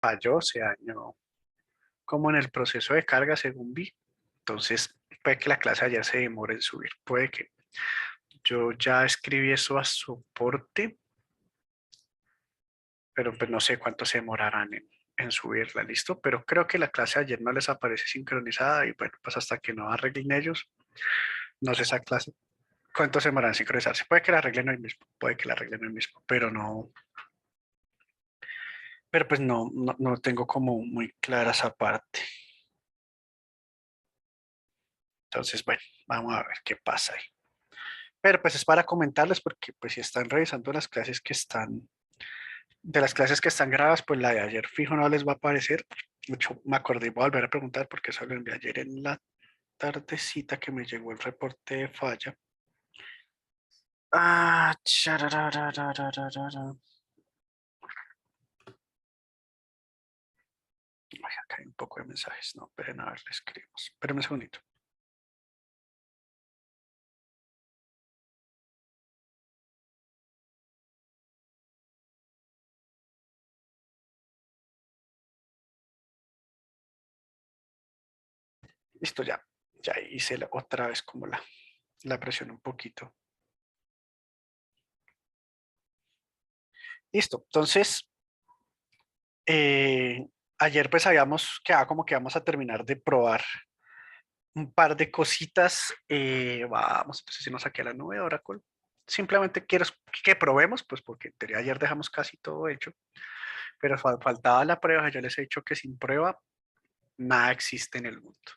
falló, se dañó como en el proceso de carga según vi. Entonces puede que la clase ayer se demore en subir. Puede que yo ya escribí eso a soporte, pero pues no sé cuánto se demorarán en subirla, ¿listo? Pero creo que la clase ayer no les aparece sincronizada y bueno, pues hasta que no arreglen ellos, no sé esa clase cuánto se demoran en sincronizarse. Puede que la arreglen hoy mismo, puede que la arreglen hoy mismo, pero no, pero pues no tengo como muy clara esa parte. Entonces, bueno, vamos a ver qué pasa ahí. Pero pues es para comentarles porque pues si están revisando las clases que están, de las clases que están grabadas, pues la de ayer fijo no les va a aparecer. Mucho me acordé y voy a volver a preguntar porque eso lo envié ayer en la tardecita que me llegó el reporte de falla. Ah, chararararararara. Ay, acá hay un poco de mensajes, no, pero a ver, le escribimos. Espérame un segundito. Listo, ya hice otra vez como la presión un poquito. Listo, entonces, ayer pues habíamos quedado como que vamos a terminar de probar un par de cositas. Vamos, entonces si nos saqué la nube de Oracle. Simplemente quiero que probemos, pues porque en teoría ayer dejamos casi todo hecho, pero faltaba la prueba. Yo les he dicho que sin prueba nada existe en el mundo.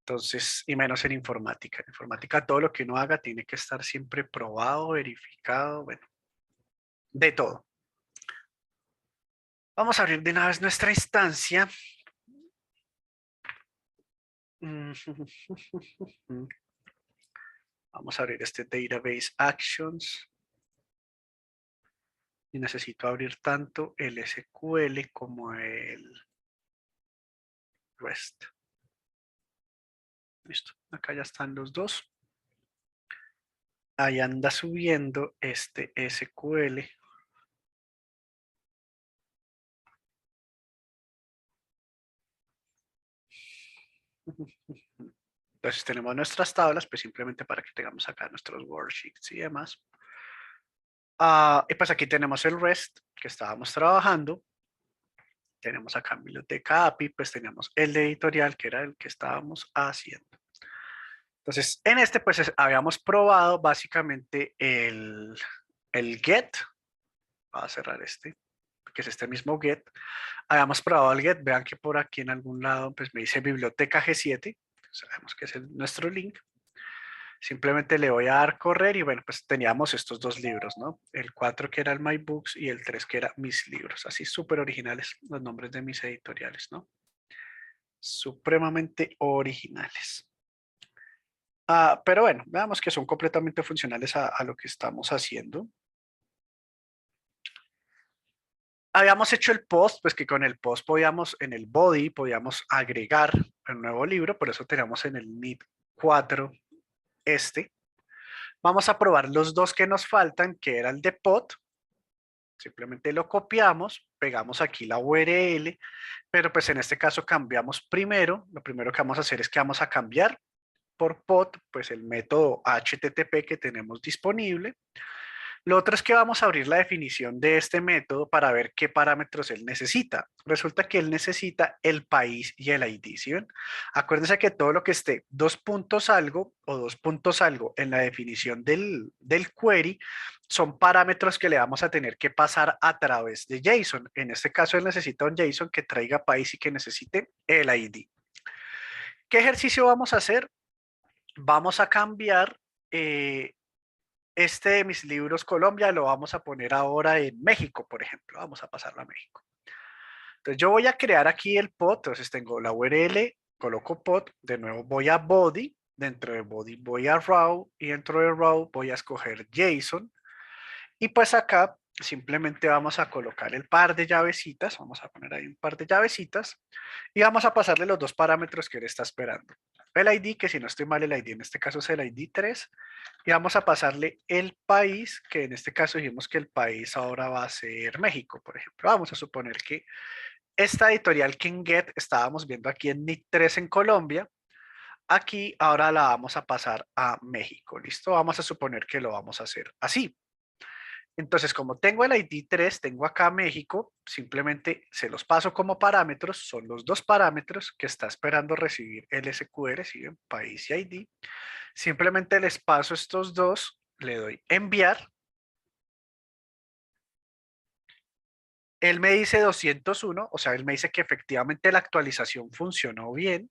Entonces, y menos en informática. En informática todo lo que uno haga tiene que estar siempre probado, verificado, bueno, de todo. Vamos a abrir de una vez nuestra instancia. Vamos a abrir este Database Actions. Y necesito abrir tanto el SQL como el REST. Listo. Acá ya están los dos. Ahí anda subiendo este SQL. Entonces tenemos nuestras tablas, pues simplemente para que tengamos acá nuestros worksheets y demás. Y pues aquí tenemos el REST que estábamos trabajando. Tenemos acá en biblioteca API, pues tenemos el de editorial que era el que estábamos haciendo. Entonces, en este pues habíamos probado básicamente el get. Voy a cerrar este, que es este mismo get. Habíamos probado el get. Vean que por aquí en algún lado pues me dice biblioteca G7. Sabemos que es nuestro link. Simplemente le voy a dar correr y bueno, pues teníamos estos dos libros, ¿no? El 4 que era el My Books y el 3 que era mis libros. Así súper originales los nombres de mis editoriales, ¿no? Supremamente originales. Pero bueno, veamos que son completamente funcionales a lo que estamos haciendo. Habíamos hecho el post, pues que con el post podíamos, en el body, podíamos agregar el nuevo libro, por eso tenemos en el NIT 4 este. Vamos a probar los dos que nos faltan, que era el de pod. Simplemente lo copiamos, pegamos aquí la URL, pero pues en este caso cambiamos primero. Lo primero que vamos a hacer es que vamos a cambiar por pod, pues el método HTTP que tenemos disponible. Lo otro es que vamos a abrir la definición de este método para ver qué parámetros él necesita. Resulta que él necesita el país y el ID, ¿sí ven? Acuérdense que todo lo que esté dos puntos algo o dos puntos algo en la definición del query son parámetros que le vamos a tener que pasar a través de JSON. En este caso él necesita un JSON que traiga país y que necesite el ID. ¿Qué ejercicio vamos a hacer? Vamos a cambiar este de mis libros Colombia lo vamos a poner ahora en México, por ejemplo. Vamos a pasarlo a México. Entonces yo voy a crear aquí el pod. Entonces tengo la URL, coloco pod. De nuevo voy a body. Dentro de body voy a raw. Y dentro de raw voy a escoger JSON. Y pues acá simplemente vamos a colocar el par de llavecitas. Vamos a poner ahí un par de llavecitas. Y vamos a pasarle los dos parámetros que él está esperando. El ID, que si no estoy mal, el ID en este caso es el ID 3. Y vamos a pasarle el país, que en este caso dijimos que el país ahora va a ser México, por ejemplo. Vamos a suponer que esta editorial que en Get estábamos viendo aquí en NIT 3 en Colombia, aquí ahora la vamos a pasar a México, ¿listo? Vamos a suponer que lo vamos a hacer así. Entonces, como tengo el ID 3, tengo acá México, simplemente se los paso como parámetros, son los dos parámetros que está esperando recibir el SQL, ¿sí? País y ID. Simplemente les paso estos dos, le doy enviar. Él me dice 201, o sea, él me dice que efectivamente la actualización funcionó bien.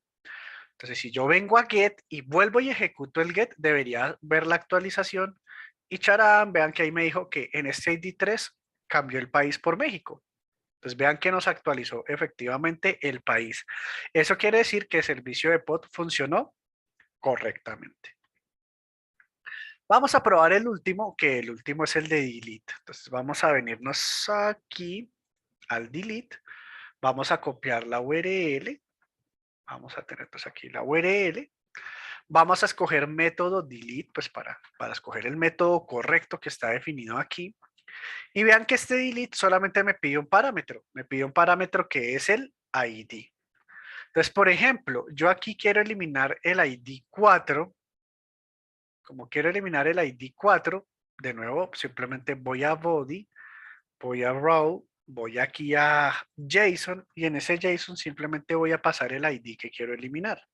Entonces, si yo vengo a get y vuelvo y ejecuto el get, debería ver la actualización. Y charán, vean que ahí me dijo que en este ID 3 cambió el país por México. Entonces vean que nos actualizó efectivamente el país. Eso quiere decir que el servicio de pod funcionó correctamente. Vamos a probar el último, que el último es el de delete. Entonces vamos a venirnos aquí al delete. Vamos a copiar la URL. Vamos a tener pues aquí la URL. Vamos a escoger método delete, pues para escoger el método correcto que está definido aquí. Y vean que este delete solamente me pide un parámetro. Me pide un parámetro que es el ID. Entonces, por ejemplo, yo aquí quiero eliminar el ID 4. Como quiero eliminar el ID 4, de nuevo, simplemente voy a body, voy a row, voy aquí a JSON y en ese JSON simplemente voy a pasar el ID que quiero eliminar.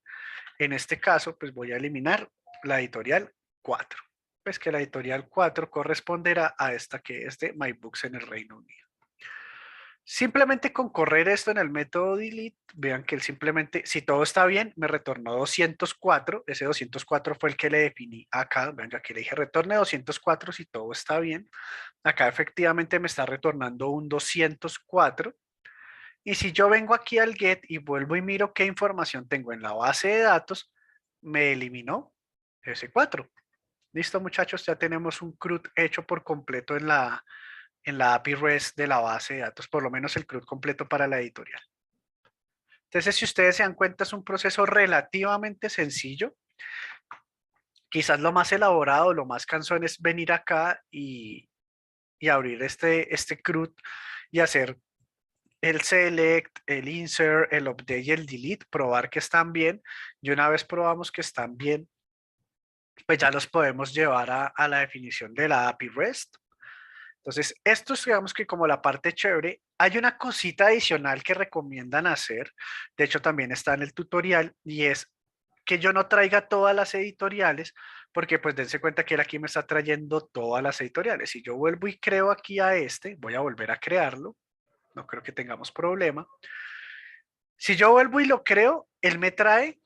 En este caso, pues voy a eliminar la editorial 4. Pues que la editorial 4 corresponderá a esta que es de My Books en el Reino Unido. Simplemente con correr esto en el método delete, vean que él simplemente, si todo está bien, me retornó 204. Ese 204 fue el que le definí acá. Vean, aquí le dije retorne 204 si todo está bien. Acá efectivamente me está retornando un 204. Y si yo vengo aquí al get y vuelvo y miro qué información tengo en la base de datos, me eliminó ese 4. Listo, muchachos, ya tenemos un CRUD hecho por completo en la API REST de la base de datos, por lo menos el CRUD completo para la editorial. Entonces, si ustedes se dan cuenta, es un proceso relativamente sencillo. Quizás lo más elaborado, lo más cansón es venir acá y abrir este CRUD y hacer el select, el insert, el update y el delete, probar que están bien. Y una vez probamos que están bien, pues ya los podemos llevar a la definición de la API REST. Entonces, esto es, digamos que como la parte chévere. Hay una cosita adicional que recomiendan hacer, de hecho también está en el tutorial, y es que yo no traiga todas las editoriales, porque pues dense cuenta que él aquí me está trayendo todas las editoriales. Si yo vuelvo y creo aquí a este, voy a volver a crearlo, no creo que tengamos problema. Si yo vuelvo y lo creo, él me trae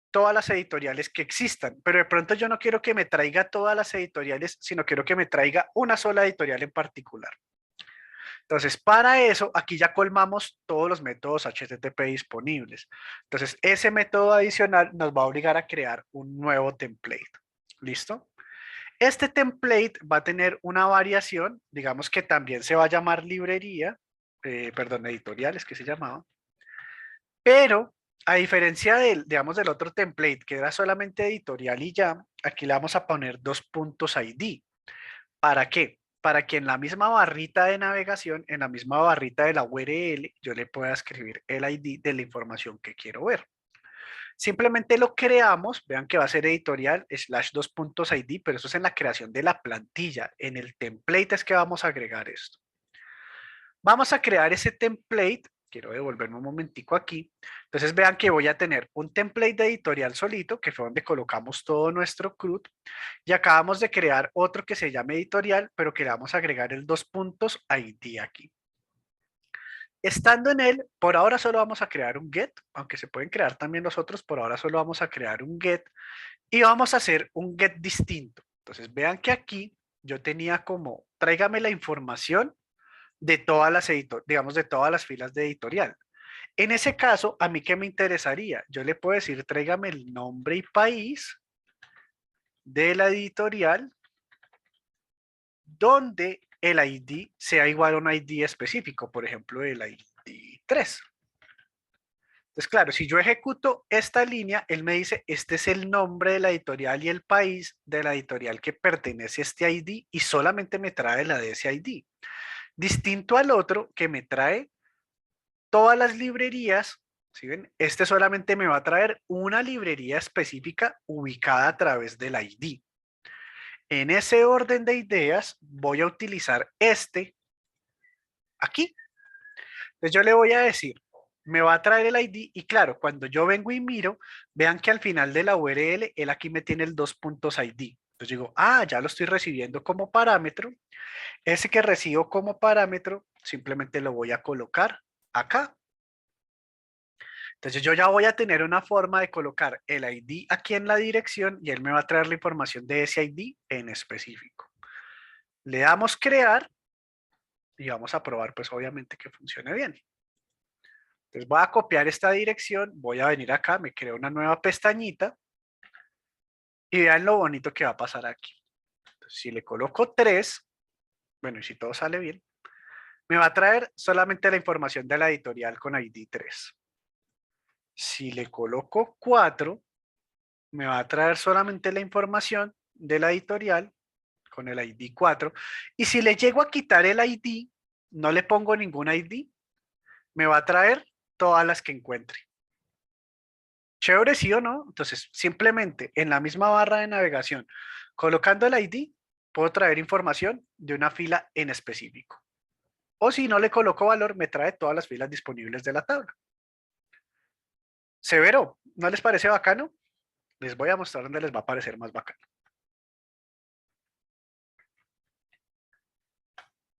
todas las editoriales que existan, pero de pronto yo no quiero que me traiga todas las editoriales, sino quiero que me traiga una sola editorial en particular. Entonces, para eso, aquí ya colmamos todos los métodos HTTP disponibles. Entonces, ese método adicional nos va a obligar a crear un nuevo template. ¿Listo? Este template va a tener una variación, digamos que también se va a llamar librería, perdón, editoriales que se llamaba, pero a diferencia del, digamos, del otro template que era solamente editorial y ya, aquí le vamos a poner dos puntos ID. ¿Para qué? Para que en la misma barrita de navegación, en la misma barrita de la URL, yo le pueda escribir el ID de la información que quiero ver. Simplemente lo creamos, vean que va a ser editorial slash dos puntos ID, pero eso es en la creación de la plantilla. En el template es que vamos a agregar esto. Vamos a crear ese template. Quiero devolverme un momentico aquí. Entonces vean que voy a tener un template de editorial solito, que fue donde colocamos todo nuestro CRUD. Y acabamos de crear otro que se llama editorial, pero que le vamos a agregar el dos puntos ID aquí. Estando en él, por ahora solo vamos a crear un get, aunque se pueden crear también los otros, por ahora solo vamos a crear un get y vamos a hacer un get distinto. Entonces vean que aquí yo tenía como, tráigame la información de todas las digamos, de todas las filas de editorial. En ese caso, ¿a mí qué me interesaría? Yo le puedo decir, tráigame el nombre y país de la editorial donde el ID sea igual a un ID específico, por ejemplo, el ID 3. Entonces, claro, si yo ejecuto esta línea, él me dice, este es el nombre de la editorial y el país de la editorial que pertenece a este ID y solamente me trae la de ese ID. Distinto al otro que me trae todas las librerías, ¿sí ven? Este solamente me va a traer una librería específica ubicada a través del ID. En ese orden de ideas, voy a utilizar este aquí. Entonces yo le voy a decir, me va a traer el ID y claro, cuando yo vengo y miro, vean que al final de la URL, él aquí me tiene el 2.id. Entonces digo, ya lo estoy recibiendo como parámetro. Ese que recibo como parámetro, simplemente lo voy a colocar acá. Entonces yo ya voy a tener una forma de colocar el ID aquí en la dirección y él me va a traer la información de ese ID en específico. Le damos crear y vamos a probar pues obviamente que funcione bien. Entonces voy a copiar esta dirección, voy a venir acá, me creo una nueva pestañita y vean lo bonito que va a pasar aquí. Entonces, si le coloco 3, bueno, y si todo sale bien, me va a traer solamente la información de la editorial con ID 3. Si le coloco 4, me va a traer solamente la información de la editorial con el ID 4. Y si le llego a quitar el ID, no le pongo ningún ID, me va a traer todas las que encuentre. Chévere, sí o no. Entonces, simplemente en la misma barra de navegación, colocando el ID, puedo traer información de una fila en específico. O si no le coloco valor, me trae todas las filas disponibles de la tabla. Severo, ¿no les parece bacano? Les voy a mostrar dónde les va a parecer más bacano.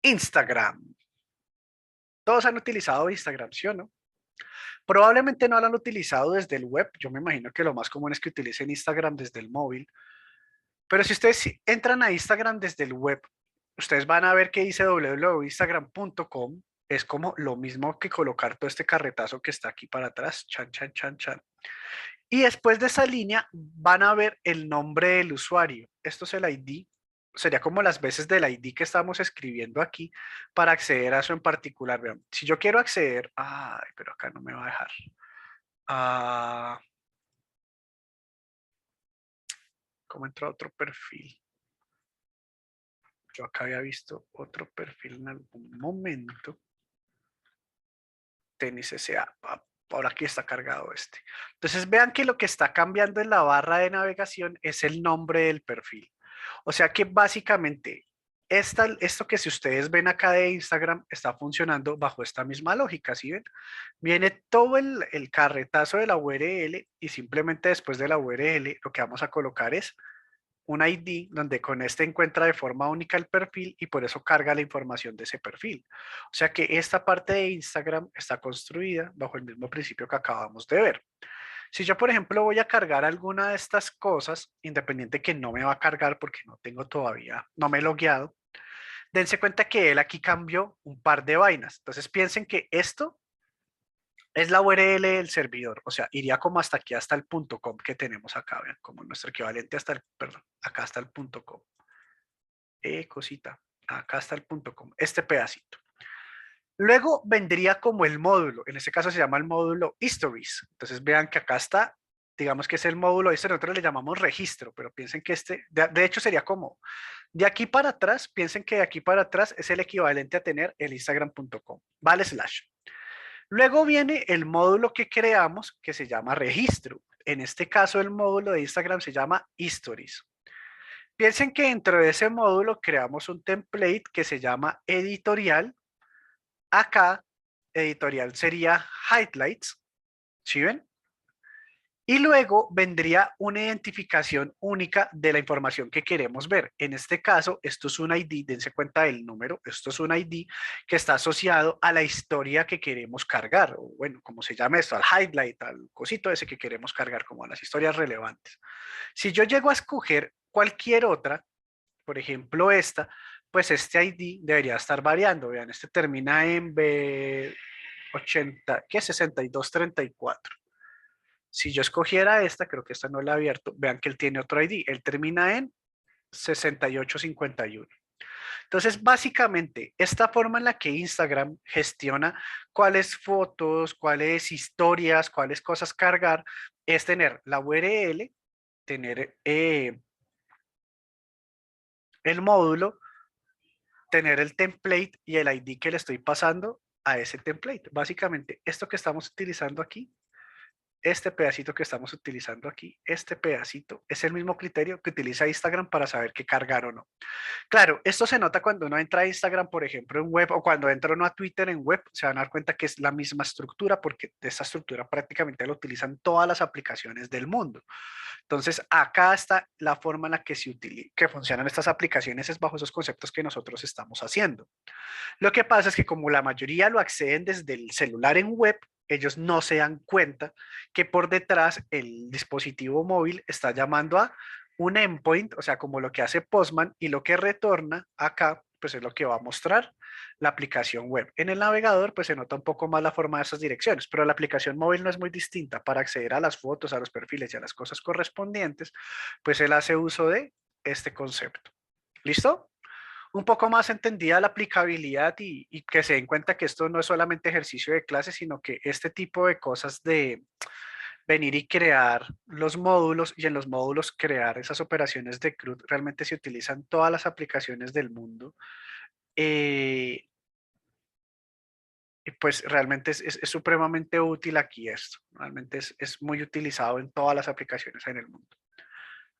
Instagram. Todos han utilizado Instagram, ¿sí o no? Probablemente no lo han utilizado desde el web. Yo me imagino que lo más común es que utilicen Instagram desde el móvil. Pero si ustedes entran a Instagram desde el web, ustedes van a ver que dice www.instagram.com. Es como lo mismo que colocar todo este carretazo que está aquí para atrás. Chan, chan, chan, chan. Y después de esa línea van a ver el nombre del usuario. Esto es el ID. Sería como las veces del ID que estamos escribiendo aquí para acceder a eso en particular. Vean, si yo quiero acceder, pero acá no me va a dejar. ¿Cómo entra otro perfil? Yo acá había visto otro perfil en algún momento. Tenis SA. Ahora aquí está cargado este. Entonces vean que lo que está cambiando en la barra de navegación es el nombre del perfil. O sea que básicamente esto que si ustedes ven acá de Instagram está funcionando bajo esta misma lógica, ¿sí ven? Viene todo el carretazo de la URL y simplemente después de la URL lo que vamos a colocar es un ID donde con este encuentra de forma única el perfil y por eso carga la información de ese perfil. O sea que esta parte de Instagram está construida bajo el mismo principio que acabamos de ver. Si yo, por ejemplo, voy a cargar alguna de estas cosas, independiente que no me va a cargar porque no tengo todavía, no me he logueado, dense cuenta que él aquí cambió un par de vainas. Entonces piensen que esto es la URL del servidor, o sea, iría como hasta aquí, hasta el .com que tenemos acá, vean, como nuestro equivalente hasta el, perdón, acá está el .com. Cosita, acá está el .com, este pedacito. Luego vendría como el módulo, en este caso se llama el módulo Histories. Entonces vean que acá está, digamos que es el módulo este, nosotros le llamamos registro, pero piensen que de hecho sería como, de aquí para atrás, piensen que de aquí para atrás es el equivalente a tener el instagram.com, vale slash. Luego viene el módulo que creamos que se llama registro. En este caso el módulo de Instagram se llama Stories. Piensen que dentro de ese módulo creamos un template que se llama editorial. Acá editorial sería highlights, ¿sí ven? Y luego vendría una identificación única de la información que queremos ver. En este caso, esto es un ID, dense cuenta del número, esto es un ID que está asociado a la historia que queremos cargar, o bueno, como se llama esto, al highlight, al cosito ese que queremos cargar, como a las historias relevantes. Si yo llego a escoger cualquier otra, por ejemplo esta, pues este ID debería estar variando. Vean, este termina en B80, ¿qué? 6234. Si yo escogiera esta, creo que esta no la he abierto, vean que él tiene otro ID, él termina en 6851. Entonces, básicamente, esta forma en la que Instagram gestiona cuáles fotos, cuáles historias, cuáles cosas cargar, es tener la URL, tener el módulo, tener el template y el ID que le estoy pasando a ese template. Básicamente, esto que estamos utilizando aquí, este pedacito que estamos utilizando aquí, este pedacito, es el mismo criterio que utiliza Instagram para saber qué cargar o no. Claro, esto se nota cuando uno entra a Instagram, por ejemplo, en web, o cuando entra uno a Twitter en web, se van a dar cuenta que es la misma estructura, porque esta estructura prácticamente la utilizan todas las aplicaciones del mundo. Entonces, acá está la forma en la que que funcionan estas aplicaciones, es bajo esos conceptos que nosotros estamos haciendo. Lo que pasa es que como la mayoría lo acceden desde el celular en web, ellos no se dan cuenta que por detrás el dispositivo móvil está llamando a un endpoint, o sea, como lo que hace Postman, y lo que retorna acá, pues es lo que va a mostrar la aplicación web. En el navegador, pues se nota un poco más la forma de esas direcciones, pero la aplicación móvil no es muy distinta. Para acceder a las fotos, a los perfiles y a las cosas correspondientes, pues él hace uso de este concepto. ¿Listo? Un poco más entendida la aplicabilidad y que se den cuenta que esto no es solamente ejercicio de clase, sino que este tipo de cosas de venir y crear los módulos y en los módulos crear esas operaciones de CRUD realmente se utilizan todas las aplicaciones del mundo. eh, y pues realmente es supremamente útil aquí esto. Realmente es muy utilizado en todas las aplicaciones en el mundo.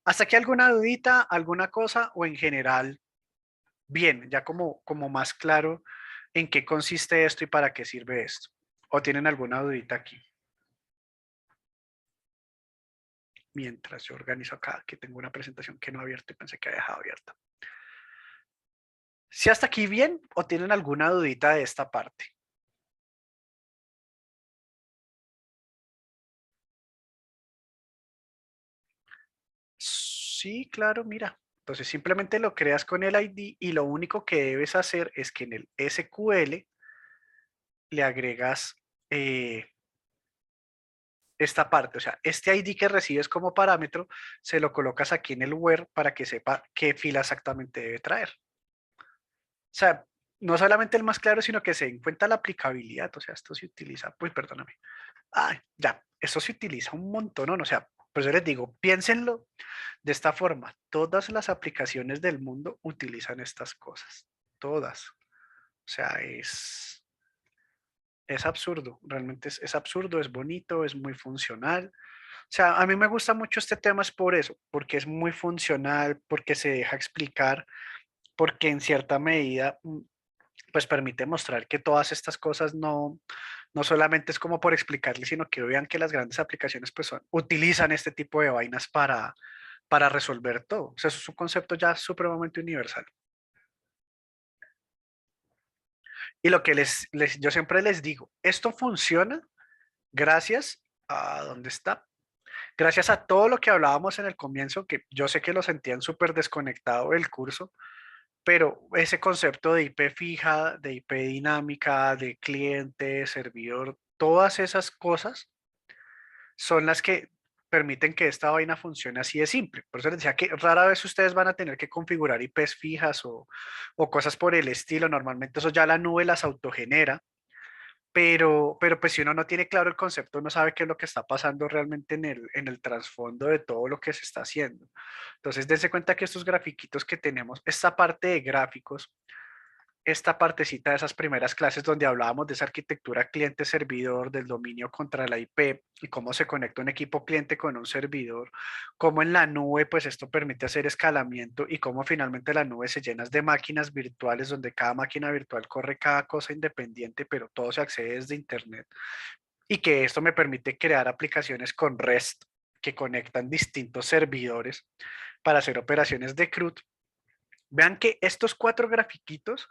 ¿Hasta aquí alguna dudita, alguna cosa o en general bien, ya como más claro en qué consiste esto y para qué sirve esto? ¿O tienen alguna dudita aquí? Mientras yo organizo acá, que tengo una presentación que no he abierto y pensé que había dejado abierta. ¿Si hasta aquí bien o tienen alguna dudita de esta parte? Sí, claro, mira. Entonces simplemente lo creas con el ID y lo único que debes hacer es que en el SQL le agregas esta parte, o sea, este ID que recibes como parámetro, se lo colocas aquí en el where para que sepa qué fila exactamente debe traer. O sea, no solamente el más claro, sino que se den cuenta la aplicabilidad, o sea, esto se utiliza, pues perdóname, ya, esto se utiliza un montón, ¿no? O sea, pues yo les digo, piénsenlo de esta forma, todas las aplicaciones del mundo utilizan estas cosas, todas. O sea, es absurdo, realmente es absurdo, es bonito, es muy funcional. O sea, a mí me gusta mucho este tema es por eso, porque es muy funcional, porque se deja explicar, porque en cierta medida, pues permite mostrar que todas estas cosas no solamente es como por explicarles, sino que vean que las grandes aplicaciones pues utilizan este tipo de vainas para resolver todo. O sea, eso es un concepto ya supremamente universal. Y lo que yo siempre les digo, esto funciona gracias a, ¿dónde está? Gracias a todo lo que hablábamos en el comienzo, que yo sé que lo sentían súper desconectado del curso, pero ese concepto de IP fija, de IP dinámica, de cliente, servidor, todas esas cosas son las que permiten que esta vaina funcione así de simple. Por eso les decía que rara vez ustedes van a tener que configurar IPs fijas o cosas por el estilo. Normalmente eso ya la nube las autogenera, pero pues si uno no tiene claro el concepto, no sabe qué es lo que está pasando realmente en el trasfondo de todo lo que se está haciendo. Entonces, dense cuenta que estos grafiquitos que tenemos, esta parte de gráficos, esta partecita de esas primeras clases donde hablábamos de esa arquitectura cliente-servidor, del dominio contra la IP y cómo se conecta un equipo cliente con un servidor, cómo en la nube pues esto permite hacer escalamiento y cómo finalmente la nube se llena de máquinas virtuales donde cada máquina virtual corre cada cosa independiente, pero todo se accede desde Internet y que esto me permite crear aplicaciones con REST que conectan distintos servidores para hacer operaciones de CRUD. Vean que estos cuatro grafiquitos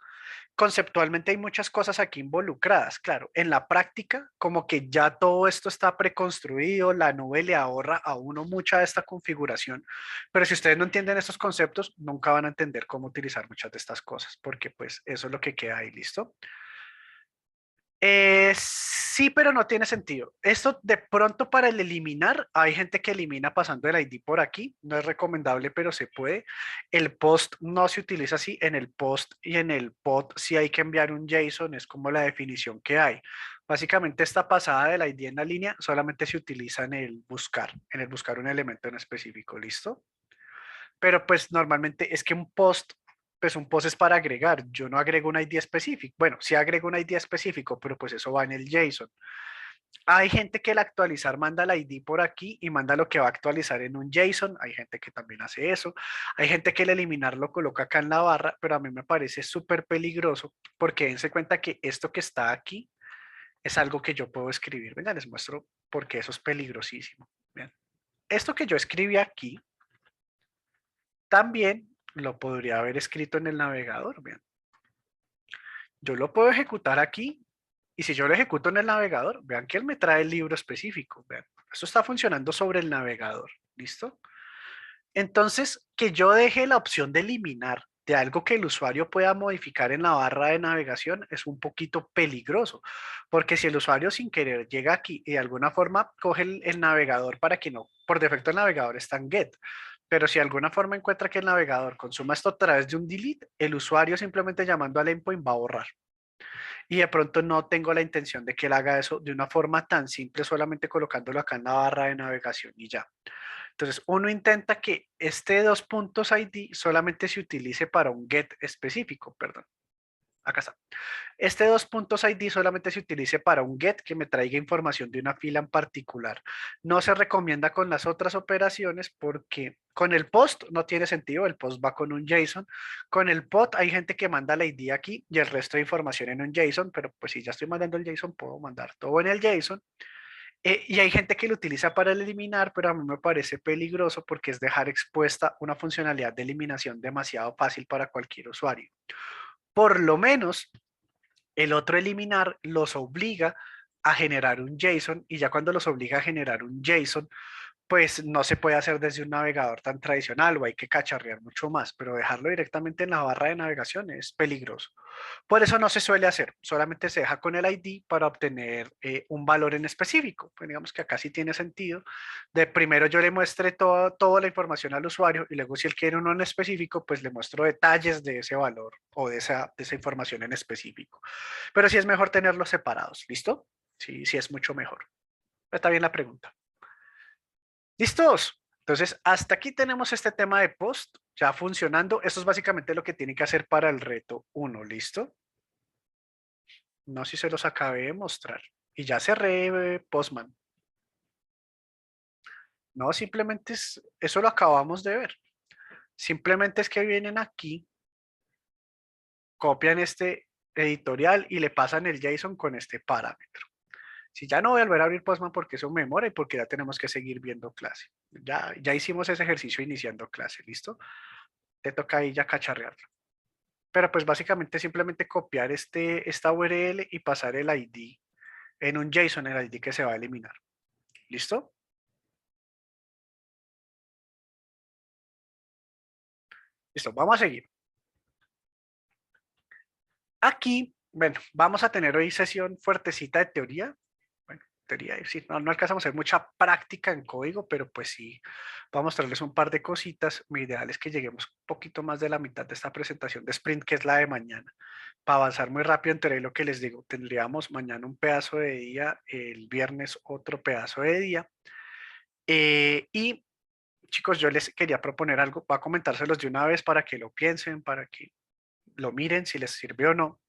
conceptualmente hay muchas cosas aquí involucradas. Claro, en la práctica, como que ya todo esto está preconstruido, la nube le ahorra a uno mucha de esta configuración, pero si ustedes no entienden estos conceptos, nunca van a entender cómo utilizar muchas de estas cosas, porque pues eso es lo que queda ahí, ¿listo? Sí, pero no tiene sentido. Esto de pronto para el eliminar, hay gente que elimina pasando el ID por aquí. No es recomendable, pero se puede. El post no se utiliza así. En el post y en el pod sí hay que enviar un JSON, es como la definición que hay. Básicamente esta pasada del ID en la línea solamente se utiliza en el buscar un elemento en específico, ¿listo? Pero pues normalmente es que un post pues un post es para agregar, yo no agrego un ID específico. Bueno, sí agrego un ID específico, pero pues eso va en el JSON. Hay gente que al actualizar manda el ID por aquí y manda lo que va a actualizar en un JSON. Hay gente que también hace eso. Hay gente que al eliminar lo coloca acá en la barra, pero a mí me parece súper peligroso porque dense cuenta que esto que está aquí es algo que yo puedo escribir. Venga, les muestro porque eso es peligrosísimo. Vean. Esto que yo escribí aquí también lo podría haber escrito en el navegador. Vean. Yo lo puedo ejecutar aquí y si yo lo ejecuto en el navegador, vean que él me trae el libro específico. Vean, esto está funcionando sobre el navegador. ¿Listo? Entonces, que yo deje la opción de eliminar de algo que el usuario pueda modificar en la barra de navegación es un poquito peligroso, porque si el usuario sin querer llega aquí y de alguna forma coge el navegador para que no, por defecto el navegador está en get, pero si de alguna forma encuentra que el navegador consuma esto a través de un delete, el usuario simplemente llamando al endpoint va a borrar. Y de pronto no tengo la intención de que él haga eso de una forma tan simple, solamente colocándolo acá en la barra de navegación y ya. Entonces, uno intenta que este dos puntos ID solamente se utilice para un get específico, perdón. Acá está. Este dos puntos ID solamente se utilice para un get que me traiga información de una fila en particular. No se recomienda con las otras operaciones porque con el post no tiene sentido, el post va con un JSON. Con el pod hay gente que manda la ID aquí y el resto de información en un JSON, pero pues si ya estoy mandando el JSON, puedo mandar todo en el JSON. Y hay gente que lo utiliza para eliminar, pero a mí me parece peligroso porque es dejar expuesta una funcionalidad de eliminación demasiado fácil para cualquier usuario. Por lo menos el otro eliminar los obliga a generar un JSON y ya cuando los obliga a generar un JSON, pues no se puede hacer desde un navegador tan tradicional o hay que cacharrear mucho más, pero dejarlo directamente en la barra de navegación es peligroso. Por eso no se suele hacer, solamente se deja con el ID para obtener un valor en específico. Pues digamos que acá sí tiene sentido. De primero yo le muestre toda la información al usuario y luego si él quiere uno en específico, pues le muestro detalles de ese valor o de esa información en específico. Pero sí es mejor tenerlos separados, ¿listo? Sí, sí es mucho mejor. Está bien la pregunta. ¿Listos? Entonces, hasta aquí tenemos este tema de post ya funcionando. Esto es básicamente lo que tiene que hacer para el reto 1, ¿listo? No sé si se los acabé de mostrar. Y ya cerré Postman. No, simplemente eso lo acabamos de ver. Simplemente es que vienen aquí, copian este editorial y le pasan el JSON con este parámetro. Si ya no voy a volver a abrir Postman porque eso me demora y porque ya tenemos que seguir viendo clase. Ya hicimos ese ejercicio iniciando clase, ¿listo? Te toca ahí ya cacharrearlo. Pero pues básicamente simplemente copiar esta URL y pasar el ID en un JSON, el ID que se va a eliminar. ¿Listo? Listo, vamos a seguir. Aquí, bueno, vamos a tener hoy sesión fuertecita de teoría. Bueno, teoría, sí, no alcanzamos a hacer mucha práctica en código, pero pues sí, vamos a mostrarles un par de cositas. Mi ideal es que lleguemos un poquito más de la mitad de esta presentación de sprint, que es la de mañana. Para avanzar muy rápido, entre lo que les digo, tendríamos mañana un pedazo de día, el viernes otro pedazo de día. Y chicos, yo les quería proponer algo, voy a comentárselos de una vez para que lo piensen, para que lo miren si les sirve o no.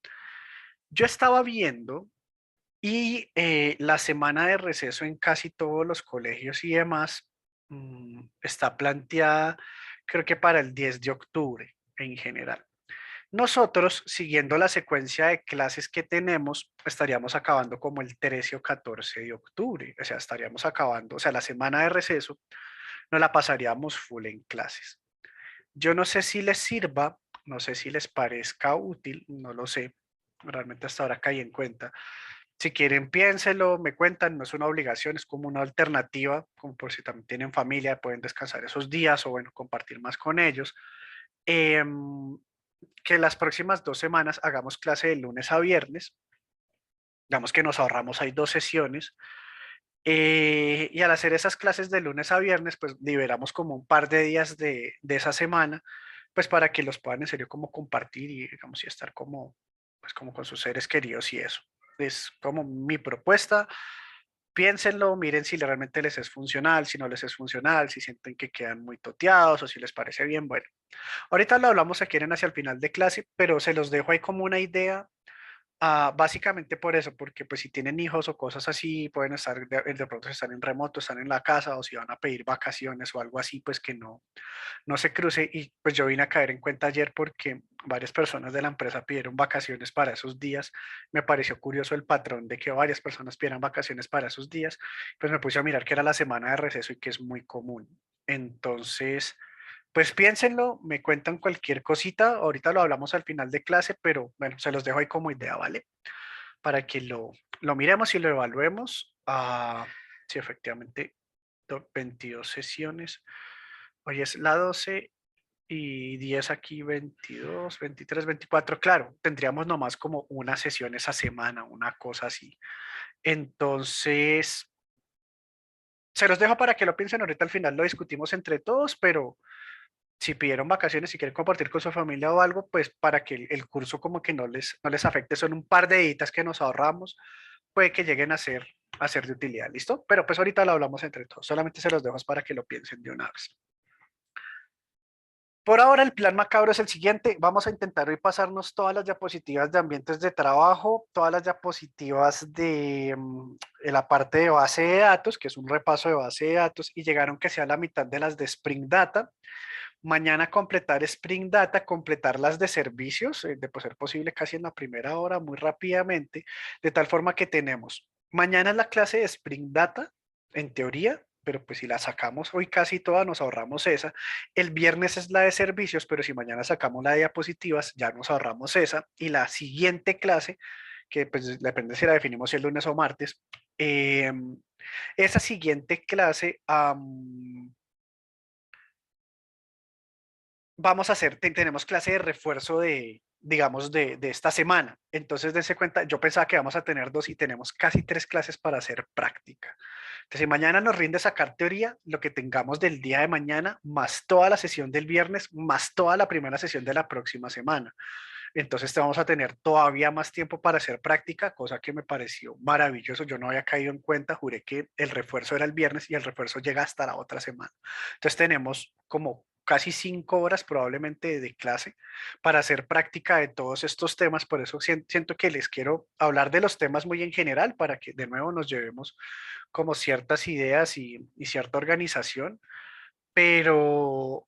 Yo estaba viendo y la semana de receso en casi todos los colegios y demás está planteada, creo que para el 10 de octubre en general. Nosotros, siguiendo la secuencia de clases que tenemos, estaríamos acabando como el 13 o 14 de octubre, o sea, estaríamos acabando, o sea, la semana de receso nos la pasaríamos full en clases. Yo no sé si les sirva, no sé si les parezca útil, no lo sé, realmente hasta ahora caí en cuenta. Si quieren, piénselo, me cuentan, no es una obligación, es como una alternativa, como por si también tienen familia, pueden descansar esos días o bueno, compartir más con ellos. Em, que las próximas 2 semanas hagamos clase de lunes a viernes, digamos que nos ahorramos ahí 2 sesiones, y al hacer esas clases de lunes a viernes, pues liberamos como un par de días de esa semana, pues para que los puedan en serio como compartir y digamos y estar como, pues como con sus seres queridos y eso. Es como mi propuesta. Piénsenlo, miren si realmente les es funcional, si no les es funcional, si sienten que quedan muy toteados o si les parece bien, bueno, Ahorita lo hablamos si quieren hacia el final de clase, pero se los dejo ahí como una idea. Básicamente por eso, porque pues si tienen hijos o cosas así, pueden estar de pronto si están en remoto, están en la casa o si van a pedir vacaciones o algo así, pues que no se cruce. Y pues yo vine a caer en cuenta ayer porque varias personas de la empresa pidieron vacaciones para esos días. Me pareció curioso el patrón de que varias personas pidieran vacaciones para esos días. Pues me puse a mirar que era la semana de receso y que es muy común. Entonces, pues piénsenlo, me cuentan cualquier cosita. Ahorita lo hablamos al final de clase, pero bueno, se los dejo ahí como idea, ¿vale? Para que lo miremos y lo evaluemos. Sí, efectivamente, 22 sesiones. Hoy es la 12 y 10 aquí, 22, 23, 24. Claro, tendríamos nomás como una sesión esa semana, una cosa así. Entonces, se los dejo para que lo piensen. Ahorita al final lo discutimos entre todos, pero si pidieron vacaciones, si quieren compartir con su familia o algo, pues para que el curso como que no les afecte, son un par de editas que nos ahorramos, puede que lleguen a ser de utilidad, ¿listo? Pero pues ahorita lo hablamos entre todos, solamente se los dejo para que lo piensen de una vez. Por ahora el plan macabro es el siguiente, vamos a intentar hoy pasarnos todas las diapositivas de ambientes de trabajo, todas las diapositivas de la parte de base de datos, que es un repaso de base de datos, y llegaron que sea la mitad de las de Spring Data. Mañana completar Spring Data, completar las de servicios, de ser posible casi en la primera hora, muy rápidamente, de tal forma que tenemos, mañana es la clase de Spring Data, en teoría, pero pues si la sacamos hoy casi toda, nos ahorramos esa. El viernes es la de servicios, pero si mañana sacamos la de diapositivas, ya nos ahorramos esa. Y la siguiente clase, que pues depende si la definimos el lunes o martes, eh, esa siguiente clase, vamos a hacer, tenemos clase de refuerzo de, digamos, de esta semana. Entonces, dense cuenta, yo pensaba que vamos a tener dos y tenemos casi tres clases para hacer práctica. Entonces, si mañana nos rinde sacar teoría, lo que tengamos del día de mañana, más toda la sesión del viernes, más toda la primera sesión de la próxima semana. Entonces, te vamos a tener todavía más tiempo para hacer práctica, cosa que me pareció maravilloso. Yo no había caído en cuenta, juré que el refuerzo era el viernes y el refuerzo llega hasta la otra semana. Entonces, tenemos como casi 5 horas probablemente de clase para hacer práctica de todos estos temas. Por eso siento que les quiero hablar de los temas muy en general para que de nuevo nos llevemos como ciertas ideas y cierta organización, pero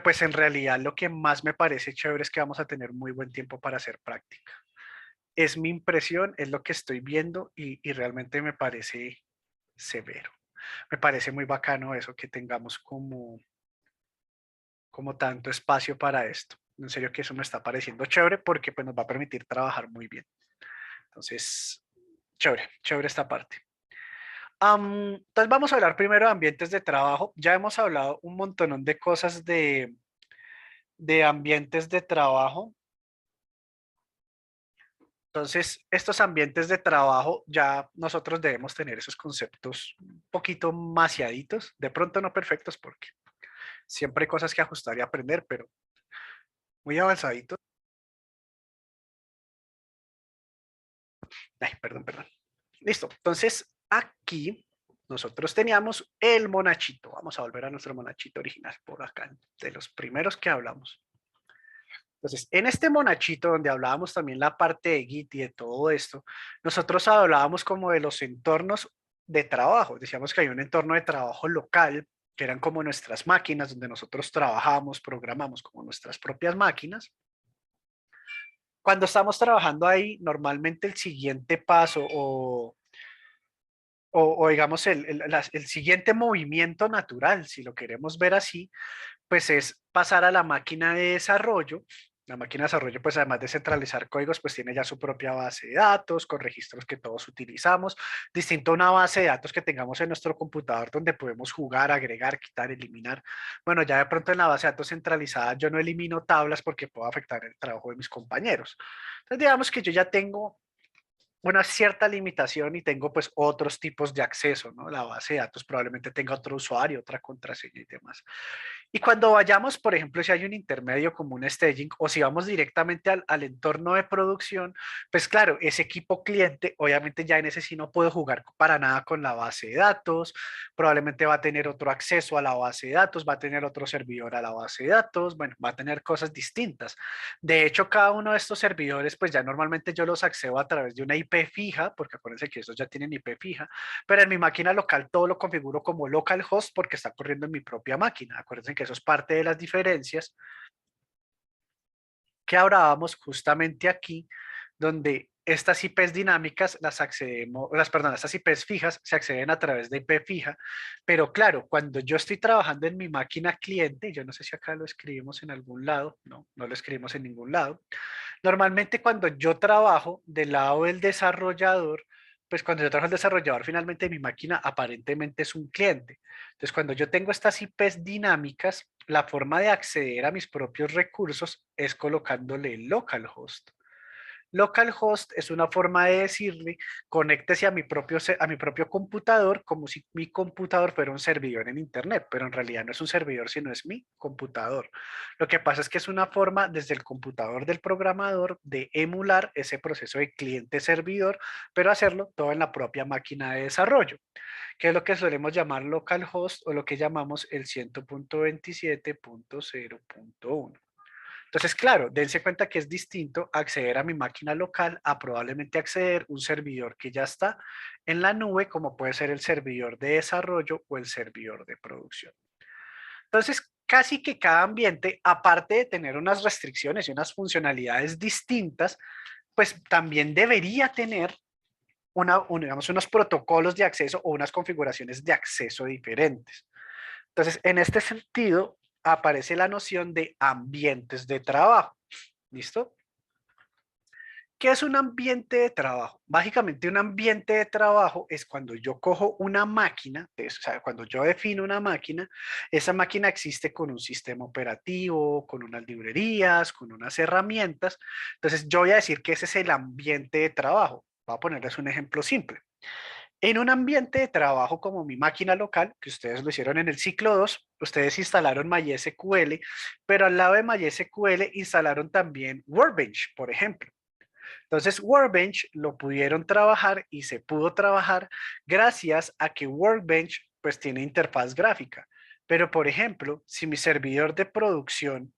pues en realidad lo que más me parece chévere es que vamos a tener muy buen tiempo para hacer práctica. Es mi impresión, es lo que estoy viendo y realmente me parece severo. Me parece muy bacano eso, que tengamos como tanto espacio para esto. En serio que eso me está pareciendo chévere porque pues nos va a permitir trabajar muy bien. Entonces, chévere, chévere esta parte. Entonces vamos a hablar primero de ambientes de trabajo. Ya hemos hablado un montón de cosas de ambientes de trabajo. Entonces, estos ambientes de trabajo ya nosotros debemos tener esos conceptos un poquito maciaditos, de pronto no perfectos porque siempre hay cosas que ajustar y aprender, pero muy avanzaditos. Ay, perdón, perdón. Listo. Entonces, aquí nosotros teníamos el monachito. Vamos a volver a nuestro monachito original por acá, de los primeros que hablamos. Entonces, en este monachito donde hablábamos también la parte de Git y de todo esto, nosotros hablábamos como de los entornos de trabajo. Decíamos que hay un entorno de trabajo local, que eran como nuestras máquinas, donde nosotros trabajamos, programamos como nuestras propias máquinas. Cuando estamos trabajando ahí, normalmente el siguiente paso o digamos el siguiente movimiento natural, si lo queremos ver así, pues es pasar a la máquina de desarrollo. La máquina de desarrollo, pues además de centralizar códigos, pues tiene ya su propia base de datos con registros que todos utilizamos, distinto a una base de datos que tengamos en nuestro computador donde podemos jugar, agregar, quitar, eliminar. Bueno, ya de pronto en la base de datos centralizada yo no elimino tablas porque puedo afectar el trabajo de mis compañeros. Entonces digamos que yo ya tengo una cierta limitación y tengo pues otros tipos de acceso, ¿no? La base de datos probablemente tenga otro usuario, otra contraseña y demás. Y cuando vayamos, por ejemplo, si hay un intermedio como un staging o si vamos directamente al entorno de producción, pues claro, ese equipo cliente, obviamente ya en ese sí no puedo jugar para nada con la base de datos, probablemente va a tener otro acceso a la base de datos, va a tener otro servidor a la base de datos, bueno, va a tener cosas distintas. De hecho, cada uno de estos servidores, pues ya normalmente yo los accedo a través de una IP fija, porque acuérdense que estos ya tienen IP fija, pero en mi máquina local todo lo configuro como localhost porque está corriendo en mi propia máquina. Acuérdense que eso es parte de las diferencias que hablábamos justamente aquí, donde estas IPs dinámicas las accedemos, perdón, estas IPs fijas se acceden a través de IP fija, pero claro, cuando yo estoy trabajando en mi máquina cliente, yo no sé si acá lo escribimos en algún lado, no, no lo escribimos en ningún lado. Normalmente cuando yo trabajo del lado del desarrollador, pues cuando yo trabajo el desarrollador, finalmente mi máquina aparentemente es un cliente. Entonces, cuando yo tengo estas IPs dinámicas, la forma de acceder a mis propios recursos es colocándole localhost. Localhost es una forma de decirle, conéctese a mi propio computador como si mi computador fuera un servidor en Internet, pero en realidad no es un servidor, sino es mi computador. Lo que pasa es que es una forma desde el computador del programador de emular ese proceso de cliente-servidor, pero hacerlo todo en la propia máquina de desarrollo, que es lo que solemos llamar localhost o lo que llamamos el 100.27.0.1. Entonces, claro, dense cuenta que es distinto acceder a mi máquina local a probablemente acceder a un servidor que ya está en la nube, como puede ser el servidor de desarrollo o el servidor de producción. Entonces, casi que cada ambiente, aparte de tener unas restricciones y unas funcionalidades distintas, pues también debería tener digamos, unos protocolos de acceso o unas configuraciones de acceso diferentes. Entonces, en este sentido, aparece la noción de ambientes de trabajo. ¿Listo? ¿Qué es un ambiente de trabajo? Básicamente un ambiente de trabajo es cuando yo cojo una máquina, o sea, cuando yo defino una máquina, esa máquina existe con un sistema operativo, con unas librerías, con unas herramientas. Entonces yo voy a decir que ese es el ambiente de trabajo. Voy a ponerles un ejemplo simple. En un ambiente de trabajo como mi máquina local, que ustedes lo hicieron en el ciclo 2, ustedes instalaron MySQL, pero al lado de MySQL instalaron también Workbench, por ejemplo. Entonces, Workbench lo pudieron trabajar y se pudo trabajar gracias a que Workbench pues tiene interfaz gráfica. Pero, por ejemplo, si mi servidor de producción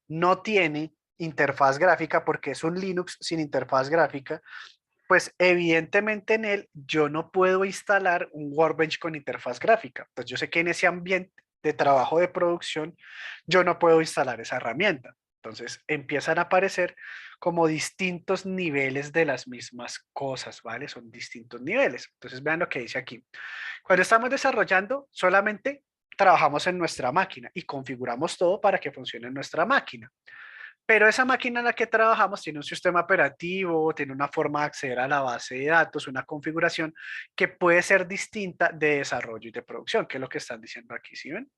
no tiene interfaz gráfica porque es un Linux sin interfaz gráfica, pues evidentemente en él yo no puedo instalar un Workbench con interfaz gráfica. Pues yo sé que en ese ambiente de trabajo de producción yo no puedo instalar esa herramienta. Entonces empiezan a aparecer como distintos niveles de las mismas cosas, ¿vale? Son distintos niveles. Entonces vean lo que dice aquí. Cuando estamos desarrollando, solamente trabajamos en nuestra máquina y configuramos todo para que funcione en nuestra máquina. Pero esa máquina en la que trabajamos tiene un sistema operativo, tiene una forma de acceder a la base de datos, una configuración que puede ser distinta de desarrollo y de producción, que es lo que están diciendo aquí, ¿sí ven?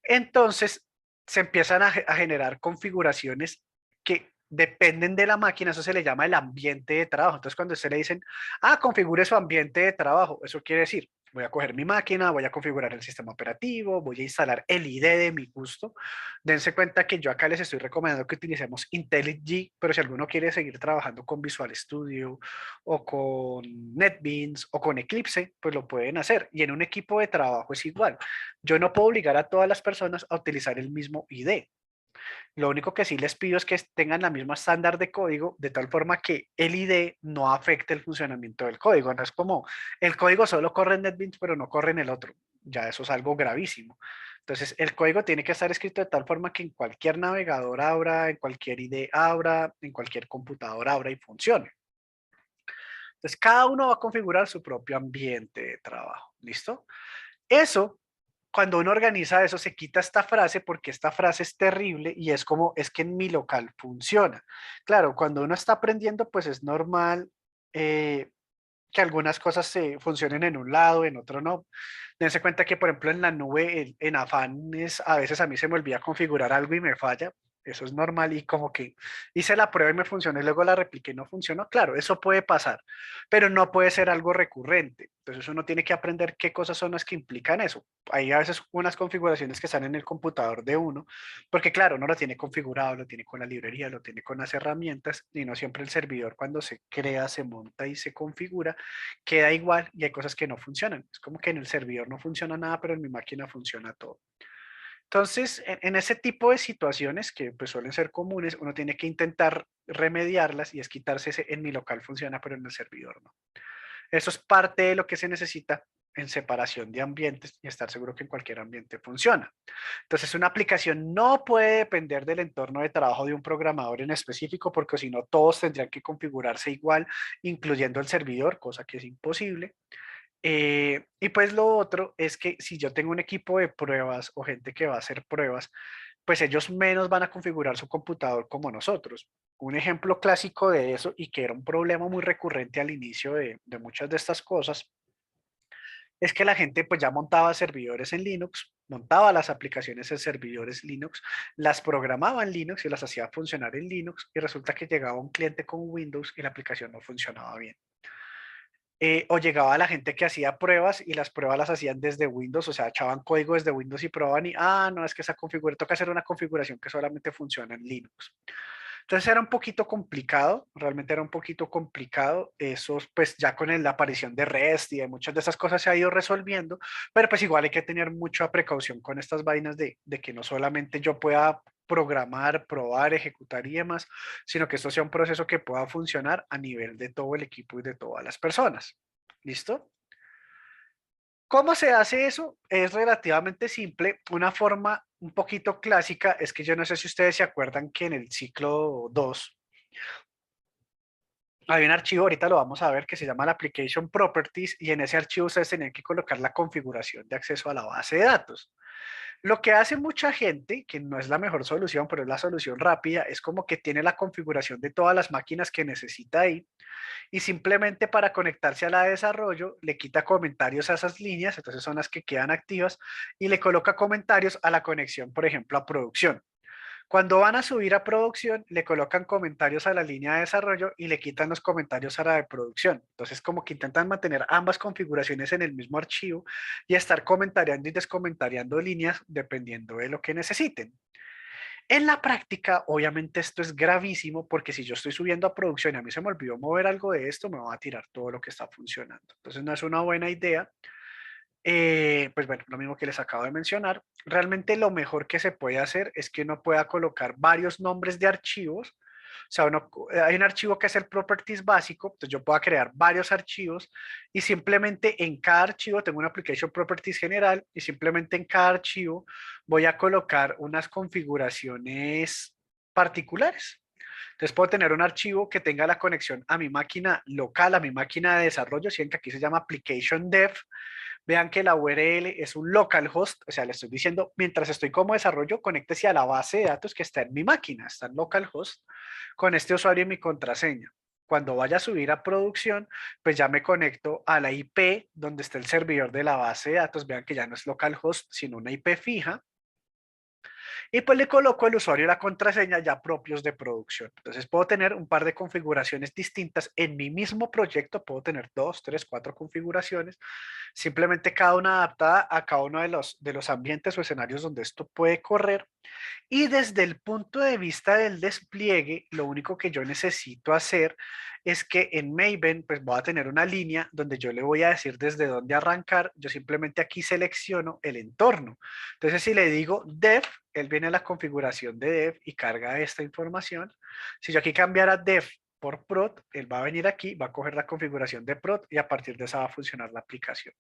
Entonces, se empiezan a generar configuraciones que dependen de la máquina, eso se le llama el ambiente de trabajo. Entonces, cuando usted le dicen, configure su ambiente de trabajo, eso quiere decir, voy a coger mi máquina, voy a configurar el sistema operativo, voy a instalar el ID de mi gusto. Dense cuenta que yo acá les estoy recomendando que utilicemos IntelliJ, pero si alguno quiere seguir trabajando con Visual Studio o con NetBeans o con Eclipse, pues lo pueden hacer. Y en un equipo de trabajo es igual. Yo no puedo obligar a todas las personas a utilizar el mismo ID. Lo único que sí les pido es que tengan la misma estándar de código, de tal forma que el ID no afecte el funcionamiento del código. No es como el código solo corre en NetBeans, pero no corre en el otro. Ya eso es algo gravísimo. Entonces, el código tiene que estar escrito de tal forma que en cualquier navegador abra, en cualquier ID abra, en cualquier computador abra y funcione. Entonces, cada uno va a configurar su propio ambiente de trabajo. ¿Listo? Eso, cuando uno organiza eso, se quita esta frase porque esta frase es terrible y es como, es que en mi local funciona. Claro, cuando uno está aprendiendo, pues es normal que algunas cosas se funcionen en un lado, en otro no. Dense cuenta que, por ejemplo, en la nube, en afanes, a veces a mí se me olvida configurar algo y me falla. Eso es normal y como que hice la prueba y me funcionó y luego la repliqué y no funcionó. Claro, eso puede pasar, pero no puede ser algo recurrente. Entonces uno tiene que aprender qué cosas son las que implican eso. Hay a veces unas configuraciones que están en el computador de uno, porque claro, uno lo tiene configurado, lo tiene con la librería, lo tiene con las herramientas y no siempre el servidor cuando se crea, se monta y se configura, queda igual y hay cosas que no funcionan. Es como que en el servidor no funciona nada, pero en mi máquina funciona todo. Entonces, en ese tipo de situaciones que pues, suelen ser comunes, uno tiene que intentar remediarlas y es quitarse ese en mi local funciona, pero en el servidor no. Eso es parte de lo que se necesita en separación de ambientes y estar seguro que en cualquier ambiente funciona. Entonces, una aplicación no puede depender del entorno de trabajo de un programador en específico, porque si no, todos tendrían que configurarse igual, incluyendo el servidor, cosa que es imposible. Y pues lo otro es que si yo tengo un equipo de pruebas o gente que va a hacer pruebas, pues ellos menos van a configurar su computador como nosotros. Un ejemplo clásico de eso y que era un problema muy recurrente al inicio de muchas de estas cosas es que la gente pues ya montaba servidores en Linux, montaba las aplicaciones en servidores Linux, las programaba en Linux y las hacía funcionar en Linux y resulta que llegaba un cliente con Windows y la aplicación no funcionaba bien. O llegaba la gente que hacía pruebas y las pruebas las hacían desde Windows, o sea, echaban código desde Windows y probaban y, no, es que esa configuración, toca hacer una configuración que solamente funciona en Linux. Entonces era un poquito complicado, realmente era un poquito complicado. Eso, pues ya con la aparición de REST y de muchas de esas cosas se ha ido resolviendo, pero pues igual hay que tener mucha precaución con estas vainas de que no solamente yo pueda programar, probar, ejecutar y demás, sino que esto sea un proceso que pueda funcionar a nivel de todo el equipo y de todas las personas. ¿Listo? ¿Cómo se hace eso? Es relativamente simple. Una forma un poquito clásica es que yo no sé si ustedes se acuerdan que en el ciclo 2 hay un archivo, ahorita lo vamos a ver, que se llama la Application Properties y en ese archivo ustedes tenían que colocar la configuración de acceso a la base de datos. Lo que hace mucha gente, que no es la mejor solución, pero es la solución rápida, es como que tiene la configuración de todas las máquinas que necesita ahí y simplemente para conectarse a la de desarrollo le quita comentarios a esas líneas, entonces son las que quedan activas, y le coloca comentarios a la conexión, por ejemplo, a producción. Cuando van a subir a producción, le colocan comentarios a la línea de desarrollo y le quitan los comentarios a la de producción. Entonces, como que intentan mantener ambas configuraciones en el mismo archivo y estar comentariando y descomentariando líneas dependiendo de lo que necesiten. En la práctica, obviamente esto es gravísimo porque si yo estoy subiendo a producción y a mí se me olvidó mover algo de esto, me va a tirar todo lo que está funcionando. Entonces no es una buena idea. Pues bueno, lo mismo que les acabo de mencionar. Realmente lo mejor que se puede hacer es que uno pueda colocar varios nombres de archivos. O sea, hay un archivo que es el properties básico, entonces yo puedo crear varios archivos y simplemente en cada archivo tengo una application properties general y simplemente en cada archivo voy a colocar unas configuraciones particulares. Entonces puedo tener un archivo que tenga la conexión a mi máquina local, a mi máquina de desarrollo, si ven que aquí se llama application dev. Vean que la URL es un localhost, o sea, le estoy diciendo, mientras estoy como desarrollo, conéctese a la base de datos que está en mi máquina, está en localhost, con este usuario y mi contraseña. Cuando vaya a subir a producción, pues ya me conecto a la IP donde está el servidor de la base de datos. Vean que ya no es localhost, sino una IP fija y pues le coloco el usuario y la contraseña ya propios de producción. Entonces puedo tener un par de configuraciones distintas en mi mismo proyecto, puedo tener dos, tres, cuatro configuraciones, simplemente cada una adaptada a cada uno de los ambientes o escenarios donde esto puede correr. Y desde el punto de vista del despliegue, lo único que yo necesito hacer es que en Maven pues voy a tener una línea donde yo le voy a decir desde dónde arrancar. Yo simplemente aquí selecciono el entorno. Entonces si le digo dev, él viene a la configuración de dev y carga esta información. Si yo aquí cambiara dev por prod, él va a venir aquí, va a coger la configuración de prod y a partir de esa va a funcionar la aplicación.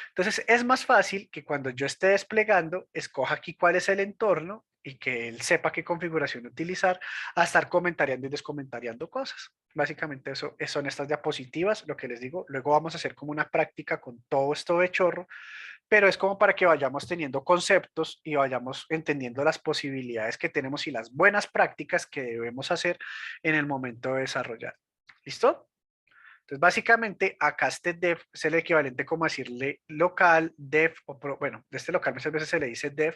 Entonces es más fácil que cuando yo esté desplegando, escoja aquí cuál es el entorno y que él sepa qué configuración utilizar a estar comentariando y descomentariando cosas. Básicamente eso son estas diapositivas, lo que les digo. Luego vamos a hacer como una práctica con todo esto de chorro, pero es como para que vayamos teniendo conceptos y vayamos entendiendo las posibilidades que tenemos y las buenas prácticas que debemos hacer en el momento de desarrollar. ¿Listo? Entonces, básicamente, acá este dev es el equivalente como decirle local, dev, bueno, de este local muchas veces se le dice dev,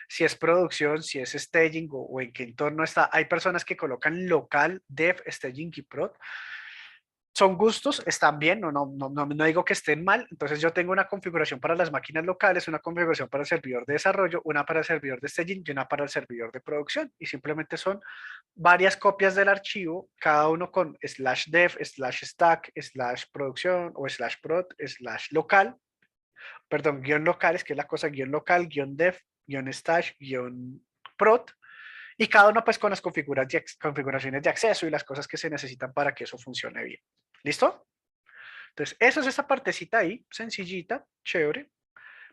si es producción, si es staging o en qué entorno está. Hay personas que colocan local, dev, staging y prod. Son gustos, están bien, no digo que estén mal. Entonces yo tengo una configuración para las máquinas locales, una configuración para el servidor de desarrollo, una para el servidor de staging y una para el servidor de producción. Y simplemente son varias copias del archivo, cada uno con slash dev, slash stack, slash producción o slash prod, slash local, perdón, guión local, es que es la cosa, guión local, guión dev, guión stash, guión prod. Y cada uno pues con las configuraciones de acceso y las cosas que se necesitan para que eso funcione bien. ¿Listo? Entonces, eso es esa partecita ahí, sencillita, chévere.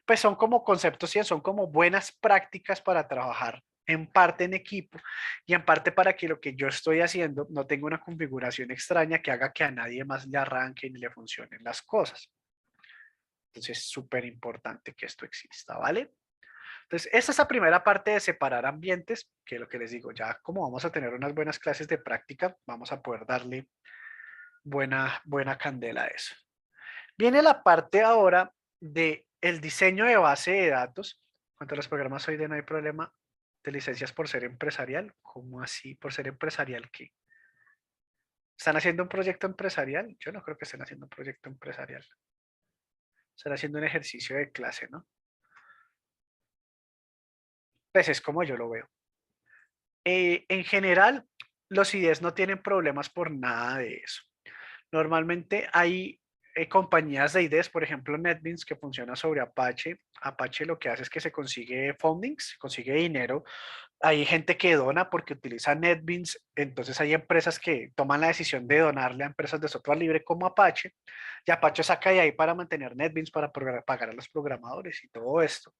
Pues son como conceptos y son como buenas prácticas para trabajar en parte en equipo y en parte para que lo que yo estoy haciendo no tenga una configuración extraña que haga que a nadie más le arranque ni le funcionen las cosas. Entonces, es súper importante que esto exista, ¿vale? Entonces, esta es la primera parte de separar ambientes, que es lo que les digo, ya como vamos a tener unas buenas clases de práctica, vamos a poder darle buena candela a eso. Viene la parte ahora de el diseño de base de datos. Cuanto a los programas hoy de no hay problema de licencias por ser empresarial. ¿Cómo así por ser empresarial qué? ¿Están haciendo un proyecto empresarial? Yo no creo que estén haciendo un proyecto empresarial. Están haciendo un ejercicio de clase, ¿no? Pues es como yo lo veo. En general, los IDEs no tienen problemas por nada de eso. Normalmente hay compañías de IDEs, por ejemplo NetBeans, que funciona sobre Apache. Apache lo que hace es que se consigue fundings, consigue dinero. Hay gente que dona porque utiliza NetBeans, entonces hay empresas que toman la decisión de donarle a empresas de software libre como Apache, y Apache saca de ahí para mantener NetBeans, para pagar a los programadores y todo esto.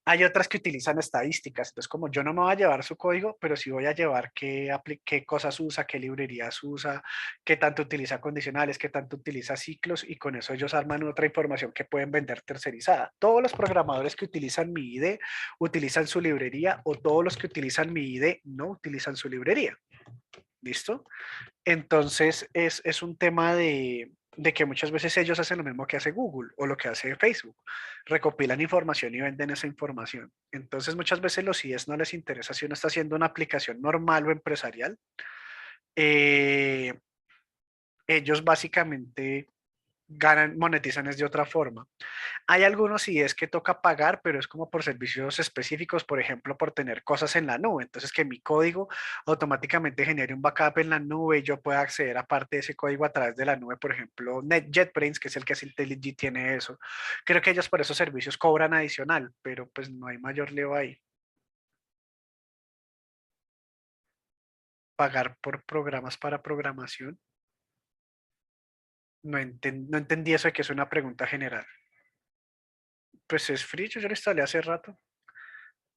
Hay otras que utilizan estadísticas, entonces como yo no me voy a llevar su código, pero sí voy a llevar qué cosas usa, qué librerías usa, qué tanto utiliza condicionales, qué tanto utiliza ciclos, y con eso ellos arman otra información que pueden vender tercerizada. Todos los programadores que utilizan mi IDE utilizan su librería, o todos los que utilizan mi IDE no utilizan su librería. ¿Listo? Entonces es un tema de que muchas veces ellos hacen lo mismo que hace Google o lo que hace Facebook. Recopilan información y venden esa información. Entonces muchas veces los IES no les interesa si uno está haciendo una aplicación normal o empresarial. Eh, Ellos básicamente ganan, monetizan es de otra forma. Hay algunos IEs que toca pagar, pero es como por servicios específicos, por ejemplo, por tener cosas en la nube. Entonces, que mi código automáticamente genere un backup en la nube y yo pueda acceder a parte de ese código a través de la nube. Por ejemplo, JetBrains, que es el que hace IntelliJ, tiene eso. Creo que ellos por esos servicios cobran adicional, pero pues no hay mayor leo ahí. Pagar por programas para programación. No entendí eso de que es una pregunta general. Pues es free, yo lo instalé hace rato.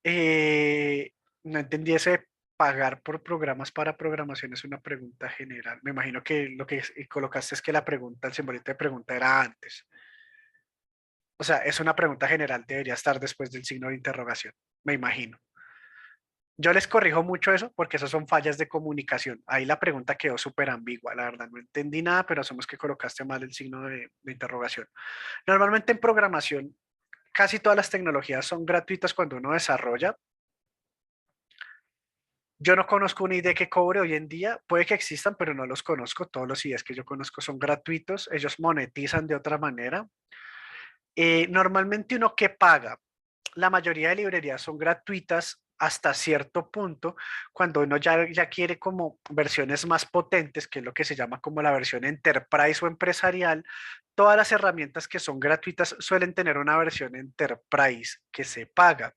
No entendí ese pagar por programas para programación, es una pregunta general. Me imagino que lo que colocaste es que la pregunta, el simbolito de pregunta era antes. O sea, es una pregunta general, debería estar después del signo de interrogación, me imagino. Yo les corrijo mucho eso porque eso son fallas de comunicación. Ahí la pregunta quedó súper ambigua, la verdad no entendí nada, pero somos que colocaste mal el signo de interrogación. Normalmente en programación, casi todas las tecnologías son gratuitas cuando uno desarrolla. Yo no conozco una idea que cobre hoy en día, puede que existan, pero no los conozco. Todos los ideas que yo conozco son gratuitos, ellos monetizan de otra manera. Normalmente uno que paga, la mayoría de librerías son gratuitas hasta cierto punto, cuando uno ya quiere como versiones más potentes, que es lo que se llama como la versión enterprise o empresarial. Todas las herramientas que son gratuitas suelen tener una versión enterprise que se paga.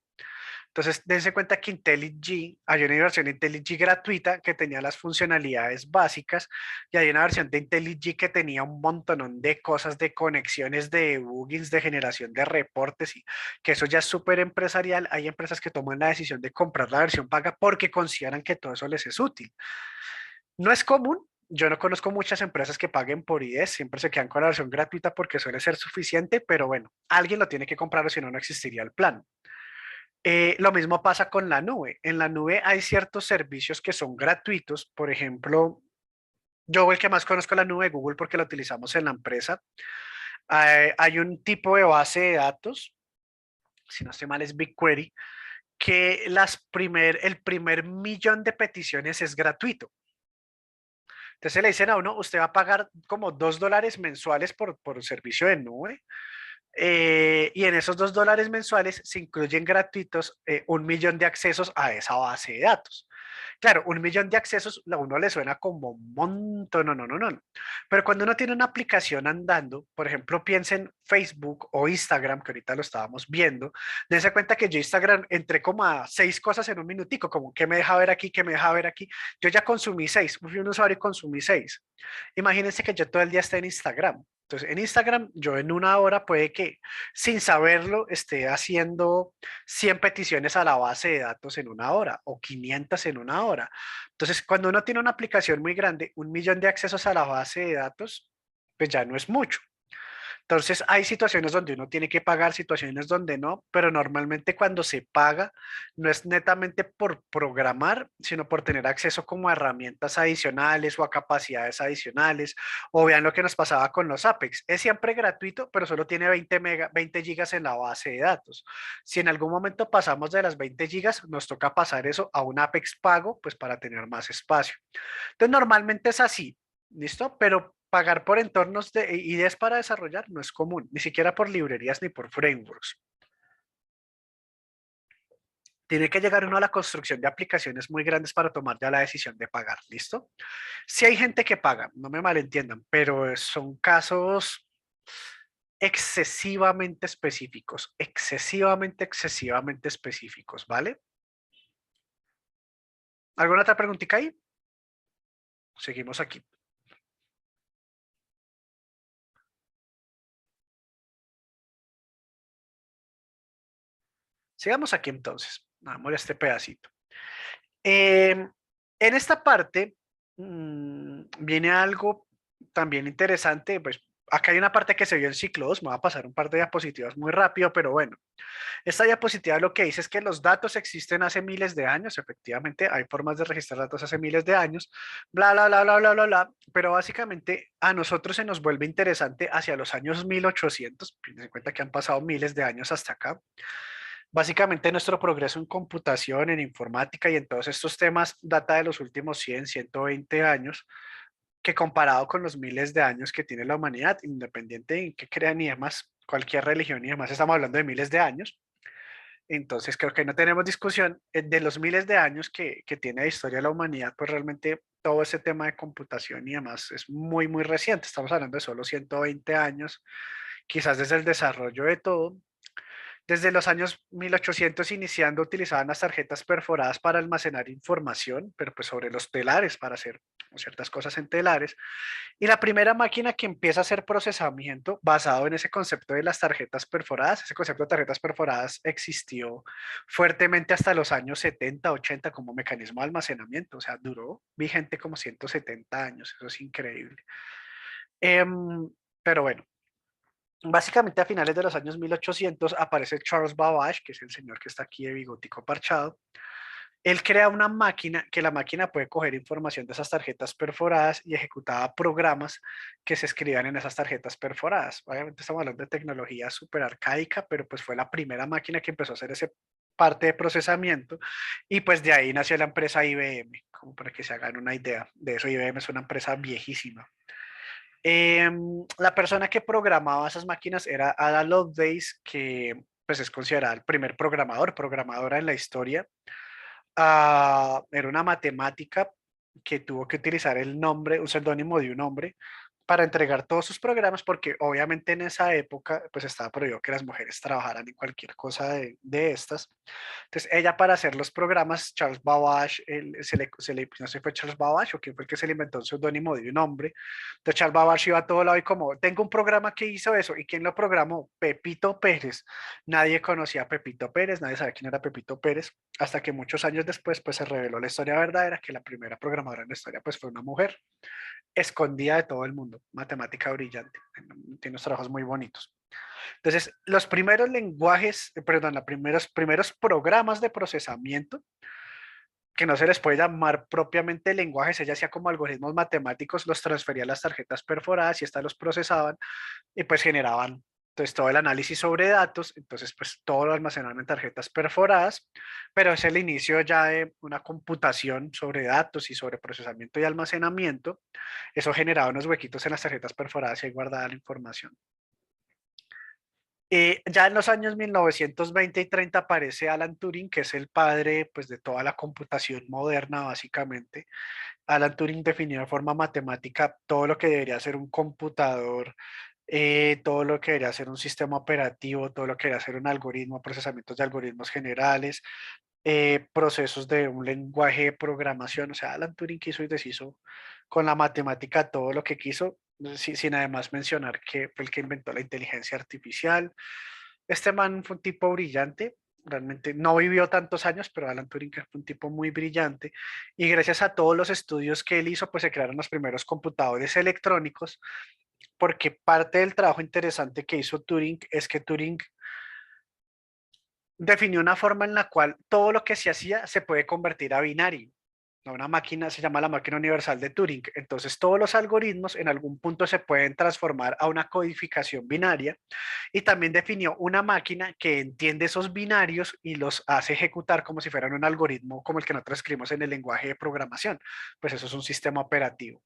Entonces, dense cuenta que IntelliJ, hay una versión de IntelliJ gratuita que tenía las funcionalidades básicas, y hay una versión de IntelliJ que tenía un montón de cosas, de conexiones, de plugins, de generación de reportes, y que eso ya es súper empresarial. Hay empresas que toman la decisión de comprar la versión paga porque consideran que todo eso les es útil. No es común. Yo no conozco muchas empresas que paguen por IDES, siempre se quedan con la versión gratuita porque suele ser suficiente, pero bueno, alguien lo tiene que comprar o si no, no existiría el plan. Lo mismo pasa con la nube. En la nube hay ciertos servicios que son gratuitos. Por ejemplo, Yo el que más conozco es la nube de Google porque la utilizamos en la empresa. Hay un tipo de base de datos, si no estoy mal es BigQuery, que el primer millón de peticiones es gratuito. Entonces le dicen a uno, usted va a pagar como $2 mensuales por servicio de nube. Y en esos $2 mensuales se incluyen gratuitos 1 millón de accesos a esa base de datos. Claro, 1 millón de accesos a uno le suena como un montón, no, no, no, no. Pero cuando uno tiene una aplicación andando, por ejemplo, piensa en Facebook o Instagram, que ahorita lo estábamos viendo, dense cuenta que yo Instagram entré como a 6 cosas en un minutico, como que me deja ver aquí, que me deja ver aquí. Yo ya consumí 6, fui un usuario y consumí 6. Imagínense que yo todo el día esté en Instagram. Entonces, en Instagram, yo en una hora puede que sin saberlo esté haciendo 100 peticiones a la base de datos en una hora o 500 en una hora. Entonces, cuando uno tiene una aplicación muy grande, 1 millón de accesos a la base de datos, pues ya no es mucho. Entonces, hay situaciones donde uno tiene que pagar, situaciones donde no, pero normalmente cuando se paga no es netamente por programar, sino por tener acceso como a herramientas adicionales o a capacidades adicionales. O vean lo que nos pasaba con los Apex. Es siempre gratuito, pero solo tiene 20 gigas en la base de datos. Si en algún momento pasamos de las 20 gigas, nos toca pasar eso a un Apex pago, pues para tener más espacio. Entonces, normalmente es así, ¿listo? Pero pagar por entornos de IDEs para desarrollar no es común, ni siquiera por librerías ni por frameworks. Tiene que llegar uno a la construcción de aplicaciones muy grandes para tomar ya la decisión de pagar, ¿listo? Si hay gente que paga, no me malentiendan, pero son casos excesivamente específicos, ¿vale? ¿Alguna otra preguntita ahí? Seguimos aquí. Sigamos aquí entonces. Vamos a este pedacito. En esta parte viene algo también interesante, pues acá hay una parte que se vio en ciclo 2, me va a pasar un par de diapositivas muy rápido, pero bueno, esta diapositiva lo que dice es que los datos existen hace miles de años, efectivamente, hay formas de registrar datos hace miles de años, bla, bla, bla, bla, bla, bla, bla, pero básicamente a nosotros se nos vuelve interesante hacia los años 1800, ten en cuenta que han pasado miles de años hasta acá. Básicamente nuestro progreso en computación, en informática y en todos estos temas data de los últimos 100, 120 años, que comparado con los miles de años que tiene la humanidad, independiente en qué crean y demás, cualquier religión y demás, estamos hablando de miles de años. Entonces creo que no tenemos discusión de los miles de años que tiene la historia de la humanidad, pues realmente todo ese tema de computación y demás es muy, muy reciente. Estamos hablando de solo 120 años, quizás desde el desarrollo de todo. Desde los años 1800 iniciando utilizaban las tarjetas perforadas para almacenar información, pero pues sobre los telares para hacer ciertas cosas en telares. Y la primera máquina que empieza a hacer procesamiento basado en ese concepto de las tarjetas perforadas, ese concepto de tarjetas perforadas existió fuertemente hasta los años 70, 80 como mecanismo de almacenamiento, o sea, duró vigente como 170 años, eso es increíble. Pero bueno, básicamente a finales de los años 1800 aparece Charles Babbage, que es el señor que está aquí de bigotico parchado. Él crea una máquina que la máquina puede coger información de esas tarjetas perforadas y ejecutaba programas que se escribían en esas tarjetas perforadas. Obviamente estamos hablando de tecnología súper arcaica, pero pues fue la primera máquina que empezó a hacer ese parte de procesamiento y pues de ahí nació la empresa IBM, como para que se hagan una idea de eso. IBM es una empresa viejísima. La persona que programaba esas máquinas era Ada Lovelace, que pues es considerada el primer programadora en la historia. Era una matemática que tuvo que utilizar el nombre, un seudónimo de un hombre, para entregar todos sus programas, porque obviamente en esa época pues estaba prohibido que las mujeres trabajaran en cualquier cosa de estas. Entonces ella para hacer los programas, Charles Babbage, no sé si fue Charles Babbage o quién fue el que se le inventó un seudónimo de un hombre. Entonces Charles Babbage iba a todo lado y como, tengo un programa que hizo eso, ¿y quién lo programó? Pepito Pérez. Nadie conocía a Pepito Pérez, nadie sabía quién era Pepito Pérez, hasta que muchos años después pues se reveló la historia verdadera, que la primera programadora en la historia pues fue una mujer escondida de todo el mundo, matemática brillante, tiene unos trabajos muy bonitos. Entonces, los primeros lenguajes, perdón, los primeros programas de procesamiento, que no se les puede llamar propiamente lenguajes, ella hacía como algoritmos matemáticos, los transfería a las tarjetas perforadas y estas los procesaban y pues generaban entonces todo el análisis sobre datos, entonces pues todo lo almacenaban en tarjetas perforadas, pero es el inicio ya de una computación sobre datos y sobre procesamiento y almacenamiento. Eso generaba unos huequitos en las tarjetas perforadas y ahí guardaba la información. Ya en los años 1920 y 30 aparece Alan Turing, que es el padre pues, de toda la computación moderna, básicamente. Alan Turing definió de forma matemática todo lo que debería ser un computador, todo lo que debería ser un sistema operativo, todo lo que debería ser un algoritmo, procesamientos de algoritmos generales, procesos de un lenguaje de programación. O sea, Alan Turing quiso y deshizo con la matemática todo lo que quiso, sin además mencionar que fue el que inventó la inteligencia artificial. Este man fue un tipo brillante, realmente no vivió tantos años, pero Alan Turing fue un tipo muy brillante y gracias a todos los estudios que él hizo, pues se crearon los primeros computadores electrónicos, porque parte del trabajo interesante que hizo Turing es que Turing definió una forma en la cual todo lo que se hacía se puede convertir a binario. Una máquina se llama la máquina universal de Turing. Entonces, todos los algoritmos en algún punto se pueden transformar a una codificación binaria y también definió una máquina que entiende esos binarios y los hace ejecutar como si fueran un algoritmo como el que nosotros escribimos en el lenguaje de programación. Pues eso es un sistema operativo.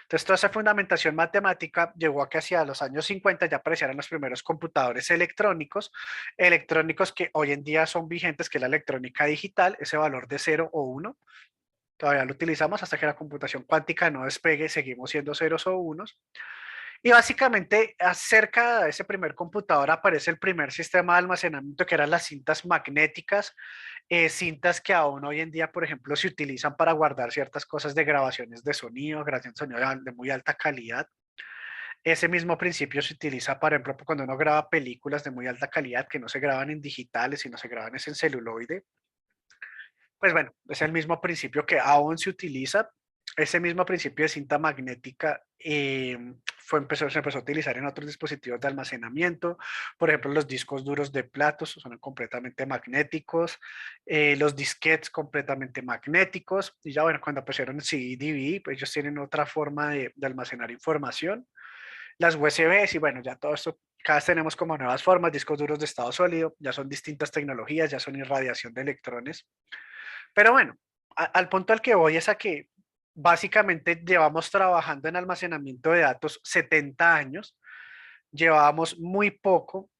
Entonces, toda esa fundamentación matemática llevó a que hacia los años 50 ya aparecieran los primeros computadores electrónicos, electrónicos que hoy en día son vigentes, que es la electrónica digital, ese valor de 0 o 1. Todavía lo utilizamos hasta que la computación cuántica no despegue, seguimos siendo ceros o unos. Y básicamente, acerca de ese primer computador aparece el primer sistema de almacenamiento que eran las cintas magnéticas, cintas que aún hoy en día, por ejemplo, se utilizan para guardar ciertas cosas de grabaciones de sonido, grabación de sonido de muy alta calidad. Ese mismo principio se utiliza, por ejemplo, cuando uno graba películas de muy alta calidad que no se graban en digitales, sino se graban en celuloide. Pues bueno, es el mismo principio que aún se utiliza. Ese mismo principio de cinta magnética se empezó a utilizar en otros dispositivos de almacenamiento. Por ejemplo, los discos duros de platos son completamente magnéticos, los disquetes completamente magnéticos. Y ya bueno, cuando aparecieron el CD y DVD, pues ellos tienen otra forma de almacenar información. Las USBs y bueno, ya todo esto, cada vez tenemos como nuevas formas, discos duros de estado sólido, ya son distintas tecnologías, ya son irradiación de electrones. Pero bueno, al punto al que voy es a que básicamente llevamos trabajando en almacenamiento de datos 70 años, llevamos muy poco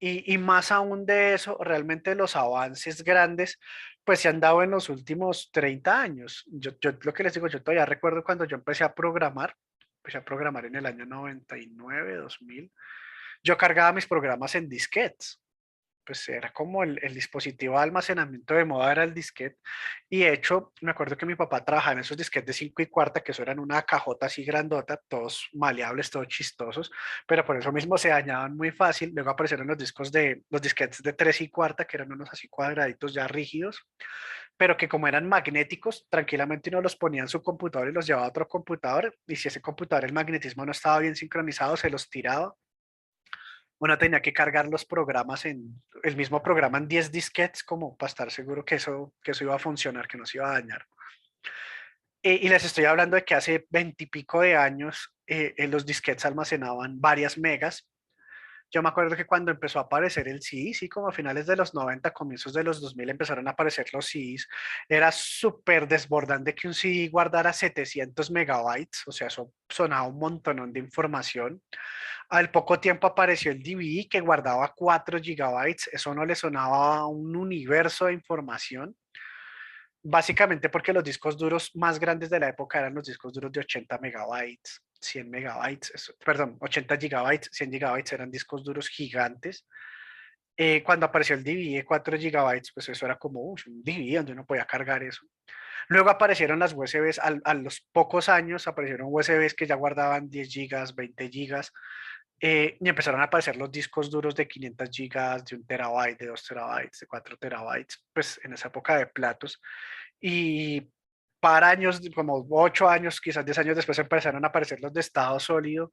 y más aún de eso, realmente los avances grandes pues se han dado en los últimos 30 años. Yo lo que les digo, yo todavía recuerdo cuando yo empecé a programar en el año 99, 2000, yo cargaba mis programas en disquetes, pues era como el dispositivo de almacenamiento de moda era el disquete. Y de hecho, me acuerdo que mi papá trabajaba en esos disquetes de 5 y cuarta, que eso eran una cajota así grandota, todos maleables, todos chistosos, pero por eso mismo se dañaban muy fácil. Luego aparecieron los disquetes de 3 y cuarta, que eran unos así cuadraditos ya rígidos, pero que como eran magnéticos, tranquilamente uno los ponía en su computador y los llevaba a otro computador. Y si ese computador, el magnetismo no estaba bien sincronizado, se los tiraba. Uno tenía que cargar los programas en el mismo programa en 10 disquetes como para estar seguro que eso iba a funcionar, que no se iba a dañar. Y les estoy hablando de que hace 20 y pico de años los disquetes almacenaban varias megas. Yo me acuerdo que cuando empezó a aparecer el CD, sí, como a finales de los 90, comienzos de los 2000 empezaron a aparecer los CDs, era súper desbordante que un CD guardara 700 megabytes, o sea, eso sonaba un montón de información. Al poco tiempo apareció el DVD que guardaba 4 gigabytes, eso no le sonaba a un universo de información, básicamente porque los discos duros más grandes de la época eran los discos duros de 80 megabytes, 100 megabytes, perdón, 80 gigabytes, 100 gigabytes eran discos duros gigantes. Cuando apareció el DVD de 4 gigabytes, pues eso era como un DVD donde uno podía cargar eso. Luego aparecieron las USBs, a los pocos años aparecieron USBs que ya guardaban 10 gigas, 20 gigas, y empezaron a aparecer los discos duros de 500 gigas, de 1 terabyte, de 2 terabytes, de 4 terabytes, pues en esa época de platos. Y para años, como 8 años, quizás 10 años después empezaron a aparecer los de estado sólido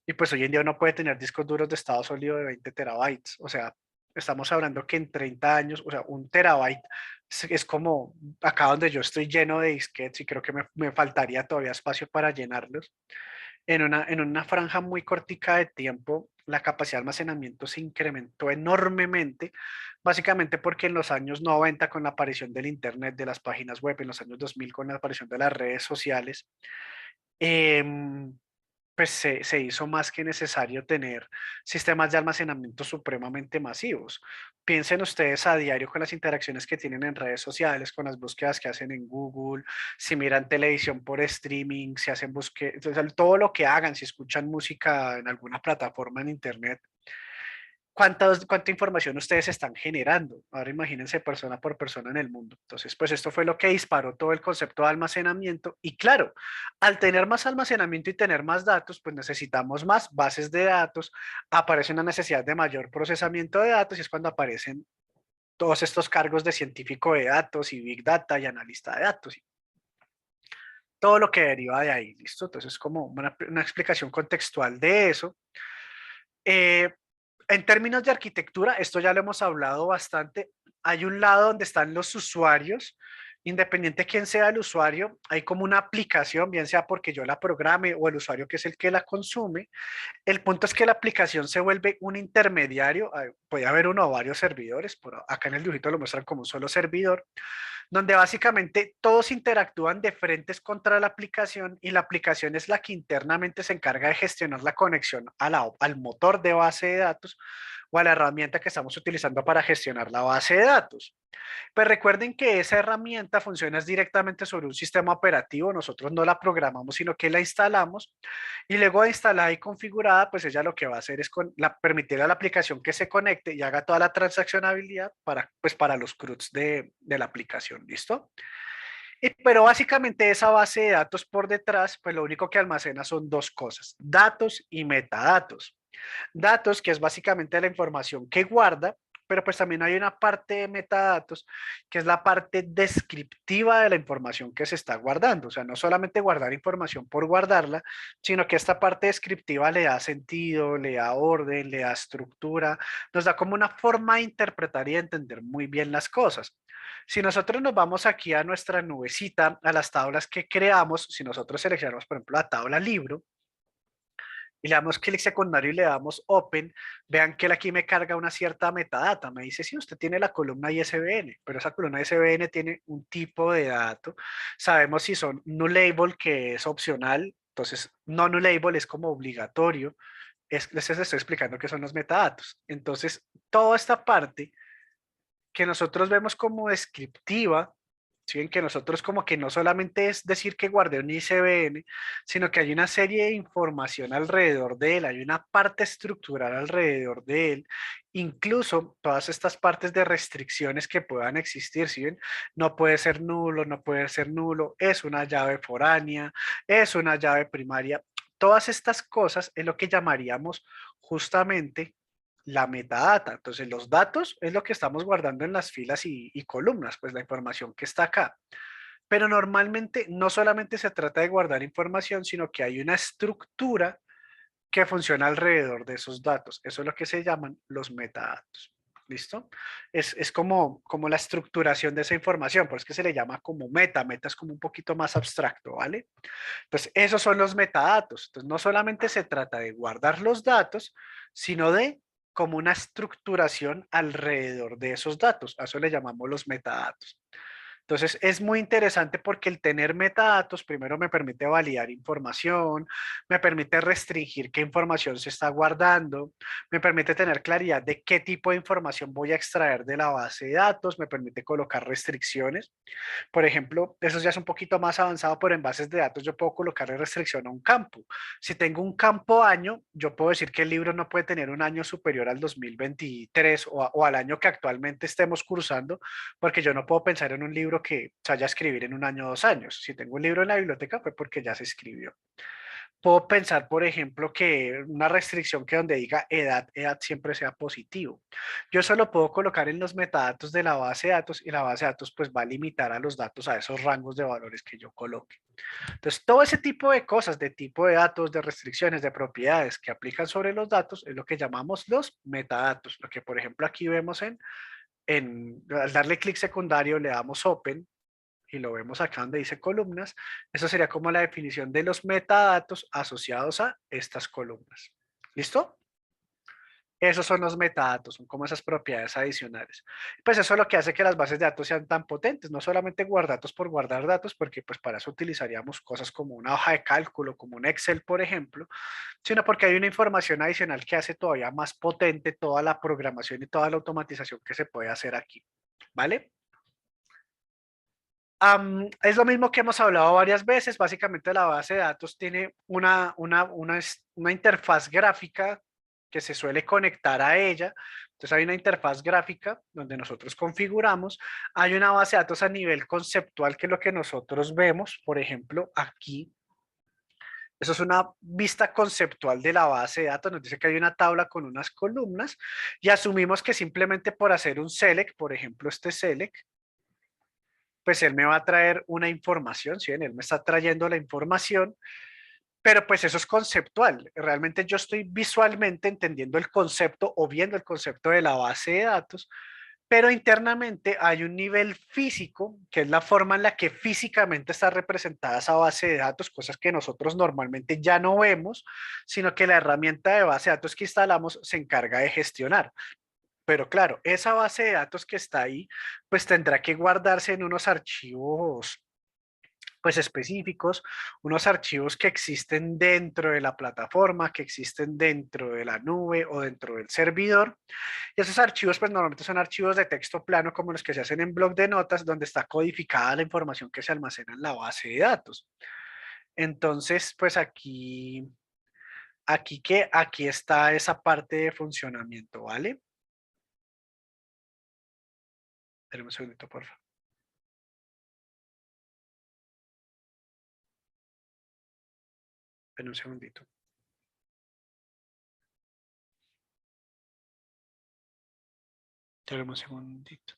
y pues hoy en día uno puede tener discos duros de estado sólido de 20 terabytes. O sea, Estamos hablando que en 30 años, o sea, 1 terabyte es como acá donde yo estoy lleno de disquetes y creo que me faltaría todavía espacio para llenarlos. En una franja muy cortica de tiempo, la capacidad de almacenamiento se incrementó enormemente, básicamente porque en los años 90 con la aparición del Internet, de las páginas web, en los años 2000 con la aparición de las redes sociales, em, pues se hizo más que necesario tener sistemas de almacenamiento supremamente masivos. Piensen ustedes a diario con las interacciones que tienen en redes sociales, con las búsquedas que hacen en Google, si miran televisión por streaming, si hacen búsquedas, todo lo que hagan, si escuchan música en alguna plataforma en Internet. ¿Cuánta información ustedes están generando? Ahora imagínense persona por persona en el mundo. Entonces, pues esto fue lo que disparó todo el concepto de almacenamiento. Y claro, al tener más almacenamiento y tener más datos, pues necesitamos más bases de datos. Aparece una necesidad de mayor procesamiento de datos y es cuando aparecen todos estos cargos de científico de datos y big data y analista de datos y todo lo que deriva de ahí. ¿Listo? Entonces, como una explicación contextual de eso. Eh, en términos de arquitectura, esto ya lo hemos hablado bastante. Hay un lado donde están los usuarios, independiente de quién sea el usuario, hay como una aplicación, bien sea porque yo la programe o el usuario que es el que la consume. El punto es que la aplicación se vuelve un intermediario, puede haber uno o varios servidores, por acá en el dibujito lo muestran como un solo servidor, donde básicamente todos interactúan de frentes contra la aplicación y la aplicación es la que internamente se encarga de gestionar la conexión al motor de base de datos o a la herramienta que estamos utilizando para gestionar la base de datos. Pues recuerden que esa herramienta funciona directamente sobre un sistema operativo, nosotros no la programamos, sino que la instalamos y luego de instalada y configurada, pues ella lo que va a hacer es permitir a la aplicación que se conecte y haga toda la transaccionabilidad para los CRUDs de la aplicación, ¿listo? Pero básicamente esa base de datos por detrás, pues lo único que almacena son dos cosas, datos y metadatos. Datos, que es básicamente la información que guarda, pero pues también hay una parte de metadatos, que es la parte descriptiva de la información que se está guardando. O sea, no solamente guardar información por guardarla, sino que esta parte descriptiva le da sentido, le da orden, le da estructura, nos da como una forma de interpretar y de entender muy bien las cosas. Si nosotros nos vamos aquí a nuestra nubecita, a las tablas que creamos, si nosotros seleccionamos, por ejemplo, la tabla libro, y le damos clic secundario y le damos Open, vean que él aquí me carga una cierta metadata. Me dice, sí, usted tiene la columna ISBN, pero esa columna ISBN tiene un tipo de dato. Sabemos si son nullable, que es opcional, entonces no nullable es como obligatorio. Les estoy explicando qué son los metadatos. Entonces, toda esta parte que nosotros vemos como descriptiva, si ven que nosotros como que no solamente es decir que guardé un ICBN, sino que hay una serie de información alrededor de él, hay una parte estructural alrededor de él, incluso todas estas partes de restricciones que puedan existir, si ven, no puede ser nulo, no puede ser nulo, es una llave foránea, es una llave primaria, todas estas cosas es lo que llamaríamos justamente la metadata. Entonces, los datos es lo que estamos guardando en las filas y columnas, pues la información que está acá. Pero normalmente no solamente se trata de guardar información, sino que hay una estructura que funciona alrededor de esos datos. Eso es lo que se llaman los metadatos. ¿Listo? Es como la estructuración de esa información, por eso es que se le llama como meta. Meta es como un poquito más abstracto, ¿vale? Entonces, esos son los metadatos. Entonces, no solamente se trata de guardar los datos, sino de como una estructuración alrededor de esos datos. A eso le llamamos los metadatos. Entonces, es muy interesante porque el tener metadatos primero me permite validar información, me permite restringir qué información se está guardando, me permite tener claridad de qué tipo de información voy a extraer de la base de datos, me permite colocar restricciones. Por ejemplo, eso ya es un poquito más avanzado, pero en bases de datos yo puedo colocarle restricción a un campo. Si tengo un campo año, yo puedo decir que el libro no puede tener un año superior al 2023 o al año que actualmente estemos cursando, porque yo no puedo pensar en un libro que se vaya a escribir en un año o 2 años. Si tengo un libro en la biblioteca fue porque ya se escribió. puedo pensar, por ejemplo, que una restricción que donde diga edad siempre sea positivo. Yo eso lo puedo colocar en los metadatos de la base de datos y la base de datos pues va a limitar a los datos a esos rangos de valores que yo coloque. Entonces, todo ese tipo de cosas, de tipo de datos, de restricciones, de propiedades que aplican sobre los datos es lo que llamamos los metadatos. Lo que, por ejemplo, aquí vemos al darle clic secundario le damos open y lo vemos acá donde dice columnas, eso sería como la definición de los metadatos asociados a estas columnas. ¿Listo? Esos son los metadatos, son como esas propiedades adicionales. Pues eso es lo que hace que las bases de datos sean tan potentes, no solamente guardar datos por guardar datos, porque pues para eso utilizaríamos cosas como una hoja de cálculo, como un Excel, por ejemplo, sino porque hay una información adicional que hace todavía más potente toda la programación y toda la automatización que se puede hacer aquí. ¿Vale? Es lo mismo que hemos hablado varias veces. Básicamente la base de datos tiene una interfaz gráfica que se suele conectar a ella. Entonces hay una interfaz gráfica donde nosotros configuramos. Hay una base de datos a nivel conceptual que es lo que nosotros vemos. Por ejemplo, aquí. Eso es una vista conceptual de la base de datos. Nos dice que hay una tabla con unas columnas y asumimos que simplemente por hacer un select, por ejemplo, este select, pues él me va a traer una información, ¿sí? Él me está trayendo la información, pero pues eso es conceptual. Realmente yo estoy visualmente entendiendo el concepto o viendo el concepto de la base de datos, pero internamente hay un nivel físico, que es la forma en la que físicamente está representada esa base de datos, cosas que nosotros normalmente ya no vemos, sino que la herramienta de base de datos que instalamos se encarga de gestionar. Pero claro, esa base de datos que está ahí, pues tendrá que guardarse en unos archivos pues específicos, unos archivos que existen dentro de la plataforma, que existen dentro de la nube o dentro del servidor. Y esos archivos pues normalmente son archivos de texto plano como los que se hacen en bloc de notas, donde está codificada la información que se almacena en la base de datos. Entonces, pues aquí está esa parte de funcionamiento, ¿vale? Tenemos un segundito, por favor. Ven un segundito. Tenemos un segundito.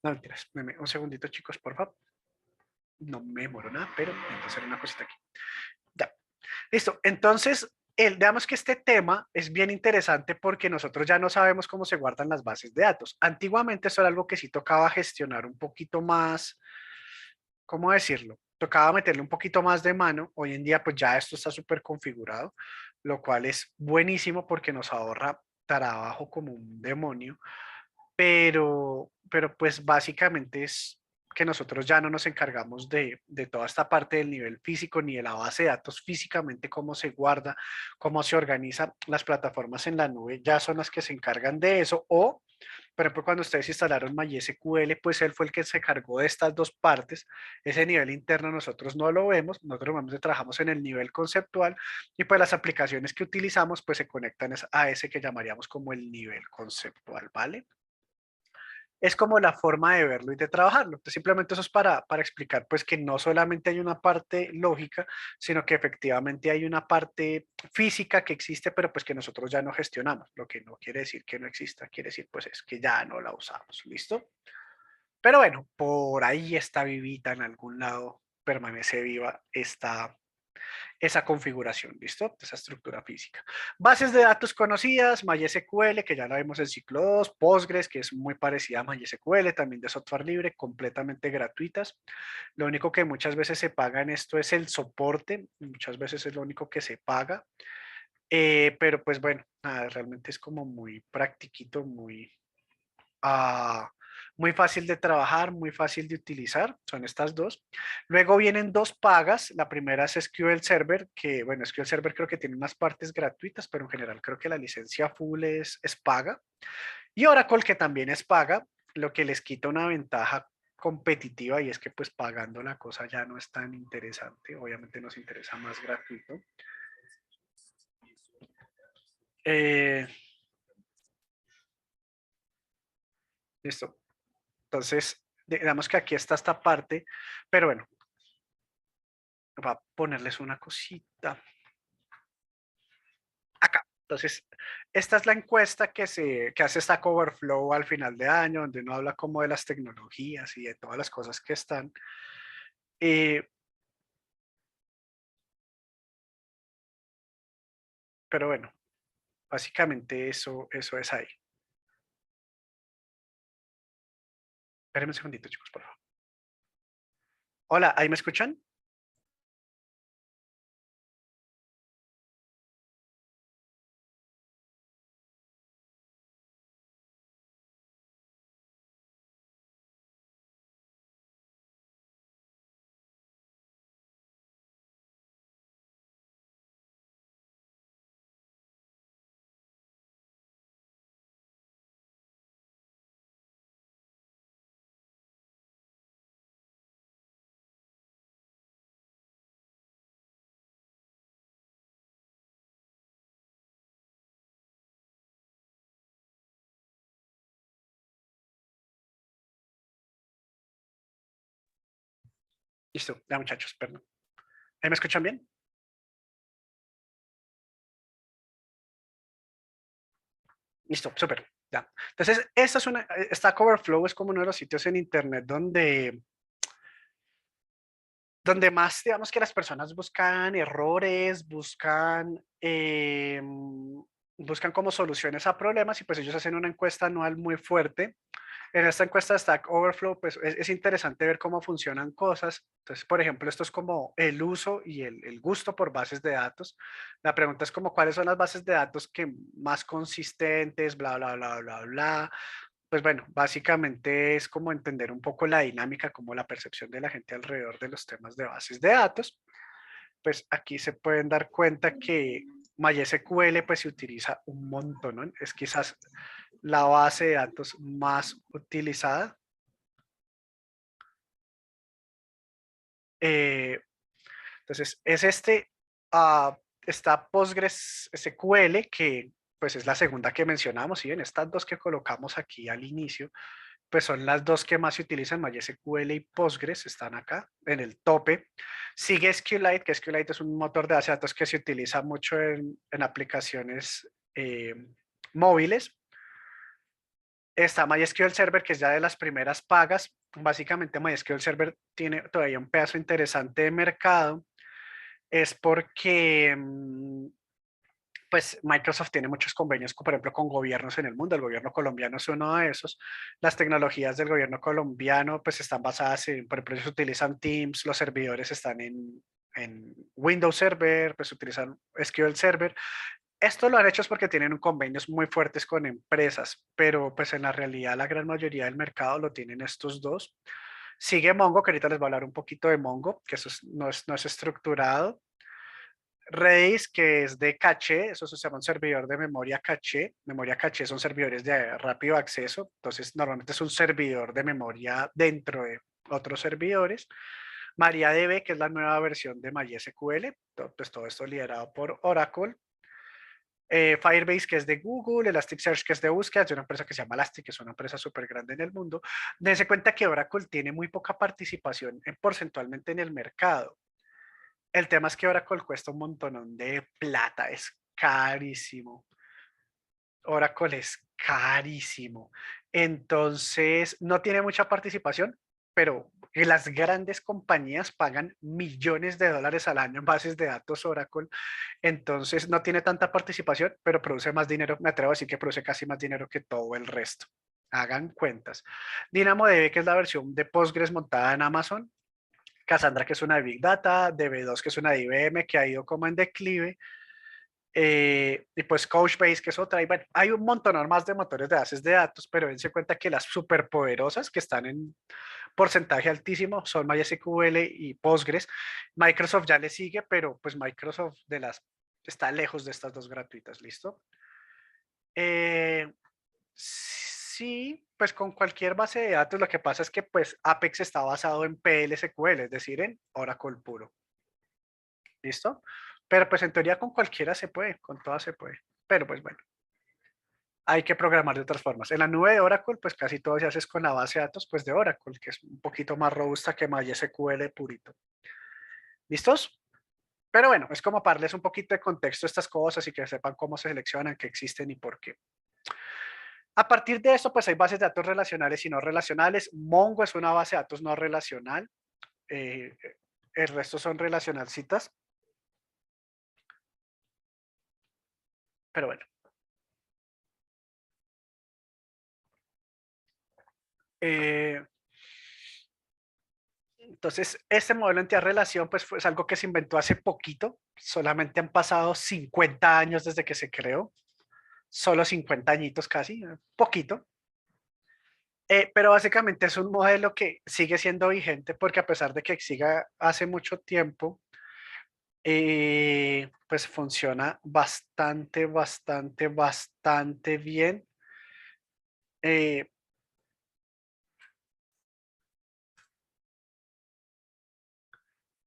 No, mentiras. Un segundito, chicos, por favor. No me demoro nada, pero necesito hacer una cosita aquí. Ya. Listo. Entonces, digamos que este tema es bien interesante porque nosotros ya no sabemos cómo se guardan las bases de datos. Antiguamente eso era algo que sí tocaba gestionar un poquito más, ¿cómo decirlo? Tocaba meterle un poquito más de mano. Hoy en día pues ya esto está súper configurado, lo cual es buenísimo porque nos ahorra trabajo como un demonio, pero pues básicamente es que nosotros ya no nos encargamos de toda esta parte del nivel físico ni de la base de datos físicamente, cómo se guarda, cómo se organiza. Las plataformas en la nube ya son las que se encargan de eso. O, por ejemplo, cuando ustedes instalaron MySQL, pues él fue el que se cargó de estas dos partes. Ese nivel interno nosotros no lo vemos, nosotros normalmente trabajamos en el nivel conceptual y pues las aplicaciones que utilizamos pues se conectan a ese que llamaríamos como el nivel conceptual, ¿vale? Es como la forma de verlo y de trabajarlo. Entonces, simplemente eso es para explicar pues que no solamente hay una parte lógica, sino que efectivamente hay una parte física que existe, pero pues que nosotros ya no gestionamos. Lo que no quiere decir que no exista, quiere decir pues es que ya no la usamos. ¿Listo? Pero bueno, por ahí está vivita en algún lado, permanece viva esa configuración, ¿listo? Esa estructura física. Bases de datos conocidas, MySQL, que ya la vemos en ciclo 2, Postgres, que es muy parecida a MySQL, también de software libre, completamente gratuitas. Lo único que muchas veces se paga en esto es el soporte, muchas veces es lo único que se paga, pero pues bueno, nada, realmente es como muy practiquito, ah, muy fácil de trabajar, muy fácil de utilizar, son estas dos. Luego vienen dos pagas, la primera es SQL Server, que bueno, SQL Server creo que tiene unas partes gratuitas, pero en general creo que la licencia full es paga. Y Oracle, que también es paga, lo que les quita una ventaja competitiva y es que pues pagando la cosa ya no es tan interesante, obviamente nos interesa más gratuito. Eh, listo. Entonces, digamos que aquí está esta parte, pero bueno, voy a ponerles una cosita acá. Entonces, esta es la encuesta que hace Stack Overflow al final de año, donde uno habla como de las tecnologías y de todas las cosas que están. Eh, pero bueno, básicamente eso es ahí. Espérenme un segundito, chicos, por favor. Hola, ¿ahí me escuchan? Listo, ya muchachos, perdón. ¿Ahí me escuchan bien? Listo, súper. Ya. Entonces, esta es una, Stack Overflow es como uno de los sitios en internet donde más, digamos que las personas buscan errores, buscan como soluciones a problemas y pues ellos hacen una encuesta anual muy fuerte. En esta encuesta de Stack Overflow, pues es interesante ver cómo funcionan cosas. Entonces, por ejemplo, esto es como el uso y el gusto por bases de datos. La pregunta es como cuáles son las bases de datos que más consistentes, bla, bla, bla, bla, bla. Pues bueno, básicamente es como entender un poco la dinámica, como la percepción de la gente alrededor de los temas de bases de datos. Pues aquí se pueden dar cuenta que MySQL pues se utiliza un montón, ¿no? Es quizás la base de datos más utilizada. Eh, entonces, es está Postgres SQL, que pues es la segunda que mencionamos, y en estas dos que colocamos aquí al inicio, pues son las dos que más se utilizan, MySQL y Postgres están acá en el tope. Sigue SQLite, que SQLite es un motor de base de datos que se utiliza mucho en aplicaciones móviles. Está MySQL Server, que es ya de las primeras pagas. Básicamente MySQL Server tiene todavía un pedazo interesante de mercado. Es porque pues Microsoft tiene muchos convenios, por ejemplo, con gobiernos en el mundo. El gobierno colombiano es uno de esos. Las tecnologías del gobierno colombiano pues están basadas en, por ejemplo, ellos utilizan Teams, los servidores están en Windows Server, pues utilizan SQL Server. Esto lo han hecho es porque tienen convenios muy fuertes con empresas, pero pues en la realidad la gran mayoría del mercado lo tienen estos dos. Sigue Mongo, que ahorita les voy a hablar un poquito de Mongo, que no es estructurado. Redis, que es de caché, eso se llama un servidor de memoria caché. Memoria caché son servidores de rápido acceso, entonces normalmente es un servidor de memoria dentro de otros servidores. MariaDB, que es la nueva versión de MySQL, pues todo esto liderado por Oracle. Firebase, que es de Google, Elasticsearch, que es de búsqueda, de una empresa que se llama Elastic, que es una empresa súper grande en el mundo. Dense cuenta que Oracle tiene muy poca participación porcentualmente en el mercado. El tema es que Oracle cuesta un montón de plata, es carísimo. Oracle es carísimo. Entonces, no tiene mucha participación, pero las grandes compañías pagan millones de dólares al año en bases de datos Oracle. Entonces, no tiene tanta participación, pero produce más dinero. Me atrevo a decir que produce casi más dinero que todo el resto. Hagan cuentas. DynamoDB, que es la versión de Postgres montada en Amazon. Cassandra, que es una de Big Data. DB2, que es una de IBM, que ha ido como en declive. Y pues Couchbase, que es otra. Y bueno, hay un montón más de motores de bases de datos, pero dense cuenta que las superpoderosas que están en porcentaje altísimo son MySQL y Postgres. Microsoft ya le sigue, pero pues Microsoft está lejos de estas dos gratuitas, ¿listo? Eh, sí, pues con cualquier base de datos lo que pasa es que pues Apex está basado en PLSQL, es decir, en Oracle puro, ¿listo? Pero pues en teoría con cualquiera se puede, con todas se puede. Pero pues bueno, hay que programar de otras formas. En la nube de Oracle, pues casi todo se hace con la base de datos pues de Oracle, que es un poquito más robusta que MySQL purito. ¿Listos? Pero bueno, es como para darles un poquito de contexto a estas cosas y que sepan cómo se seleccionan, qué existen y por qué. A partir de esto, pues hay bases de datos relacionales y no relacionales. Mongo es una base de datos no relacional. eh, el resto son relacionalcitas. Pero bueno. eh, entonces, este modelo de entidad-relación pues es algo que se inventó hace poquito. Solamente han pasado 50 años desde que se creó. Solo 50 añitos casi, poquito. Pero básicamente es un modelo que sigue siendo vigente porque a pesar de que siga hace mucho tiempo, pues funciona bastante bien. Eh,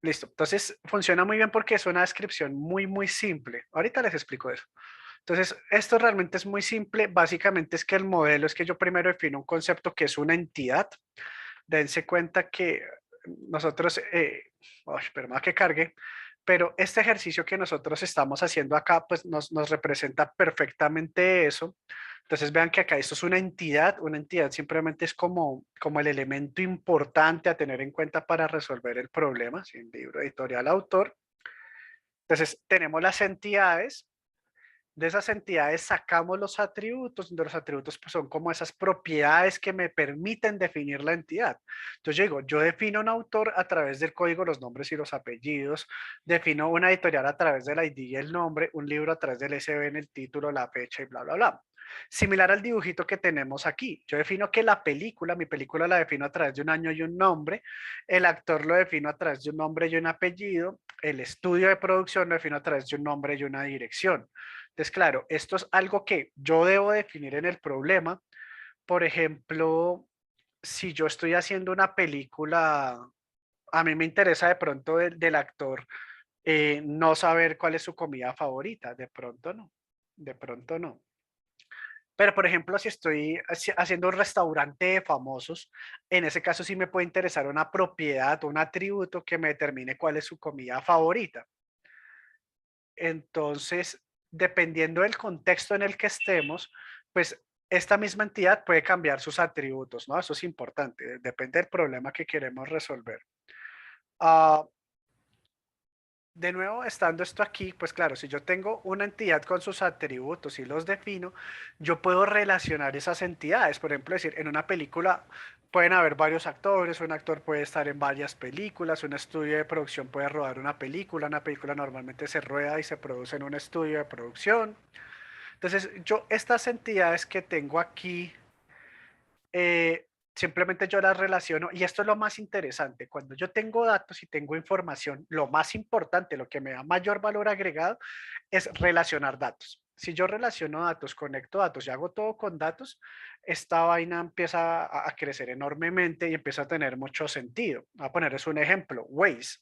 Listo. Entonces funciona muy bien porque es una descripción muy simple. Ahorita les explico eso. Entonces, esto realmente es muy simple. Básicamente es que el modelo es que yo primero defino un concepto que es una entidad. Dense cuenta que nosotros, pero más que cargue, pero este ejercicio que nosotros estamos haciendo acá, pues nos representa perfectamente eso. Entonces vean que acá esto es una entidad simplemente es como el elemento importante a tener en cuenta para resolver el problema, sin libro editorial autor. Entonces tenemos las entidades, de esas entidades sacamos los atributos, donde los atributos pues, son como esas propiedades que me permiten definir la entidad. Entonces yo digo, yo defino un autor a través del código, los nombres y los apellidos, defino una editorial a través del ID y el nombre, un libro a través del SBN, el título, la fecha y bla, bla, bla. Similar al dibujito que tenemos aquí. Yo defino que la película, mi película la defino a través de un año y un nombre, el actor lo defino a través de un nombre y un apellido, el estudio de producción lo defino a través de un nombre y una dirección. Entonces, claro, esto es algo que yo debo definir en el problema. Por ejemplo, si yo estoy haciendo una película, a mí me interesa de pronto del actor no saber cuál es su comida favorita, de pronto no, de pronto no. Pero, por ejemplo, si estoy haciendo un restaurante de famosos, en ese caso sí me puede interesar una propiedad, un atributo que me determine cuál es su comida favorita. Entonces, dependiendo del contexto en el que estemos, pues esta misma entidad puede cambiar sus atributos, ¿no? Eso es importante, depende del problema que queremos resolver. Ah, de nuevo, estando esto aquí, pues claro, si yo tengo una entidad con sus atributos y los defino, yo puedo relacionar esas entidades. Por ejemplo, decir, en una película pueden haber varios actores, un actor puede estar en varias películas, un estudio de producción puede rodar una película normalmente se rueda y se produce en un estudio de producción. Entonces, yo estas entidades que tengo aquí simplemente yo las relaciono y esto es lo más interesante. Cuando yo tengo datos y tengo información, lo más importante, lo que me da mayor valor agregado es relacionar datos. Si yo relaciono datos, conecto datos y hago todo con datos, esta vaina empieza a crecer enormemente y empieza a tener mucho sentido. Voy a ponerles un ejemplo, Waze.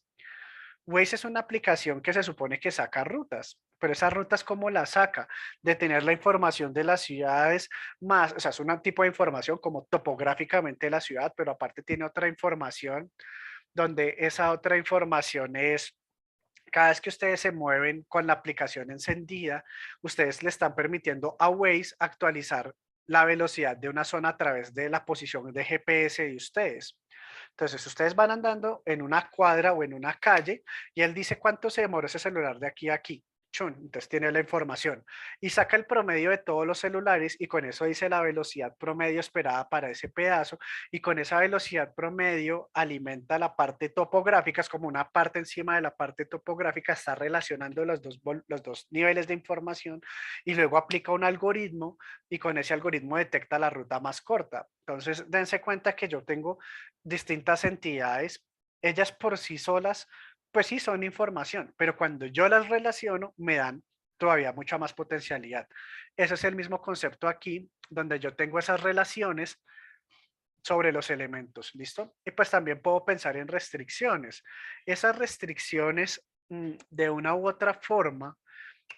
Waze es una aplicación que se supone que saca rutas, pero esas rutas, ¿cómo las saca? De tener la información de las ciudades más, o sea, es un tipo de información como topográficamente la ciudad, pero aparte tiene otra información donde esa otra información es, cada vez que ustedes se mueven con la aplicación encendida, ustedes le están permitiendo a Waze actualizar la velocidad de una zona a través de la posición de GPS de ustedes. Entonces, ustedes van andando en una cuadra o en una calle y él dice cuánto se demora ese celular de aquí a aquí. Chun, entonces tiene la información y saca el promedio de todos los celulares y con eso dice la velocidad promedio esperada para ese pedazo y con esa velocidad promedio alimenta la parte topográfica, es como una parte encima de la parte topográfica, está relacionando los dos niveles de información y luego aplica un algoritmo y con ese algoritmo detecta la ruta más corta. Entonces, dense cuenta que yo tengo distintas entidades, ellas por sí solas, pues sí son información, pero cuando yo las relaciono me dan todavía mucha más potencialidad. Ese es el mismo concepto aquí, donde yo tengo esas relaciones sobre los elementos, ¿listo? Y pues también puedo pensar en restricciones. Esas restricciones, de una u otra forma,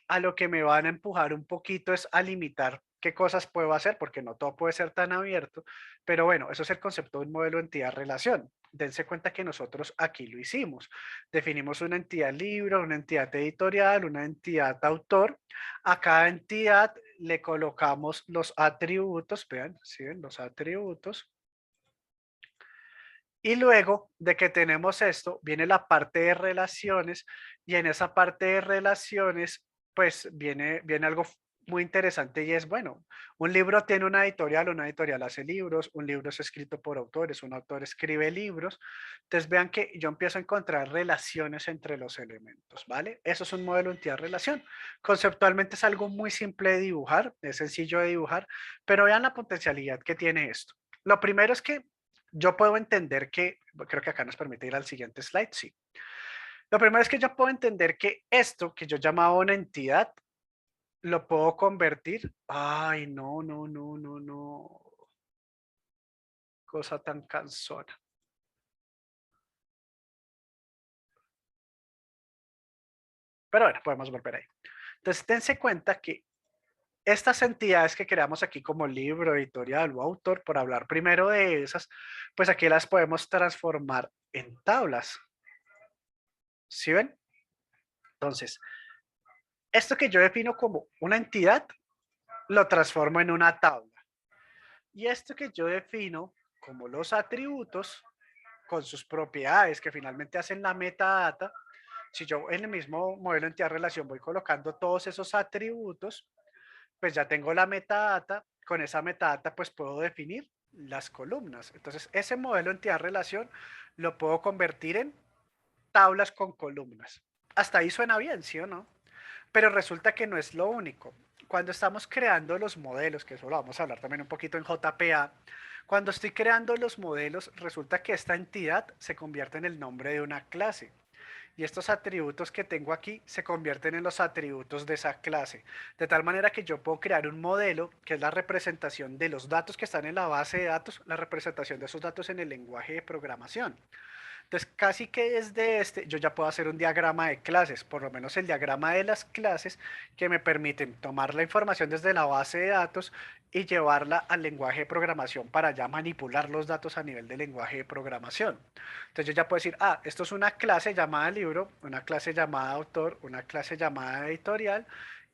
a lo que me van a empujar un poquito es a limitar qué cosas puedo hacer, porque no todo puede ser tan abierto, pero bueno, eso es el concepto de un modelo entidad-relación. Dense cuenta que nosotros aquí lo hicimos. Definimos una entidad libro, una entidad editorial, una entidad autor. A cada entidad le colocamos los atributos, vean, ¿sí ven? Los atributos. Y luego de que tenemos esto, viene la parte de relaciones y en esa parte de relaciones, pues viene algo muy interesante y es, bueno, un libro tiene una editorial hace libros, un libro es escrito por autores, un autor escribe libros. Entonces vean que yo empiezo a encontrar relaciones entre los elementos, ¿vale? Eso es un modelo entidad-relación. Conceptualmente es algo muy simple de dibujar, es sencillo de dibujar, pero vean la potencialidad que tiene esto. Lo primero es que yo puedo entender que, creo que acá nos permite ir al siguiente slide, sí. Lo primero es que yo puedo entender que esto que yo llamaba una entidad, lo puedo convertir. Ay, no, no, no, no, no. Cosa tan cansona. Pero bueno, podemos volver ahí. Entonces, dense cuenta que estas entidades que creamos aquí como libro, editorial o autor, por hablar primero de esas, pues aquí las podemos transformar en tablas. ¿Sí ven? Entonces, esto que yo defino como una entidad, lo transformo en una tabla. Y esto que yo defino como los atributos con sus propiedades que finalmente hacen la metadata, si yo en el mismo modelo entidad relación voy colocando todos esos atributos, pues ya tengo la metadata, con esa metadata pues puedo definir las columnas. Entonces ese modelo entidad relación lo puedo convertir en tablas con columnas. Hasta ahí suena bien, ¿sí o no? Pero resulta que no es lo único. Cuando estamos creando los modelos, que eso lo vamos a hablar también un poquito en JPA, cuando estoy creando los modelos, resulta que esta entidad se convierte en el nombre de una clase. Y estos atributos que tengo aquí se convierten en los atributos de esa clase. De tal manera que yo puedo crear un modelo que es la representación de los datos que están en la base de datos, la representación de esos datos en el lenguaje de programación. Entonces, casi que desde yo ya puedo hacer un diagrama de clases, por lo menos el diagrama de las clases que me permiten tomar la información desde la base de datos y llevarla al lenguaje de programación para ya manipular los datos a nivel de lenguaje de programación. Entonces yo ya puedo decir, ah, esto es una clase llamada libro, una clase llamada autor, una clase llamada editorial,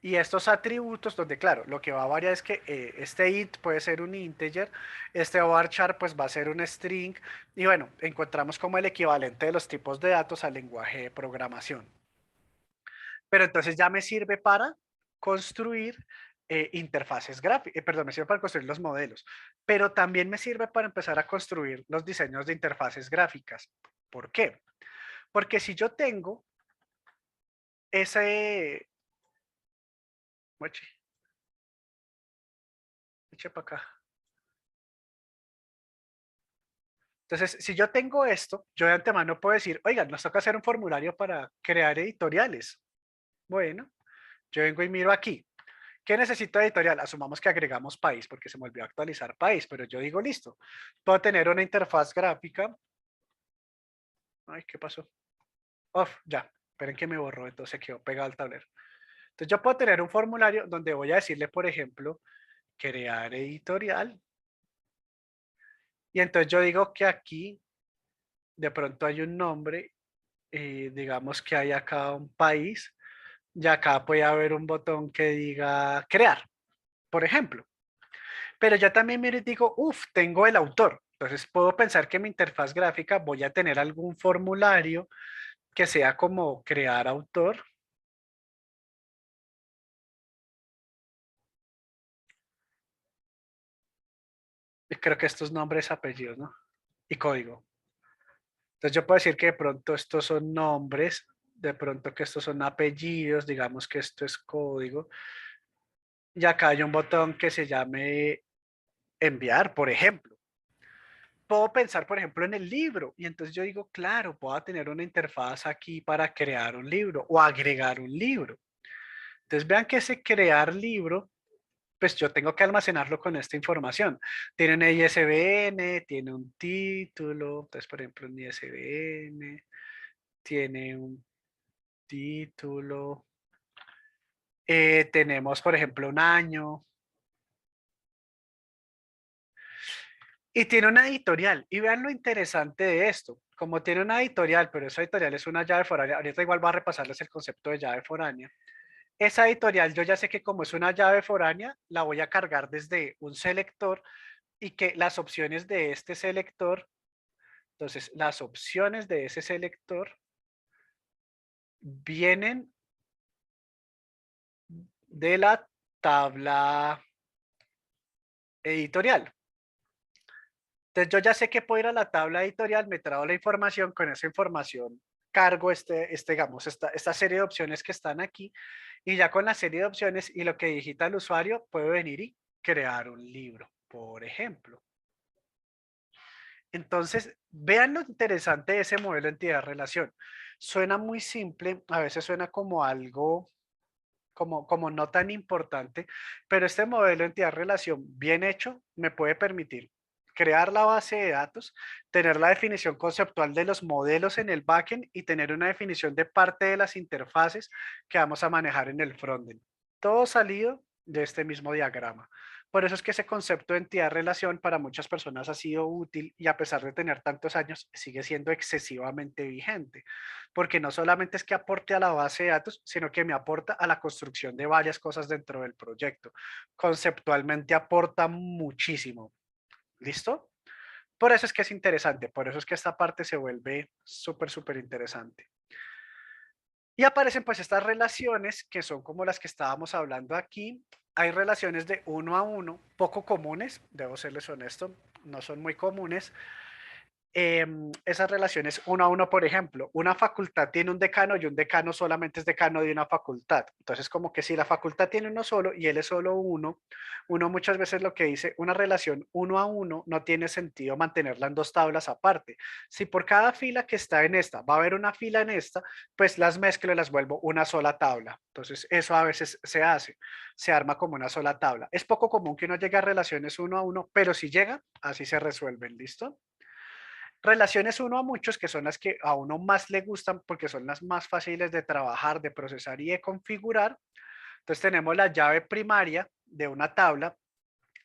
y estos atributos donde, claro, lo que va a variar es que este int puede ser un integer, este varchar pues va a ser un string, y bueno, encontramos como el equivalente de los tipos de datos al lenguaje de programación. Pero entonces ya me sirve para construir interfaces gráficas, perdón, me sirve para construir los modelos, pero también me sirve para empezar a construir los diseños de interfaces gráficas. ¿Por qué? Porque si yo tengo ese... Mueche, eche para acá. Entonces, si yo tengo esto, yo de antemano puedo decir, oigan, nos toca hacer un formulario para crear editoriales. Bueno, yo vengo y miro aquí. ¿Qué necesito editorial? Asumamos que agregamos país porque se me olvidó actualizar país, pero yo digo listo. Puedo tener una interfaz gráfica. Ay, ¿qué pasó? Off, ya. Esperen que me borró, entonces quedó pegado al tablero. Entonces yo puedo tener un formulario donde voy a decirle, por ejemplo, crear editorial. Y entonces yo digo que aquí de pronto hay un nombre, digamos que hay acá un país, y acá puede haber un botón que diga crear, por ejemplo. Pero ya también me digo, uff, tengo el autor. Entonces puedo pensar que mi interfaz gráfica voy a tener algún formulario que sea como crear autor. Y creo que estos nombres, apellidos, ¿no? Y código. Entonces yo puedo decir que de pronto estos son nombres, de pronto que estos son apellidos, digamos que esto es código. Y acá hay un botón que se llame enviar, por ejemplo. Puedo pensar, por ejemplo, en el libro. Y entonces yo digo, claro, puedo tener una interfaz aquí para crear un libro o agregar un libro. Entonces vean que ese crear libro, pues yo tengo que almacenarlo con esta información. Tiene un ISBN, tiene un título, entonces por ejemplo un ISBN, tiene un título, tenemos por ejemplo un año, Y tiene una editorial. Y vean lo interesante de esto. Como tiene una editorial, pero esa editorial es una llave foránea. Ahorita igual va a repasarles el concepto de llave foránea. Esa editorial, yo ya sé que como es una llave foránea, la voy a cargar desde un selector y que las opciones de este selector, entonces las opciones de ese selector vienen de la tabla editorial. Entonces yo ya sé que puedo ir a la tabla editorial, me trago la información, con esa información cargo digamos, esta serie de opciones que están aquí y ya con la serie de opciones y lo que digita el usuario puedo venir y crear un libro, por ejemplo. Entonces, vean lo interesante de ese modelo entidad-relación. Suena muy simple, a veces suena como algo, como no tan importante, pero este modelo entidad-relación bien hecho me puede permitir crear la base de datos, tener la definición conceptual de los modelos en el backend y tener una definición de parte de las interfaces que vamos a manejar en el frontend. Todo salido de este mismo diagrama. Por eso es que ese concepto de entidad-relación para muchas personas ha sido útil y a pesar de tener tantos años sigue siendo excesivamente vigente, porque no solamente es que aporte a la base de datos, sino que me aporta a la construcción de varias cosas dentro del proyecto. Conceptualmente aporta muchísimo. ¿Listo? Por eso es que es interesante, por eso es que esta parte se vuelve súper, súper interesante. Y aparecen pues estas relaciones que son como las que estábamos hablando aquí. Hay relaciones de uno a uno, poco comunes, debo serles honesto, no son muy comunes, esas relaciones uno a uno, por ejemplo, una facultad tiene un decano y un decano solamente es decano de una facultad. Entonces, como que si la facultad tiene uno solo y él es solo uno, uno muchas veces lo que dice, una relación uno a uno no tiene sentido mantenerla en dos tablas aparte. Si por cada fila que está en esta va a haber una fila en esta, pues las mezclo y las vuelvo una sola tabla. Entonces, eso a veces se hace, se arma como una sola tabla. Es poco común que uno llegue a relaciones uno a uno, pero si llega, así se resuelven, ¿listo? Relaciones uno a muchos, que son las que a uno más le gustan porque son las más fáciles de trabajar, de procesar y de configurar. Entonces tenemos la llave primaria de una tabla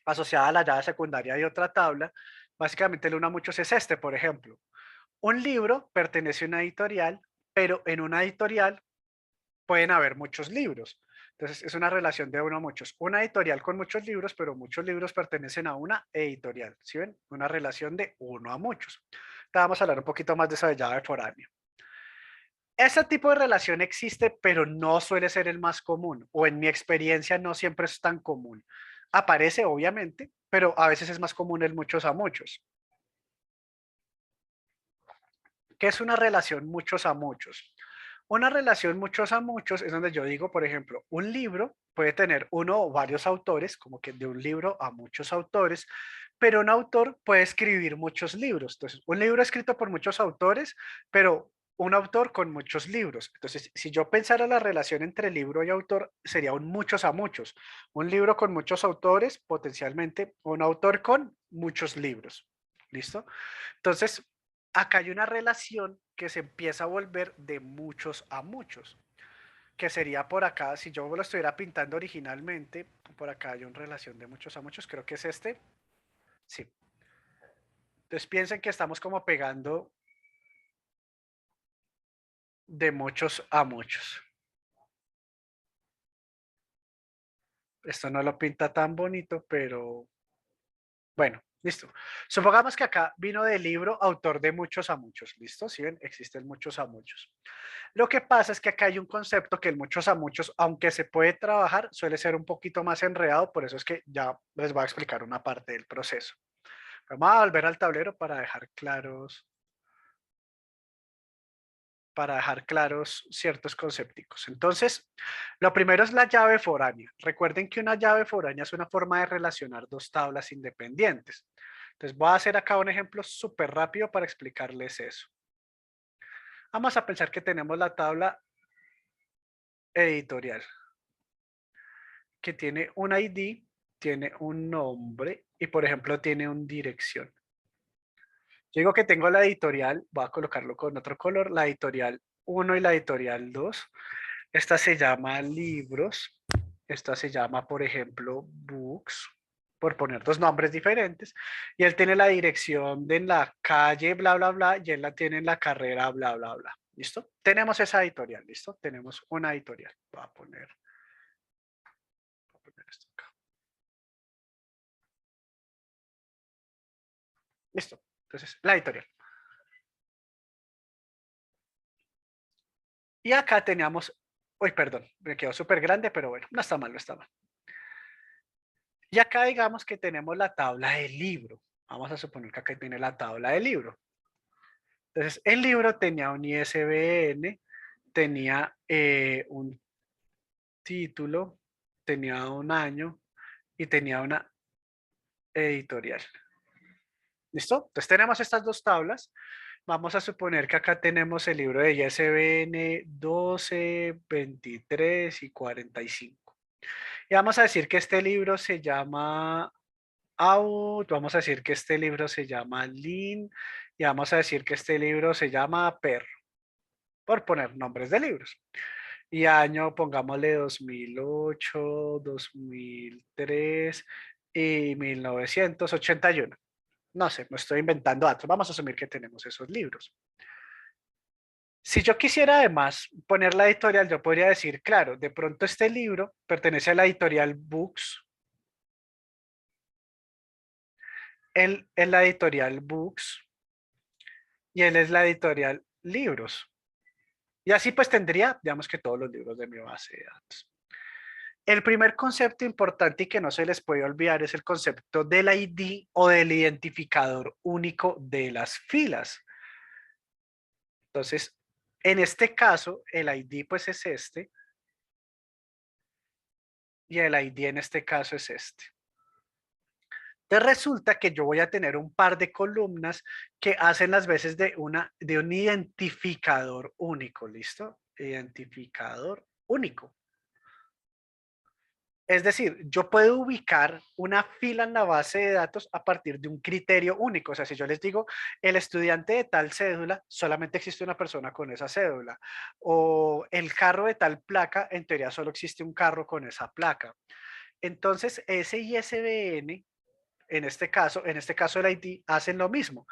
asociada a la llave secundaria de otra tabla. Básicamente el uno a muchos es este, por ejemplo. Un libro pertenece a una editorial, pero en una editorial pueden haber muchos libros. Entonces es una relación de uno a muchos. Una editorial con muchos libros, pero muchos libros pertenecen a una editorial. ¿Sí ven? Una relación de uno a muchos. Te vamos a hablar un poquito más de esa llave foránea. Ese tipo de relación existe, pero no suele ser el más común, o en mi experiencia no siempre es tan común. Aparece, obviamente, pero a veces es más común el muchos a muchos. ¿Qué es una relación muchos a muchos? Una relación muchos a muchos es donde yo digo, por ejemplo, un libro puede tener uno o varios autores, como que de un libro a muchos autores, pero un autor puede escribir muchos libros. Entonces, un libro escrito por muchos autores, pero un autor con muchos libros. Entonces, si yo pensara la relación entre libro y autor, sería un muchos a muchos. Un libro con muchos autores, potencialmente un autor con muchos libros. ¿Listo? Entonces, acá hay una relación que se empieza a volver de muchos a muchos, que sería por acá, si yo lo estuviera pintando originalmente, por acá hay una relación de muchos a muchos, creo que es este. Sí. Entonces piensen que estamos como pegando de muchos a muchos. Esto no lo pinta tan bonito, pero bueno, listo. Supongamos que acá vino del libro autor de muchos a muchos, ¿listo? Si ven, existen muchos a muchos. Lo que pasa es que acá hay un concepto que el muchos a muchos, aunque se puede trabajar, suele ser un poquito más enredado, por eso es que ya les voy a explicar una parte del proceso. Vamos a volver al tablero para dejar claros ciertos conceptos. Entonces, lo primero es la llave foránea. Recuerden que una llave foránea es una forma de relacionar dos tablas independientes. Entonces, voy a hacer acá un ejemplo súper rápido para explicarles eso. Vamos a pensar que tenemos la tabla editorial, que tiene un ID, tiene un nombre y, por ejemplo, tiene una dirección. Yo digo que tengo la editorial, voy a colocarlo con otro color, la editorial 1 y la editorial 2. Esta se llama libros, esta se llama, por ejemplo, books. por poner dos nombres diferentes, y él tiene la dirección de en la calle, bla, bla, bla, y él la tiene en la carrera, bla, bla, bla. ¿Listo? Tenemos esa editorial, ¿listo? Tenemos una editorial. Voy a poner esto acá. Listo. Entonces, la editorial. Y acá teníamos, uy, perdón, me quedó súper grande, pero bueno, no está mal, no está mal. Y acá digamos que tenemos la tabla del libro. Vamos a suponer que acá tiene la tabla del libro. Entonces, el libro tenía un ISBN, tenía un título, tenía un año y tenía una editorial. ¿Listo? Entonces tenemos estas dos tablas. Vamos a suponer que acá tenemos el libro de ISBN 12, 23 y 45. Y vamos a decir que este libro se llama Out, vamos a decir que este libro se llama Lin y vamos a decir que este libro se llama Per, por poner nombres de libros. Y año, pongámosle 2008, 2003 y 1981. No sé, me estoy inventando datos. Vamos a asumir que tenemos esos libros. Si yo quisiera además poner la editorial, yo podría decir, claro, de pronto este libro pertenece a la editorial Books. Él es la editorial Books y él es la editorial Libros. Y así pues tendría, digamos que todos los libros de mi base de datos. El primer concepto importante y que no se les puede olvidar es el concepto del ID o del identificador único de las filas. Entonces, en este caso, el ID pues es este y el ID en este caso es este. Entonces resulta que yo voy a tener un par de columnas que hacen las veces de un identificador único, ¿listo? Identificador único. Es decir, yo puedo ubicar una fila en la base de datos a partir de un criterio único. O sea, si yo les digo, el estudiante de tal cédula, solamente existe una persona con esa cédula. O el carro de tal placa, en teoría solo existe un carro con esa placa. Entonces, ese ISBN, en este caso el ID, hacen lo mismo.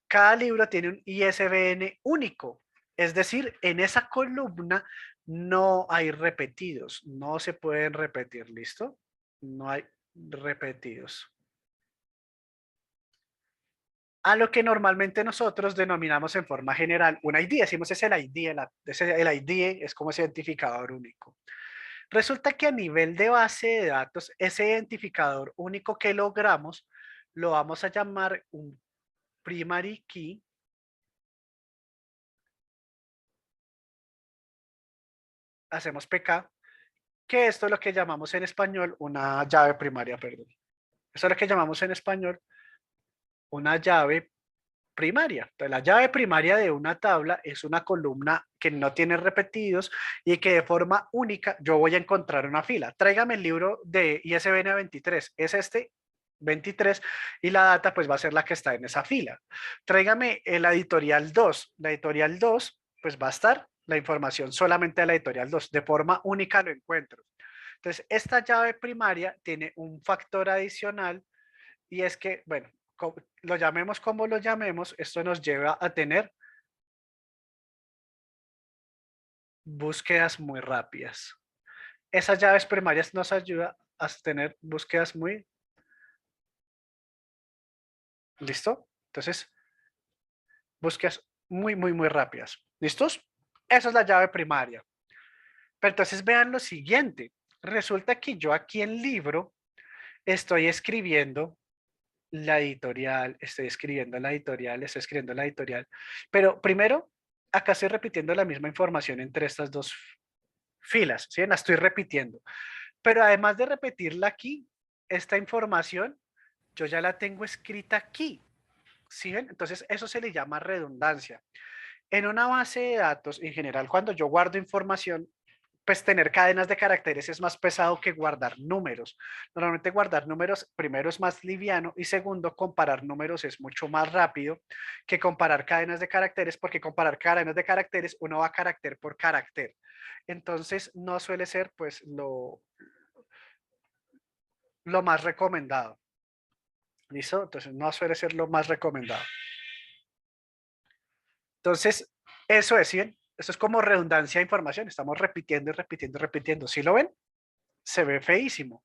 Cada libro tiene un ISBN único. Es decir, en esa columna no hay repetidos, no se pueden repetir, ¿listo? No hay repetidos. A lo que normalmente nosotros denominamos en forma general un ID, decimos es el ID, el ID es como ese identificador único. Resulta que a nivel de base de datos, ese identificador único que logramos lo vamos a llamar un primary key. Hacemos PK, que esto es lo que llamamos en español una llave primaria, perdón. Esto es lo que llamamos en español una llave primaria. Entonces, la llave primaria de una tabla es una columna que no tiene repetidos y que de forma única yo voy a encontrar una fila. Tráigame el libro de ISBN 23, es este 23 y la data pues va a ser la que está en esa fila. Tráigame el editorial 2, la editorial 2 pues va a estar la información solamente de la editorial 2, de forma única lo encuentro. Entonces, esta llave primaria tiene un factor adicional y es que, bueno, lo llamemos como lo llamemos, esto nos lleva a tener búsquedas muy rápidas. Esas llaves primarias nos ayudan a tener búsquedas muy, ¿listo? Entonces, búsquedas muy, muy, muy rápidas. ¿Listos? Esa es la llave primaria. Pero entonces vean lo siguiente. Resulta que yo aquí en libro estoy escribiendo la editorial, estoy escribiendo la editorial, estoy escribiendo la editorial. Pero primero, acá estoy repitiendo la misma información entre estas dos filas, ¿sí? La estoy repitiendo. Pero además de repetirla aquí, esta información yo ya la tengo escrita aquí, ¿sí ven? Entonces eso se le llama redundancia. En una base de datos, en general, cuando yo guardo información, pues tener cadenas de caracteres es más pesado que guardar números. Normalmente guardar números, primero es más liviano y segundo, comparar números es mucho más rápido que comparar cadenas de caracteres, porque comparar cadenas de caracteres uno va carácter por carácter. Entonces no suele ser pues lo más recomendado. ¿Listo? Entonces no suele ser lo más recomendado. Entonces, eso es, ¿sí ven? Eso es como redundancia de información. Estamos repitiendo y repitiendo y repitiendo. ¿Sí lo ven? Se ve feísimo.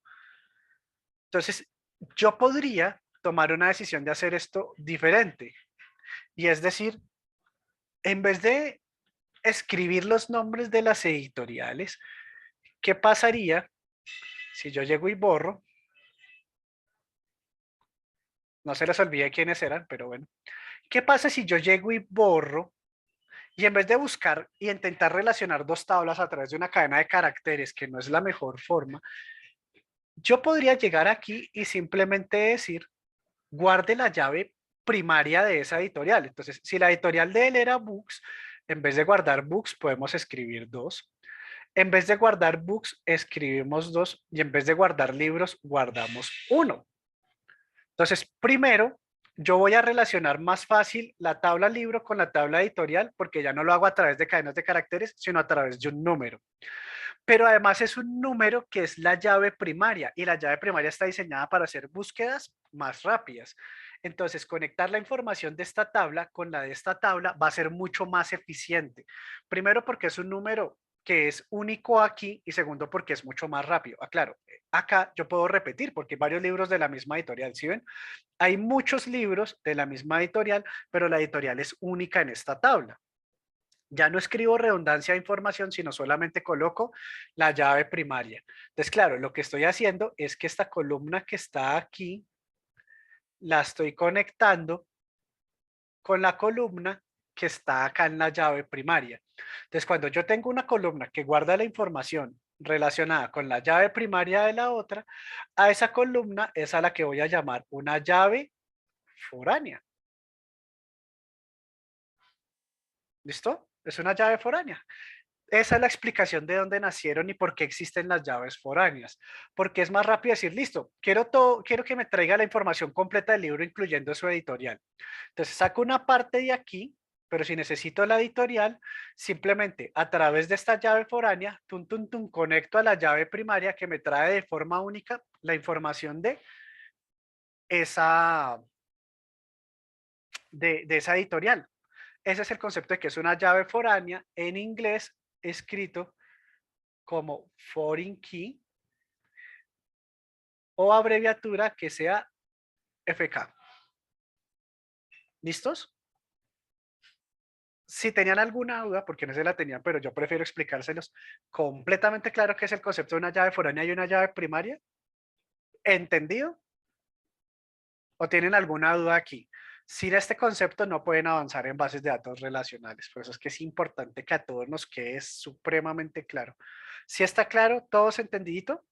Entonces, yo podría tomar una decisión de hacer esto diferente. Y es decir, en vez de escribir los nombres de las editoriales, ¿qué pasaría si yo llego y borro? No se les olvide quiénes eran, pero bueno. ¿Qué pasa si yo llego y borro y en vez de buscar y intentar relacionar dos tablas a través de una cadena de caracteres, que no es la mejor forma, yo podría llegar aquí y simplemente decir, guarde la llave primaria de esa editorial? Entonces, si la editorial de él era Books, en vez de guardar Books, podemos escribir dos. En vez de guardar Books, escribimos dos. Y en vez de guardar libros, guardamos uno. Entonces, primero, yo voy a relacionar más fácil la tabla libro con la tabla editorial, porque ya no lo hago a través de cadenas de caracteres, sino a través de un número. Pero además es un número que es la llave primaria, y la llave primaria está diseñada para hacer búsquedas más rápidas. Entonces, conectar la información de esta tabla con la de esta tabla va a ser mucho más eficiente. Primero, porque es un número que es único aquí, y segundo, porque es mucho más rápido. Aclaro, acá yo puedo repetir porque hay varios libros de la misma editorial, ¿sí ven? Hay muchos libros de la misma editorial, pero la editorial es única en esta tabla. Ya no escribo redundancia de información, sino solamente coloco la llave primaria. Entonces, claro, lo que estoy haciendo es que esta columna que está aquí, la estoy conectando con la columna que está acá en la llave primaria. Entonces, cuando yo tengo una columna que guarda la información relacionada con la llave primaria de la otra, a esa columna es a la que voy a llamar una llave foránea. ¿Listo? Es una llave foránea. Esa es la explicación de dónde nacieron y por qué existen las llaves foráneas. Porque es más rápido decir, listo, quiero todo, quiero que me traiga la información completa del libro, incluyendo su editorial. Entonces saco una parte de aquí, pero si necesito la editorial, simplemente a través de esta llave foránea, conecto a la llave primaria que me trae de forma única la información esa, de esa editorial. Ese es el concepto de que es una llave foránea en inglés escrito como foreign key o abreviatura que sea FK. ¿Listos? Si tenían alguna duda, porque no se la tenían, pero yo prefiero explicárselos completamente claro que es el concepto de una llave foránea y una llave primaria. ¿Entendido? ¿O tienen alguna duda aquí? Sin este concepto no pueden avanzar en bases de datos relacionales. Por eso es que es importante que a todos nos quede supremamente claro. Si está claro, todos entendidito.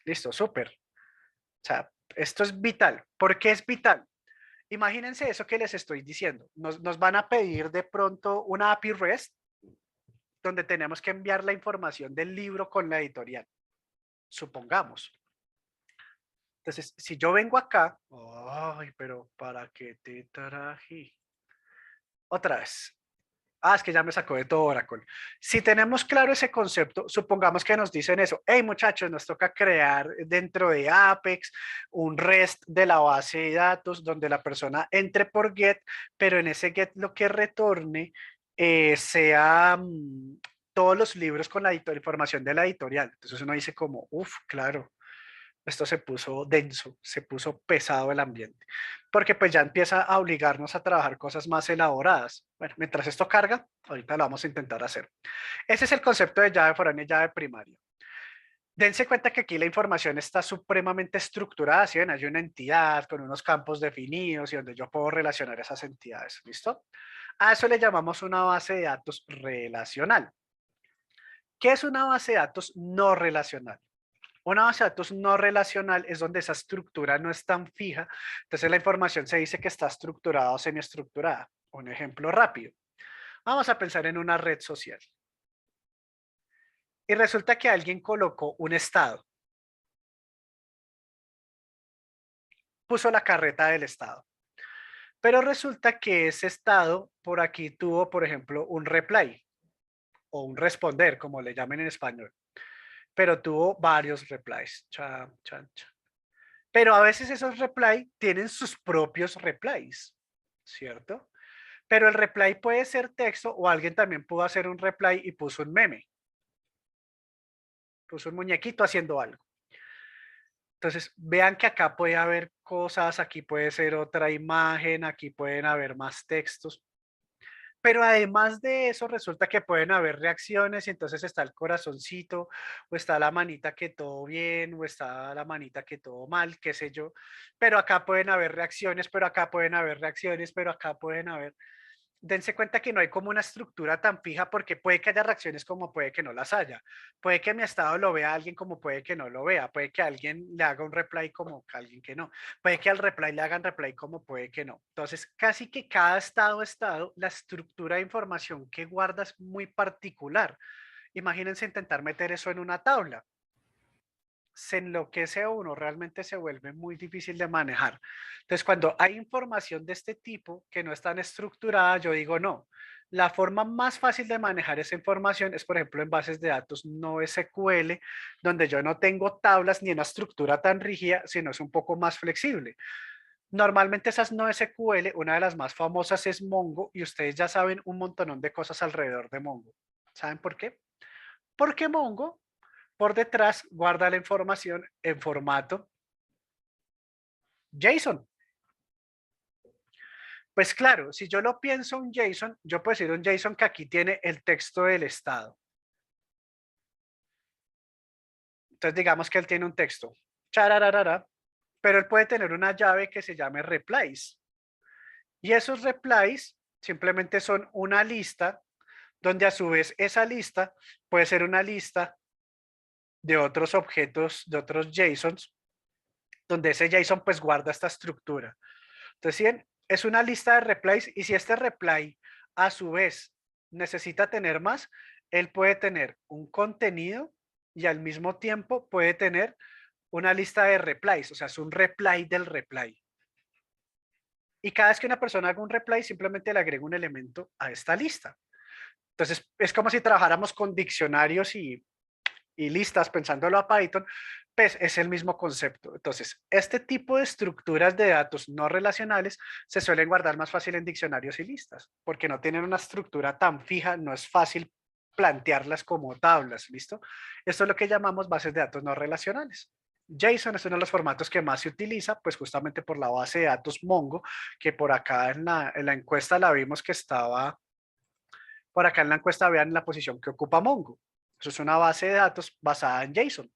Listo, súper. O sea, esto es vital. ¿Por qué es vital? Imagínense eso que les estoy diciendo. Nos van a pedir de pronto una API REST donde tenemos que enviar la información del libro con la editorial. Supongamos. Entonces, si yo vengo acá, ay, pero ¿para qué te traje? Otra vez. Ah, es que ya me sacó de todo Oracle. Si tenemos claro ese concepto, supongamos que nos dicen eso. Hey, muchachos, nos toca crear dentro de Apex un REST de la base de datos donde la persona entre por GET, pero en ese GET lo que retorne sea todos los libros con la información de la editorial. Entonces uno dice como, uff, claro, esto se puso denso, se puso pesado el ambiente, porque pues ya empieza a obligarnos a trabajar cosas más elaboradas. Bueno, mientras esto carga, ahorita lo vamos a intentar hacer. Ese es el concepto de llave foránea y llave primaria. Dense cuenta que aquí la información está supremamente estructurada, si ven, hay una entidad con unos campos definidos y donde yo puedo relacionar esas entidades, ¿listo? A eso le llamamos una base de datos relacional. ¿Qué es una base de datos no relacional? Una base de datos no relacional es donde esa estructura no es tan fija, entonces la información se dice que está estructurada o semiestructurada. Un ejemplo rápido. Vamos a pensar en una red social. Y resulta que alguien colocó un estado, puso la carreta del estado, pero resulta que ese estado por aquí tuvo, por ejemplo, un reply o un responder, como le llamen en español. pero tuvo varios replies. Chan, chan, chan. Pero a veces esos replies tienen sus propios replies, ¿cierto? Pero el reply puede ser texto o alguien también pudo hacer un reply y puso un meme, puso un muñequito haciendo algo. Entonces, vean que acá puede haber cosas, aquí puede ser otra imagen, aquí pueden haber más textos. Pero además de eso, resulta que pueden haber reacciones y entonces está el corazoncito, o está la manita que todo bien, o está la manita que todo mal, qué sé yo. Pero acá pueden haber reacciones, pero acá pueden haber reacciones, pero acá pueden haber. Dense cuenta que no hay como una estructura tan fija porque puede que haya reacciones como puede que no las haya. Puede que mi estado lo vea alguien como puede que no lo vea. Puede que alguien le haga un reply como que alguien que no. Puede que al reply le hagan reply como puede que no. Entonces, casi que cada estado, la estructura de información que guarda es muy particular. Imagínense intentar meter eso en una tabla. Se enloquece uno, realmente se vuelve muy difícil de manejar. Entonces, cuando hay información de este tipo que no es tan estructurada, yo digo no. La forma más fácil de manejar esa información es, por ejemplo, en bases de datos no SQL, donde yo no tengo tablas ni una estructura tan rígida, sino es un poco más flexible. Normalmente esas no SQL, una de las más famosas es Mongo, y ustedes ya saben un montonón de cosas alrededor de Mongo. ¿Saben por qué? Porque Mongo por detrás guarda la información en formato JSON. Pues claro, si yo lo pienso un JSON, yo puedo decir un JSON que aquí tiene el texto del estado. Entonces digamos que él tiene un texto, charararara, pero él puede tener una llave que se llame replies. Y esos replies simplemente son una lista donde a su vez esa lista puede ser una lista de otros objetos, de otros JSONs, donde ese JSON pues guarda esta estructura. Entonces, si es una lista de replies y si este reply a su vez necesita tener más, él puede tener un contenido y al mismo tiempo puede tener una lista de replies, o sea, es un reply del reply. Y cada vez que una persona haga un reply, simplemente le agrega un elemento a esta lista. Entonces, es como si trabajáramos con diccionarios y listas, pensándolo a Python, pues es el mismo concepto. Entonces, este tipo de estructuras de datos no relacionales se suelen guardar más fácil en diccionarios y listas, porque no tienen una estructura tan fija, no es fácil plantearlas como tablas, ¿listo? Esto es lo que llamamos bases de datos no relacionales. JSON es uno de los formatos que más se utiliza, pues justamente por la base de datos Mongo, que por acá en la encuesta la vimos que estaba, por acá en la encuesta vean la posición que ocupa Mongo. Eso es una base de datos basada en JSON.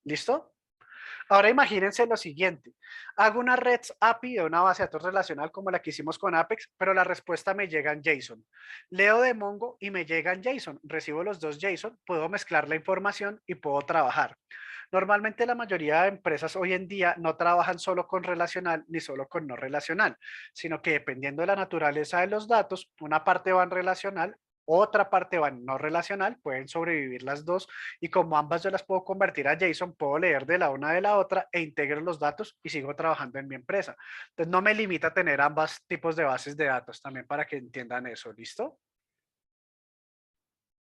¿Listo? Ahora imagínense lo siguiente. Hago una REST API de una base de datos relacional como la que hicimos con Apex, pero la respuesta me llega en JSON. Leo de Mongo y me llega en JSON. Recibo los dos JSON, puedo mezclar la información y puedo trabajar. Normalmente la mayoría de empresas hoy en día no trabajan solo con relacional ni solo con no relacional, sino que dependiendo de la naturaleza de los datos, una parte va en relacional, otra parte va en no relacional, pueden sobrevivir las dos y como ambas yo las puedo convertir a JSON, puedo leer de la una de la otra e integro los datos y sigo trabajando en mi empresa. Entonces no me limita a tener ambos tipos de bases de datos también para que entiendan eso, ¿listo?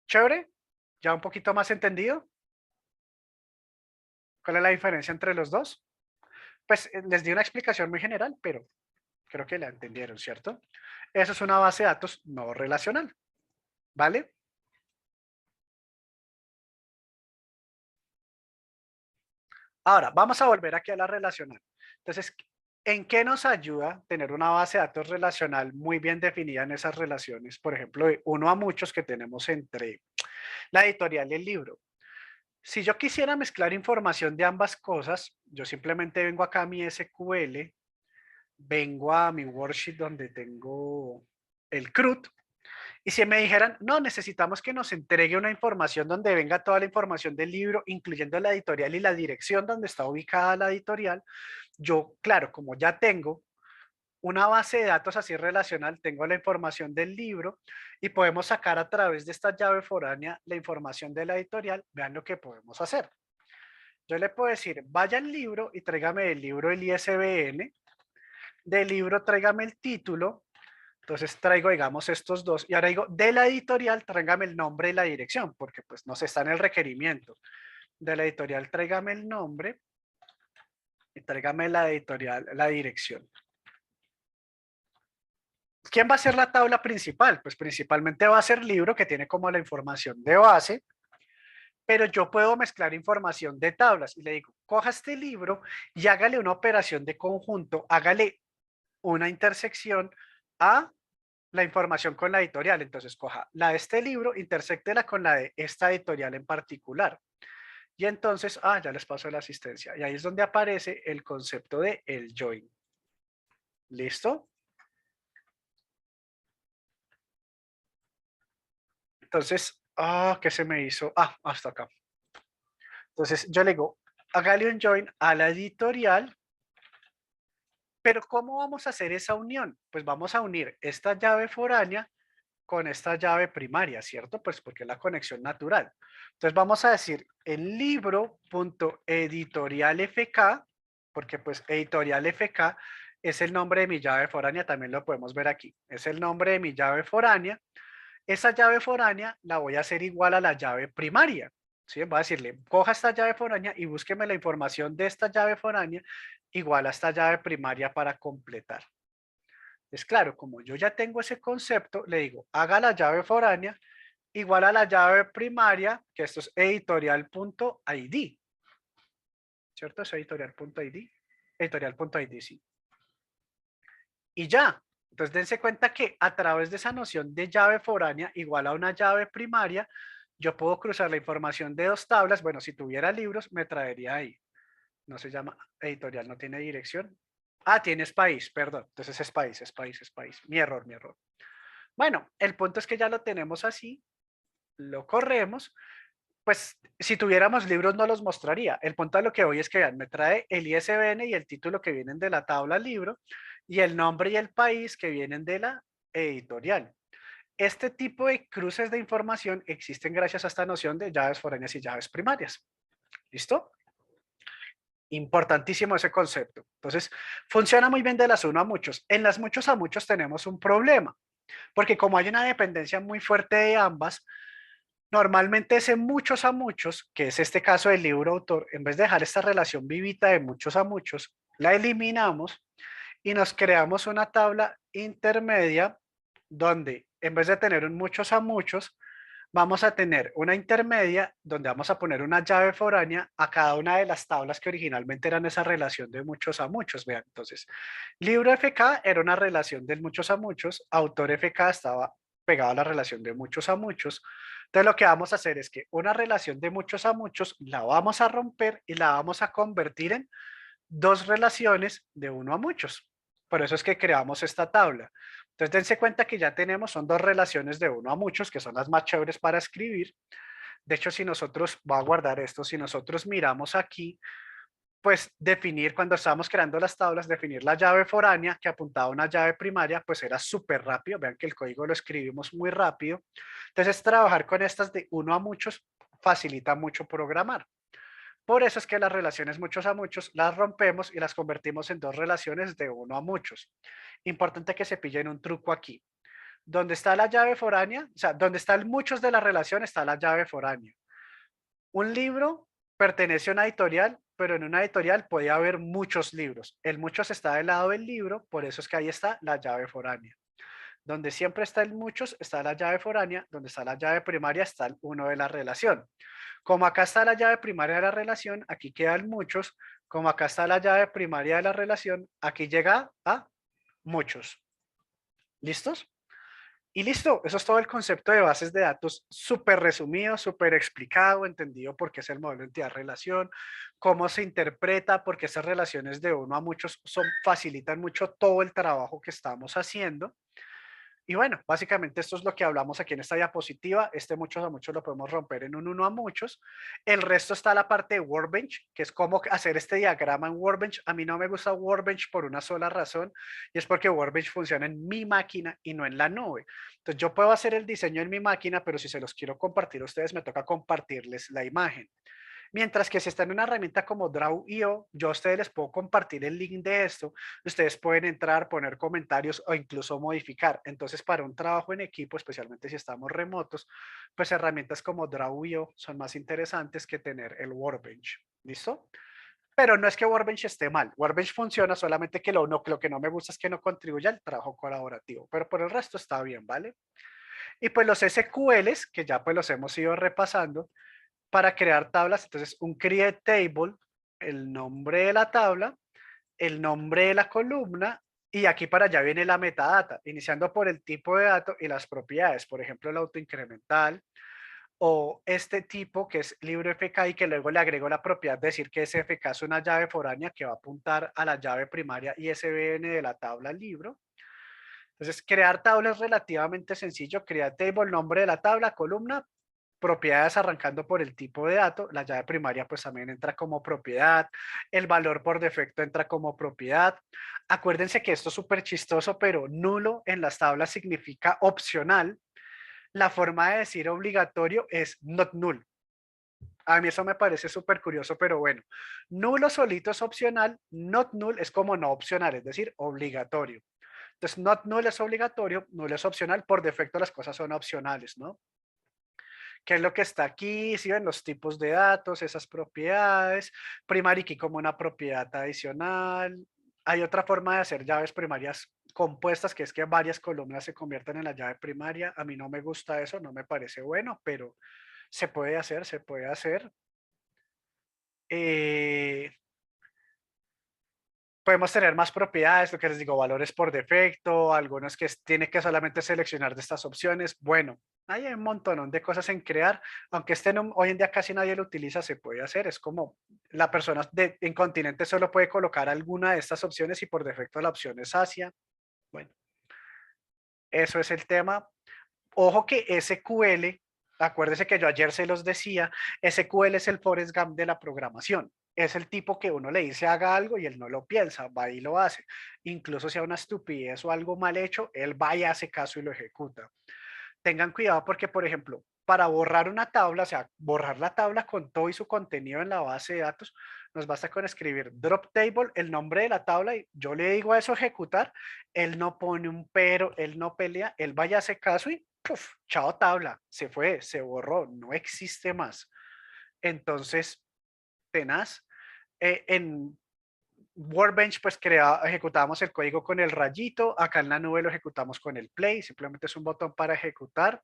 ¿Chévere? ¿Ya un poquito más entendido? ¿Cuál es la diferencia entre los dos? Pues les di una explicación muy general, pero creo que la entendieron, ¿cierto? Eso es una base de datos no relacional, ¿vale? Ahora, vamos a volver aquí a la relacional. Entonces, ¿en qué nos ayuda tener una base de datos relacional muy bien definida en esas relaciones? Por ejemplo, de uno a muchos que tenemos entre la editorial y el libro. Si yo quisiera mezclar información de ambas cosas, yo simplemente vengo acá a mi SQL, vengo a mi worksheet donde tengo el CRUD. Y si me dijeran, no, necesitamos que nos entregue una información donde venga toda la información del libro, incluyendo la editorial y la dirección donde está ubicada la editorial, yo, claro, como ya tengo una base de datos así relacional, tengo la información del libro y podemos sacar a través de esta llave foránea la información de la editorial, vean lo que podemos hacer. Yo le puedo decir, vaya al libro y tráigame del libro el ISBN, del libro tráigame el título. Entonces traigo, digamos, estos dos y ahora digo, de la editorial, tráigame el nombre y la dirección, porque pues no se está en el requerimiento. de la editorial, tráigame el nombre y tráigame la editorial, la dirección. ¿Quién va a ser la tabla principal? Pues principalmente va a ser libro, que tiene como la información de base, pero yo puedo mezclar información de tablas y le digo, coja este libro y hágale una operación de conjunto, hágale una intersección a la información con la editorial. Entonces coja la de este libro, intersectela con la de esta editorial en particular. Y entonces, ya les paso la asistencia. Y ahí es donde aparece el concepto de el join. ¿Listo? Entonces, ¿qué se me hizo? Hasta acá. Entonces yo le digo, hágale un join a la editorial, pero ¿cómo vamos a hacer esa unión? Pues vamos a unir esta llave foránea con esta llave primaria, ¿cierto? Pues porque es la conexión natural. Entonces vamos a decir el libro.editorialfk, porque pues editorialfk es el nombre de mi llave foránea, también lo podemos ver aquí. Es el nombre de mi llave foránea. Esa llave foránea la voy a hacer igual a la llave primaria. ¿Sí? Voy a decirle, coja esta llave foránea y búsqueme la información de esta llave foránea igual a esta llave primaria para completar. Es claro, como yo ya tengo ese concepto, le digo, haga la llave foránea igual a la llave primaria, que esto es editorial.id. ¿Cierto? Es editorial.id. Editorial.id, sí. Y ya. Entonces dense cuenta que a través de esa noción de llave foránea igual a una llave primaria, yo puedo cruzar la información de dos tablas. Bueno, si tuviera libros, me traería ahí. No se llama editorial, no tiene dirección. Tienes país, perdón. Entonces es país, es país, es país. Mi error, mi error. Bueno, el punto es que ya lo tenemos así, lo corremos. Pues si tuviéramos libros no los mostraría. El punto de lo que voy es que vean, me trae el ISBN y el título que vienen de la tabla libro y el nombre y el país que vienen de la editorial. Este tipo de cruces de información existen gracias a esta noción de llaves foráneas y llaves primarias. ¿Listo? Importantísimo ese concepto. Entonces, funciona muy bien de las uno a muchos. En las muchos a muchos tenemos un problema, porque como hay una dependencia muy fuerte de ambas, normalmente ese muchos a muchos, que es este caso del libro autor, en vez de dejar esta relación vivita de muchos a muchos, la eliminamos y nos creamos una tabla intermedia donde en vez de tener un muchos a muchos, vamos a tener una intermedia donde vamos a poner una llave foránea a cada una de las tablas que originalmente eran esa relación de muchos a muchos. Vean, entonces, libro FK era una relación del muchos a muchos, autor FK estaba pegado a la relación de muchos a muchos. Entonces, lo que vamos a hacer es que una relación de muchos a muchos la vamos a romper y la vamos a convertir en dos relaciones de uno a muchos. Por eso es que creamos esta tabla. Entonces, dense cuenta que ya tenemos, son dos relaciones de uno a muchos, que son las más chéveres para escribir. De hecho, si nosotros, voy a guardar esto, si nosotros miramos aquí, pues definir, cuando estábamos creando las tablas, definir la llave foránea que apuntaba a una llave primaria, pues era súper rápido. Vean que el código lo escribimos muy rápido. Entonces, trabajar con estas de uno a muchos facilita mucho programar. Por eso es que las relaciones muchos a muchos las rompemos y las convertimos en dos relaciones de uno a muchos. Importante que se pillen un truco aquí. Donde está la llave foránea, o sea, donde están muchos de la relación está la llave foránea. Un libro pertenece a una editorial, pero en una editorial puede haber muchos libros. El muchos está del lado del libro, por eso es que ahí está la llave foránea. Donde siempre está el muchos está la llave foránea, donde está la llave primaria está el uno de la relación. Como acá está la llave primaria de la relación, aquí quedan muchos. Como acá está la llave primaria de la relación, aquí llega a muchos. ¿Listos? Y listo, eso es todo el concepto de bases de datos, súper resumido, súper explicado, entendido por qué es el modelo de entidad-relación, cómo se interpreta, porque esas relaciones de uno a muchos facilitan mucho todo el trabajo que estamos haciendo. Y bueno, básicamente esto es lo que hablamos aquí en esta diapositiva. Este muchos a muchos lo podemos romper en un uno a muchos. El resto está la parte de Workbench, que es cómo hacer este diagrama en Workbench. A mí no me gusta Workbench por una sola razón, y es porque Workbench funciona en mi máquina y no en la nube. Entonces yo puedo hacer el diseño en mi máquina, pero si se los quiero compartir a ustedes, me toca compartirles la imagen. Mientras que si están en una herramienta como Draw.io, yo a ustedes les puedo compartir el link de esto. Ustedes pueden entrar, poner comentarios o incluso modificar. Entonces, para un trabajo en equipo, especialmente si estamos remotos, pues herramientas como Draw.io son más interesantes que tener el Workbench. ¿Listo? Pero no es que Workbench esté mal. Workbench funciona, solamente que lo que no me gusta es que no contribuya al trabajo colaborativo. Pero por el resto está bien, ¿vale? Y pues los SQLs, que ya pues los hemos ido repasando, para crear tablas, entonces un create table, el nombre de la tabla, el nombre de la columna, y aquí para allá viene la metadata, iniciando por el tipo de dato y las propiedades, por ejemplo, el autoincremental, o este tipo que es libro FK y que luego le agrego la propiedad de decir que ese FK es una llave foránea que va a apuntar a la llave primaria ISBN de la tabla libro. Entonces, crear tabla es relativamente sencillo. Crear table, nombre de la tabla, columna, propiedades arrancando por el tipo de dato. La llave primaria pues también entra como propiedad. El valor por defecto entra como propiedad. Acuérdense que esto es súper chistoso, pero nulo en las tablas significa opcional. La forma de decir obligatorio es not null. A mí eso me parece súper curioso, pero bueno. Nulo solito es opcional, not null es como no opcional, es decir, obligatorio. Entonces, not null es obligatorio, null es opcional, por defecto las cosas son opcionales, ¿no? ¿Qué es lo que está aquí? Si ven los tipos de datos, esas propiedades, primary key como una propiedad adicional. Hay otra forma de hacer llaves primarias compuestas, que es que varias columnas se conviertan en la llave primaria. A mí no me gusta eso, no me parece bueno, pero se puede hacer, se puede hacer. Eh, Podemos tener más propiedades, lo que les digo, valores por defecto, algunos que tiene que solamente seleccionar de estas opciones. Bueno, hay un montón de cosas en crear, aunque hoy en día casi nadie lo utiliza, se puede hacer. Es como la persona en continente solo puede colocar alguna de estas opciones y por defecto la opción es Asia. Bueno, eso es el tema. Ojo que SQL, acuérdese que yo ayer se los decía, SQL es el Forrest Gump de la programación. Es el tipo que uno le dice haga algo y él no lo piensa, va y lo hace. Incluso sea una estupidez o algo mal hecho, él va y hace caso y lo ejecuta. Tengan cuidado porque, por ejemplo, para borrar una tabla, o sea, borrar la tabla con todo y su contenido en la base de datos, nos basta con escribir drop table, el nombre de la tabla, y yo le digo a eso ejecutar, él no pone un pero, él no pelea, él vaya a hacer caso y ¡puf! Chao tabla, se fue, se borró, no existe más. Entonces, tenaz. En Workbench, pues ejecutamos el código con el rayito, acá en la nube lo ejecutamos con el play, simplemente es un botón para ejecutar.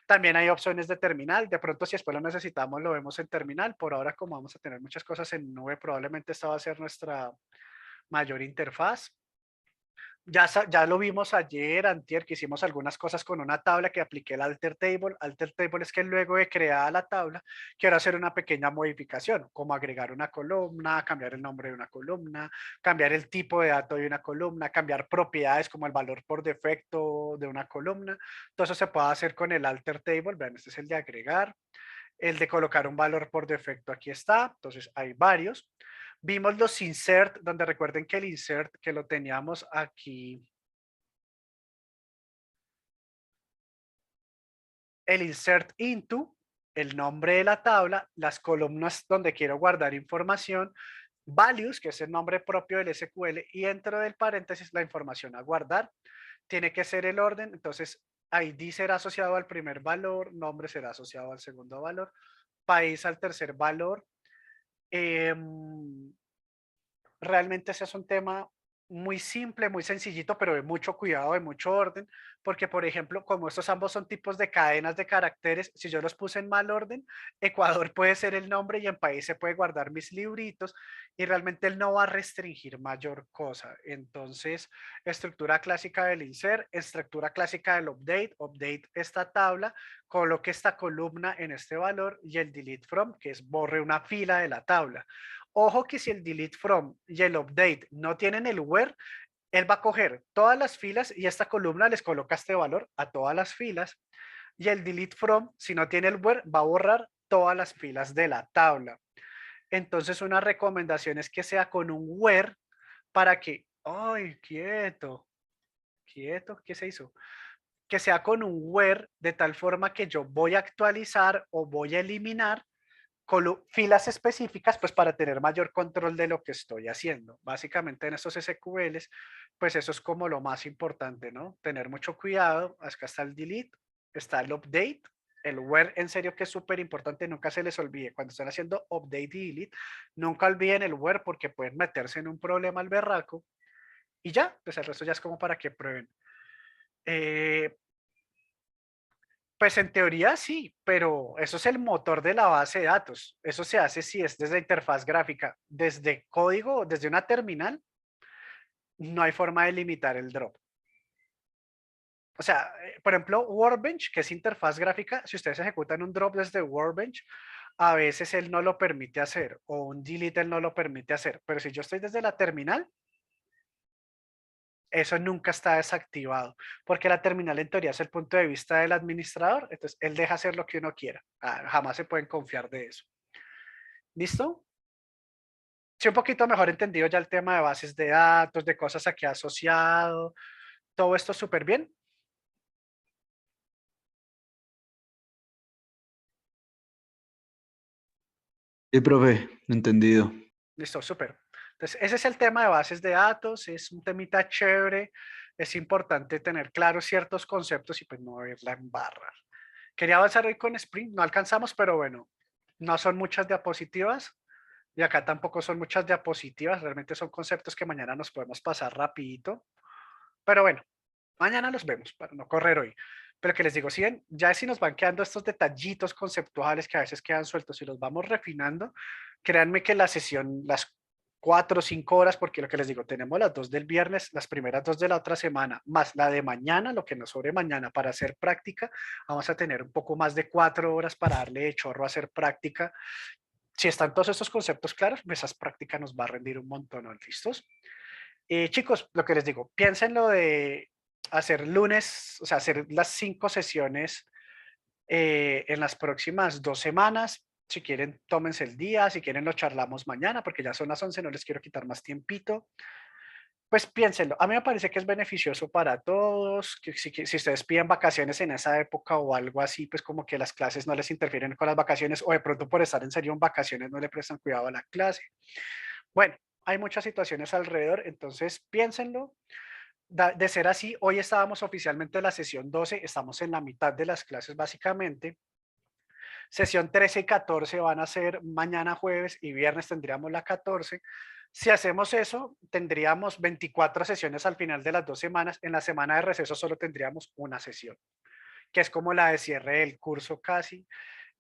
También hay opciones de terminal. De pronto, si después lo necesitamos, lo vemos en terminal. Por ahora, como vamos a tener muchas cosas en nube, probablemente esta va a ser nuestra mayor interfaz. Ya lo vimos ayer, antier, que hicimos algunas cosas con una tabla que apliqué el alter table. Alter table es que luego de creada la tabla, quiero hacer una pequeña modificación, como agregar una columna, cambiar el nombre de una columna, cambiar el tipo de dato de una columna, cambiar propiedades como el valor por defecto de una columna. Todo eso se puede hacer con el alter table. Vean, este es el de agregar. El de colocar un valor por defecto, aquí está. Entonces hay varios. Vimos los insert, donde recuerden que el insert que lo teníamos aquí, el insert into, el nombre de la tabla, las columnas donde quiero guardar información, values, que es el nombre propio del SQL, y dentro del paréntesis la información a guardar. Tiene que ser el orden, entonces ID será asociado al primer valor, nombre será asociado al segundo valor, país al tercer valor. Eh, Realmente ese es un tema muy simple, muy sencillito, pero de mucho cuidado, de mucho orden, porque por ejemplo, como estos ambos son tipos de cadenas de caracteres, si yo los puse en mal orden, Ecuador puede ser el nombre y en país se puede guardar mis libritos y realmente él no va a restringir mayor cosa. Entonces, estructura clásica del insert, estructura clásica del update, update esta tabla, coloque esta columna en este valor y el delete from, que es borre una fila de la tabla. Ojo que si el delete from y el update no tienen el where, él va a coger todas las filas y esta columna les coloca este valor a todas las filas. Y el delete from, si no tiene el where, va a borrar todas las filas de la tabla. Entonces, una recomendación es que sea con un where para que, ay, quieto, quieto, ¿qué se hizo? Que sea con un where de tal forma que yo voy a actualizar o voy a eliminar filas específicas, pues para tener mayor control de lo que estoy haciendo. Básicamente en estos SQLs, pues eso es como lo más importante, ¿no? Tener mucho cuidado. Acá está el delete, está el update, el where, en serio que es súper importante, nunca se les olvide. Cuando están haciendo update y delete, nunca olviden el where porque pueden meterse en un problema al berraco. Y ya, pues el resto ya es como para que prueben. Eh, Pues en teoría sí, pero eso es el motor de la base de datos. Eso se hace si es desde interfaz gráfica. Desde código, desde una terminal, no hay forma de limitar el drop. O sea, por ejemplo, Workbench, que es interfaz gráfica, si ustedes ejecutan un drop desde Workbench, a veces él no lo permite hacer o un delete él no lo permite hacer. Pero si yo estoy desde la terminal, eso nunca está desactivado, porque la terminal en teoría es el punto de vista del administrador, entonces él deja hacer lo que uno quiera. Jamás se pueden confiar de eso. ¿Listo? Sí, un poquito mejor entendido ya el tema de bases de datos, de cosas aquí asociado, todo esto súper bien. Sí, profe, entendido. Listo, súper. Entonces, ese es el tema de bases de datos, es un temita chévere, es importante tener claros ciertos conceptos y pues no irla en barra. Quería avanzar hoy con Spring, no alcanzamos, pero bueno, no son muchas diapositivas y acá tampoco son muchas diapositivas, realmente son conceptos que mañana nos podemos pasar rapidito, pero bueno, mañana los vemos para no correr hoy. Pero que les digo, si ven, ya si nos van quedando estos detallitos conceptuales que a veces quedan sueltos y los vamos refinando, créanme que la sesión, las 4 o 5 horas, porque lo que les digo, tenemos las 2 del viernes, las primeras 2 de la otra semana, más la de mañana, lo que nos sobre mañana para hacer práctica, vamos a tener un poco más de 4 horas para darle de chorro a hacer práctica. Si están todos estos conceptos claros, pues esas prácticas nos va a rendir un montón, ¿no? ¿Listos? Chicos, lo que les digo, piensen lo de hacer lunes, o sea, hacer las 5 sesiones en las próximas 2 semanas. Si quieren, tómense el día, si quieren lo charlamos mañana, porque ya son las 11, no les quiero quitar más tiempito. Pues piénsenlo, a mí me parece que es beneficioso para todos, que si ustedes piden vacaciones en esa época o algo así, pues como que las clases no les interfieren con las vacaciones o de pronto por estar en serio en vacaciones no le prestan cuidado a la clase. Bueno, hay muchas situaciones alrededor, entonces piénsenlo. De ser así, hoy estábamos oficialmente en la sesión 12, estamos en la mitad de las clases básicamente. Sesión 13 y 14 van a ser mañana jueves y viernes tendríamos la 14. Si hacemos eso, tendríamos 24 sesiones al final de las 2 semanas. En la semana de receso solo tendríamos una sesión, que es como la de cierre del curso casi.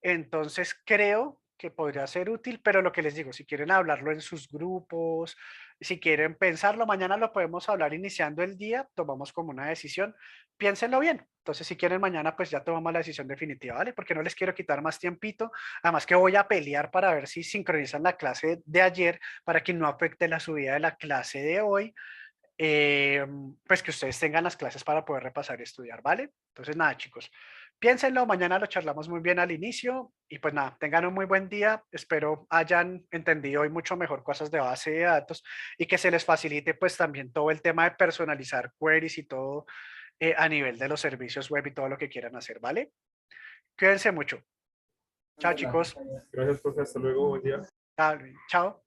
Entonces creo que podría ser útil, pero lo que les digo, si quieren hablarlo en sus grupos, si quieren pensarlo, mañana lo podemos hablar iniciando el día, tomamos como una decisión, piénsenlo bien. Entonces, si quieren mañana, pues ya tomamos la decisión definitiva, ¿vale? Porque no les quiero quitar más tiempito. Además que voy a pelear para ver si sincronizan la clase de ayer para que no afecte la subida de la clase de hoy. eh, pues que ustedes tengan las clases para poder repasar y estudiar, ¿vale? Entonces, nada, chicos, piénsenlo, mañana lo charlamos muy bien al inicio y pues nada, tengan un muy buen día, espero hayan entendido hoy mucho mejor cosas de base de datos y que se les facilite pues también todo el tema de personalizar queries y todo a nivel de los servicios web y todo lo que quieran hacer, ¿vale? Cuídense mucho. Chao, chicos. Gracias, profe. Hasta luego. Buen día. Chao.